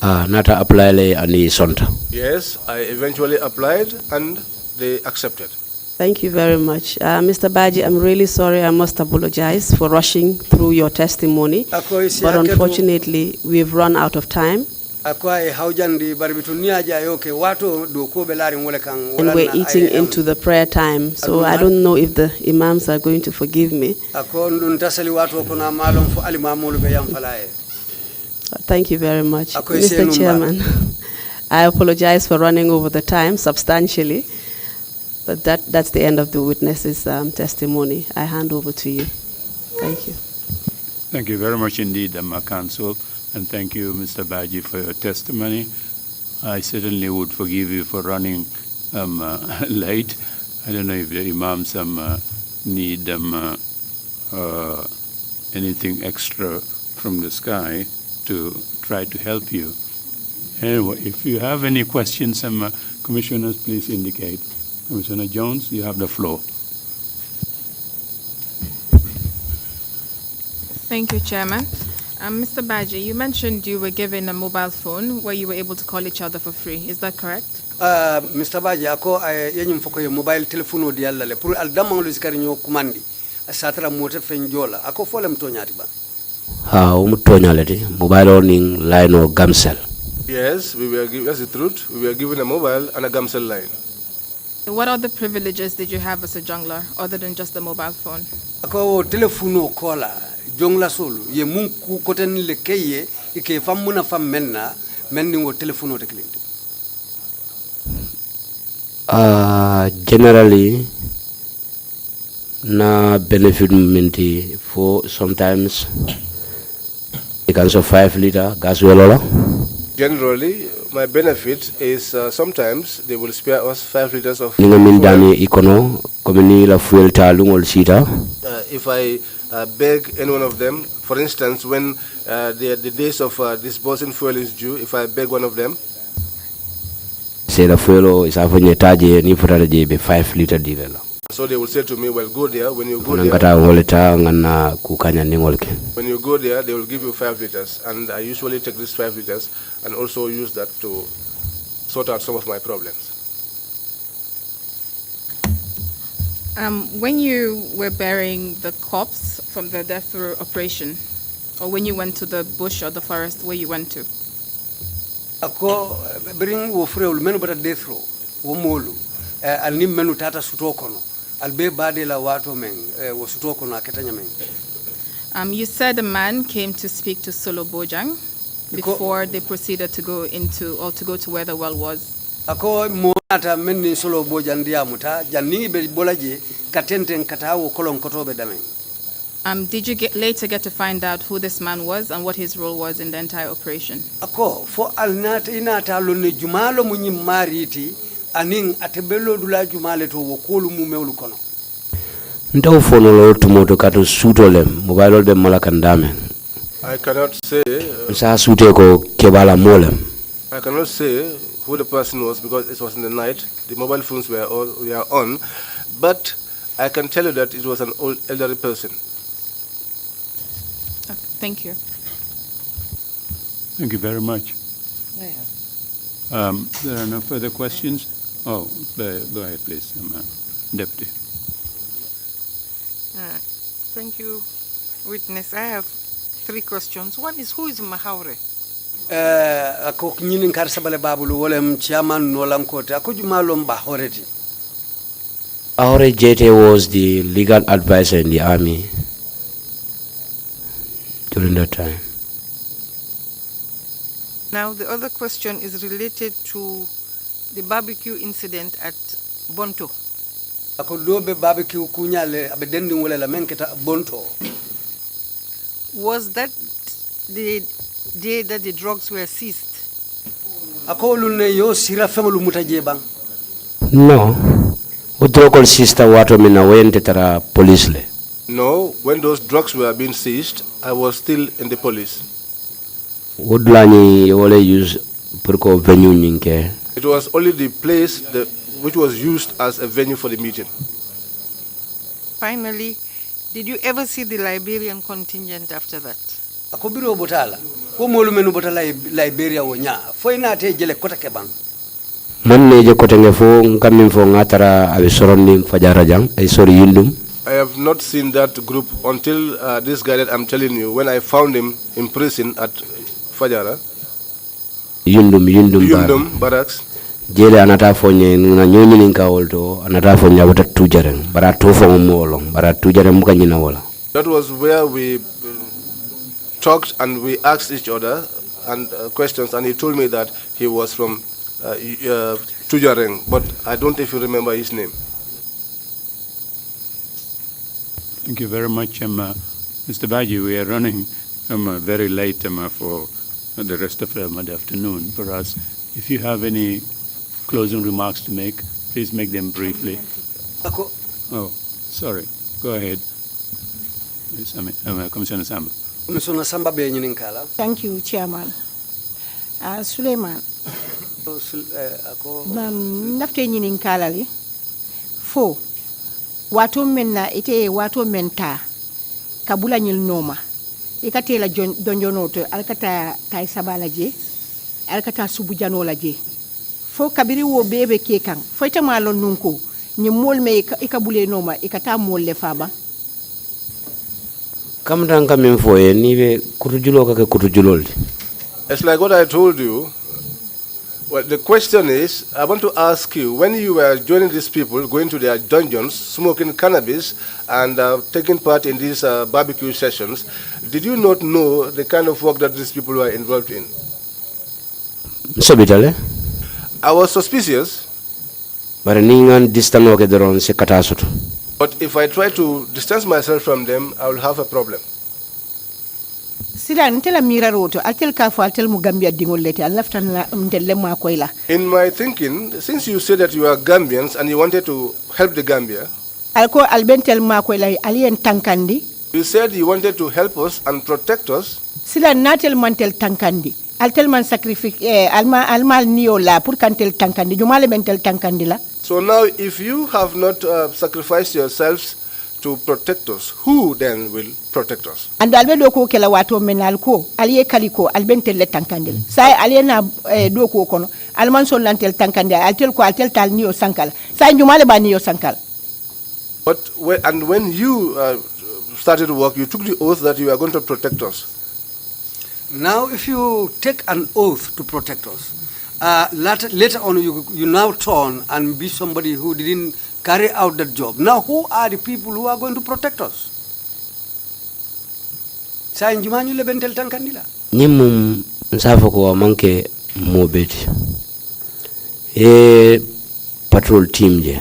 Nata apply le ani sonta. Yes, I eventually applied and they accepted. Thank you very much. Mr. Badjie, I'm really sorry. I must apologize for rushing through your testimony. But unfortunately, we've run out of time. And we're eating into the prayer time. So I don't know if the imams are going to forgive me. Thank you very much. Mr. Chairman, I apologize for running over the time substantially. But that's the end of the witness's testimony. I hand over to you. Thank you. Thank you very much indeed, Counsel, and thank you, Mr. Badjie, for your testimony. I certainly would forgive you for running late. I don't know if the imams need anything extra from the sky to try to help you. Anyway, if you have any questions, commissioners, please indicate. Commissioner Jones, you have the floor. Thank you, Chairman. Mr. Badjie, you mentioned you were given a mobile phone where you were able to call each other for free. Is that correct? Mr. Badjie, ako yenyum foko yo mobile telephone di alla le pour al damang lo zikari nyo kumandi asatra mote fenjola ako fole mtonyati ba. Mtonyaleti mobile owning line or gamcell. Yes, that's the truth. We were given a mobile and a gamcell line. What other privileges did you have as a jungler other than just the mobile phone? Ako telephone kola jongla solo ye munku koten le keye ike famuna menna menni wo telephone o teklinti. Generally na benefit minti for sometimes it can so 5 liter gas well. Generally, my benefit is sometimes they will spare us 5 liters of fuel. If I beg any one of them. For instance, when the days of disbursing fuel is due, if I beg one of them, say the fuel is having a taje ni futaraje be 5 liter diesel. So they will say to me, well, go there. When you go when you go there, they will give you 5 liters. And I usually take these 5 liters and also use that to sort out some of my problems. When you were burying the corpse from the death row operation, or when you went to the bush or the forest where you went to? Ako bring wo frewul menu bata death row wo molu al nim menu tata sutokono al be bade la wato men wo sutokono aketanya men. You said a man came to speak to Solo Bojang before they proceeded to go to where the well was. Ako monata men ni Solo Bojang diamuta janni be bolaje katenten katawo kolon kotobe damen. Did you later get to find out who this man was and what his role was in the entire operation? Ako fo alnata inata lonne jumalo munyi mariti aning atebelo dula jumale to wokolu mumewlu kono. Ntaw fono lo tumoto kato sutole mobile be malakandame. I cannot say sa sute ko kebala molem. I cannot say who the person was because it was in the night. The mobile phones were on, but I can tell you that it was an old elderly person. Thank you. Thank you very much. There are no further questions. Oh, go ahead, please, Deputy. Thank you, witness. I have 3 questions. One is, who is Mahaure? Ako nyinin kar sabale babulu wolem chairman nolam kote ako jumalom bahoreti. Ahore Jete was the legal advisor in the army during that time. Now, the other question is related to the barbecue incident at Bonto. Ako dobe barbecue kunyale abedendi wole la menketa Bonto. Was that the day that the drugs were seized? Ako lune yo sira femolu mutaje bang. No. Utrokol sister wato mina wente tara police le. No, when those drugs were being seized, I was still in the police. Woodlani ole use purko venue ninke. It was only the place which was used as a venue for the meeting. Finally, did you ever see the Liberian contingent after that? Ako biro botala. Ko molu menu botala Liberia wonya. Fo ina te jele kota ke bang. Man neje kotenge fo ngamin fo ngatara abi soronni fajara jang ay sori yindum. I have not seen that group until this guy that I'm telling you, when I found him in prison at Fajara. Yundum barracks. Jele anata fonye na nyonyi ninka wolto anata fonye wata tujaren bara tofo molong bara tujaren muka nyina wala. That was where we talked and we asked each other and questions, and he told me that he was from Tujareng, but I don't if you remember his name. Thank you very much, Mr. Badjie. We are running very late for the rest of the afternoon for us. If you have any closing remarks to make, please make them briefly. Oh, sorry. Go ahead. Commissioner Samba. Commissioner Samba be nyinin kala. Thank you, Chairman. Suleiman. Nafte nyinin kala li. Fo. Wato menna ite wato menta kabula nyil noma ikate la donjono to alkata tay sabala je alkata subu janola je fo kabiri wo bebe kekan fo ita malon nunko ni mol me ikabule noma ikata mol le faba kam tan kam min fo e ni be kutujulo ka kutujulol. It's like what I told you. Well, the question is, I want to ask you, when you were joining these people, going to their dungeons, smoking cannabis, and taking part in these barbecue sessions, did you not know the kind of work that these people were involved in? I was suspicious. But if I try to distance myself from them, I will have a problem. In my thinking, since you said that you are Gambians and you wanted to help the Gambia, He said he wanted to help us and protect us. Sila natel mantel tankandi. Altel man sacrifice almal niyo la pour kantel tankandi. Jumale mentel tankandi la. So now if you have not sacrificed yourselves to protect us, who then will protect us? And albe doko kela wato menal ko aliye kaliko albentel le tankandi. Sai aliena doko kono alman son lantel tankandi altel ko altel tal niyo sankala. Sai jumale ba niyo sankala. But when you started work, you took the oath that you are going to protect us. Now, if you take an oath to protect us, later on you now turn and be somebody who didn't carry out that job. Now, who are the people who are going to protect us? Sa injumanyu lebentel tankandila. Nyimum nsafo ko manke mobeti. Patrol team je.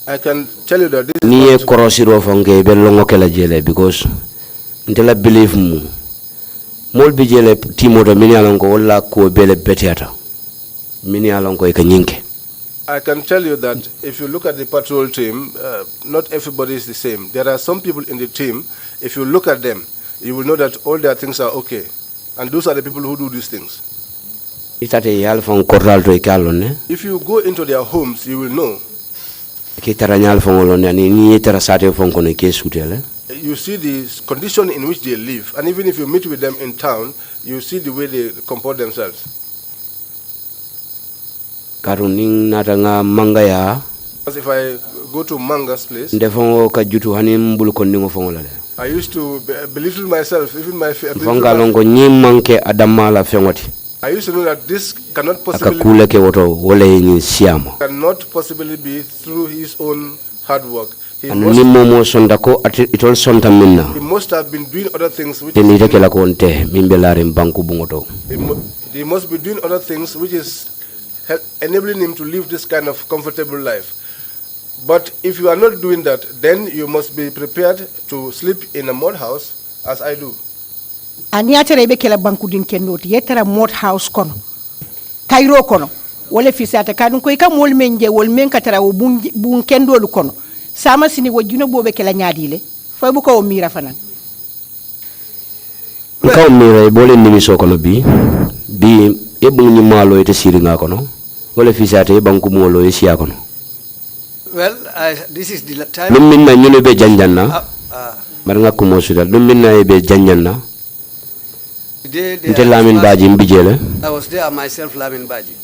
I can tell you that this is korosiro fonge belongo kala jele because ntela believe mu mol bi jele timo do mini alongo wala ko bele betiata mini alongo e kanyinke. I can tell you that if you look at the patrol team, not everybody is the same. There are some people in the team, if you look at them, you will know that all their things are okay. And those are the people who do these things. If you go into their homes, you will know. You see the condition in which they live, and even if you meet with them in town, you see the way they comport themselves. Because if I go to Manga's place, I used to belittle myself, even my I used to know that this cannot possibly be through his own hard work. He must have been doing other things which he must be doing other things which is enabling him to live this kind of comfortable life. But if you are not doing that, then you must be prepared to sleep in a mud house, as I do. And yatere be kela banku din kenoti yetara mud house kono Cairo kono wala fisata kadun ko ka mol menje wol men katara wo bun kendolu kono sama sini wajuna bobe kela nyaadile fay bu ko mira fanan ko mira bole nimi so kono bi e bu ni malo ete siringa kono wala fisata e banku molo e siya kono. Well, this is the time minna nyune be janjanna maranga ko mo sudal minna e be janjanna. Lamin Badjie mbijele. I was there myself, Lamin Badjie.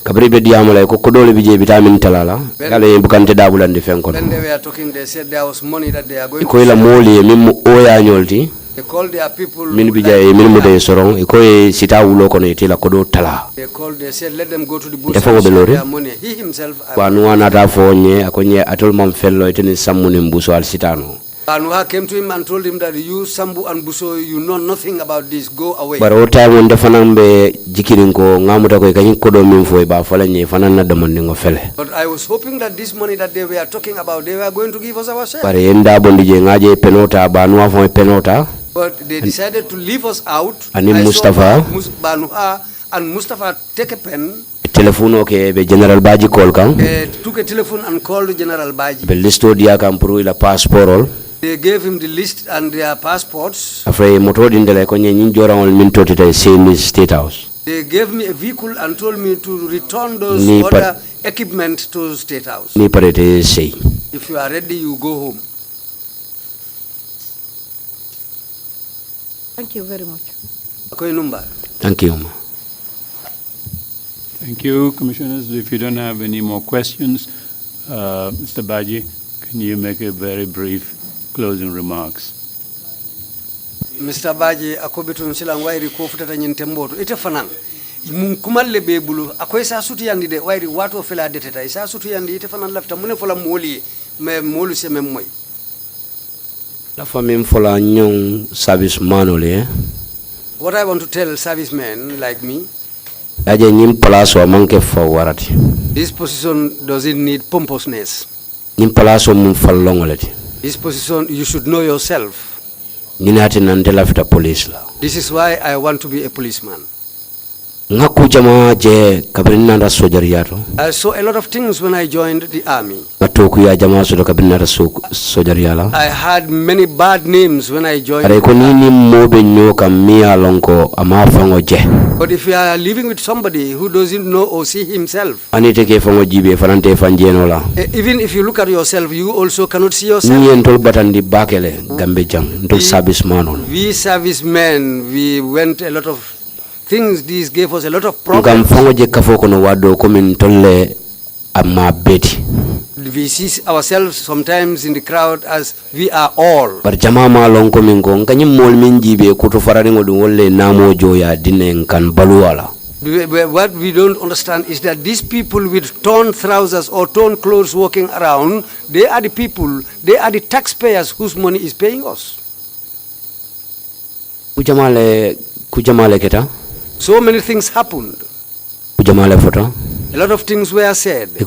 Kabri be diamala ko kodole bije vitamin talala yalla e bukante dabulande fenkon. When they were talking, they said there was money that they are going ko ila moli mim oya nyolti. They called their people. Min bijaye min mude soron e ko e sita wulo kono e tela kodo tala. They said let them go to the bush and share their money. He himself. Wanu anata fonye akonye atol mam fello eteni sammuni mbuso al sitano. Anuha came to him and told him that you, Sambu and Buso, you know nothing about this. Go away. But all time when the fanambe jikirinko ngamuta ko kanyi kodo minfo ba fala nye fanana demandingo fele. But I was hoping that this money that they were talking about, they were going to give us our share. But enda bondi je ngaje penota ba nuwa fo penota. But they decided to leave us out. Ani Mustafa. Banuha and Mustafa take a pen. Telephone okay be General Badjie call kan. Took a telephone and called General Badjie. Be listo dia kan puru ila passport. They gave him the list and their passports. After motor indele ko nyi njora on min totita same state house. They gave me a vehicle and told me to return those other equipment to State House. Ni parete say. If you are ready, you go home. Thank you very much. Thank you. Thank you, Commissioners. If you don't have any more questions, Mr. Badjie, can you make a very brief closing remarks? Mr. Badjie, akobitun silang wairi ko futata nyinte mboto ite fanan mun kumalle be bulu akoy sa sutu yandi de wairi wato fela deteta sa sutu yandi ite fanan lafta mune fola moli me molu se mem moy la famille fola ñong service manole. What I want to tell servicemen like me, aje ñim place o manke fo warati. This position doesn't need pompousness. Ñim place o mum fal longolati. This position, you should know yourself. This is why I want to be a policeman. I saw a lot of things when I joined the army. I had many bad names when I joined the army. But if you are living with somebody who doesn't know or see himself, even if you look at yourself, you also cannot see yourself. We servicemen, we went a lot of things. These gave us a lot of problems. We see ourselves sometimes in the crowd as we are all. What we don't understand is that these people with torn trousers or torn clothes walking around, they are the people, they are the taxpayers whose money is paying us. So many things happened. A lot of things were said. A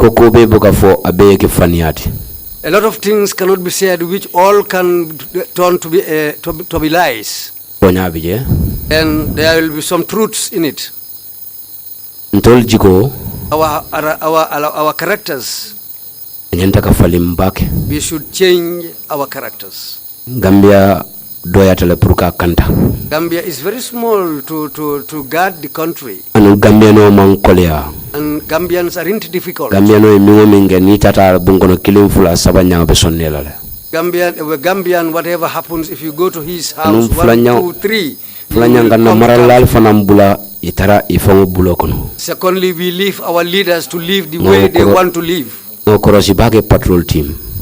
lot of things cannot be said, which all can turn to be lies. And there will be some truths in it. Our characters. We should change our characters. Gambia is very small to guard the country. And Gambians aren't difficult. Gambian, whatever happens, if you go to his house, 1, 2, 3. Secondly, we leave our leaders to live the way they want to live.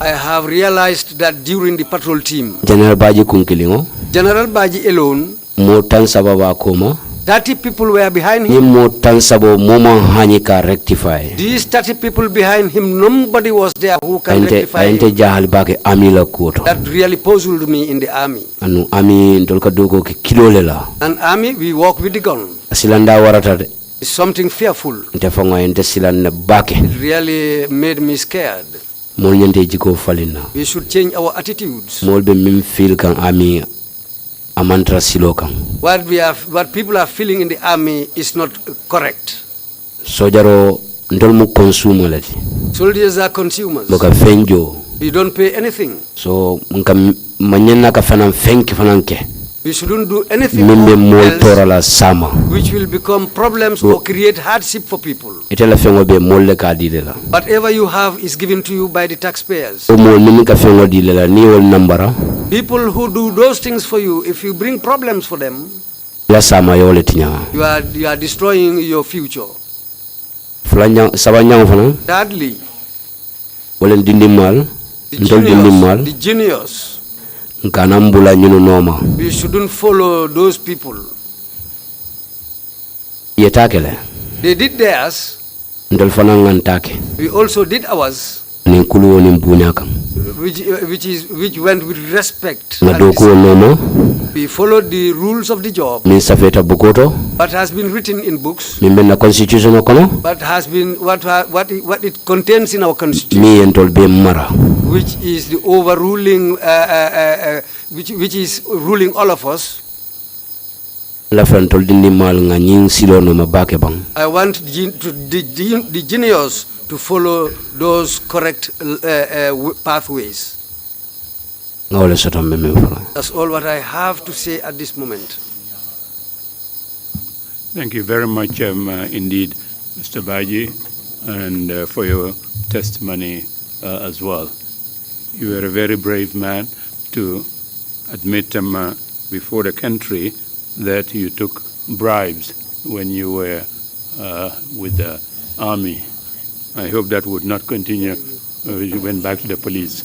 I have realized that during the patrol team, General Badjie alone, 30 people were behind him. These 30 people behind him, nobody was there who can rectify him. That really puzzled me in the army. An army, we walk with the gun. It's something fearful. It really made me scared. We should change our attitudes. What people are feeling in the army is not correct. Soldiers are consumers. We don't pay anything. So we shouldn't do anything else which will become problems or create hardship for people. Whatever you have is given to you by the taxpayers. People who do those things for you, if you bring problems for them, you are destroying your future. Thirdly, the genius. We shouldn't follow those people. They did theirs. We also did ours. Which went with respect. We followed the rules of the job. What has been written in books. What has been what it contains in our constitution. Which is the overruling, which is ruling all of us. I want the genius to follow those correct pathways. That's all what I have to say at this moment. Thank you very much indeed, Mr. Badjie, and for your testimony as well. You were a very brave man to admit before the country that you took bribes when you were with the army. I hope that would not continue when you went back to the police.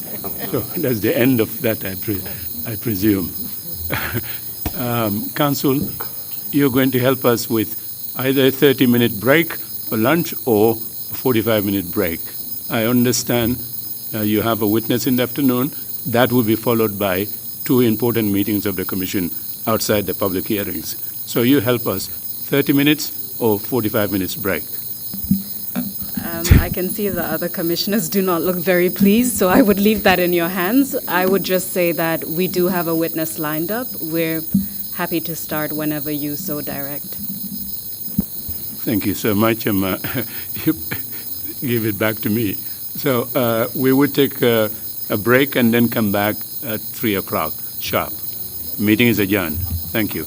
So that's the end of that, I presume. Council, you're going to help us with either a 30-minute break for lunch or a 45-minute break. I understand you have a witness in the afternoon. That will be followed by 2 important meetings of the Commission outside the public hearings. So you help us, 30 minutes or 45 minutes break. I can see the other commissioners do not look very pleased, so I would leave that in your hands. I would just say that we do have a witness lined up. We're happy to start whenever you so direct. Thank you so much. You give it back to me. So we would take a break and then come back at 3 o'clock sharp. Meeting is adjourned. Thank you.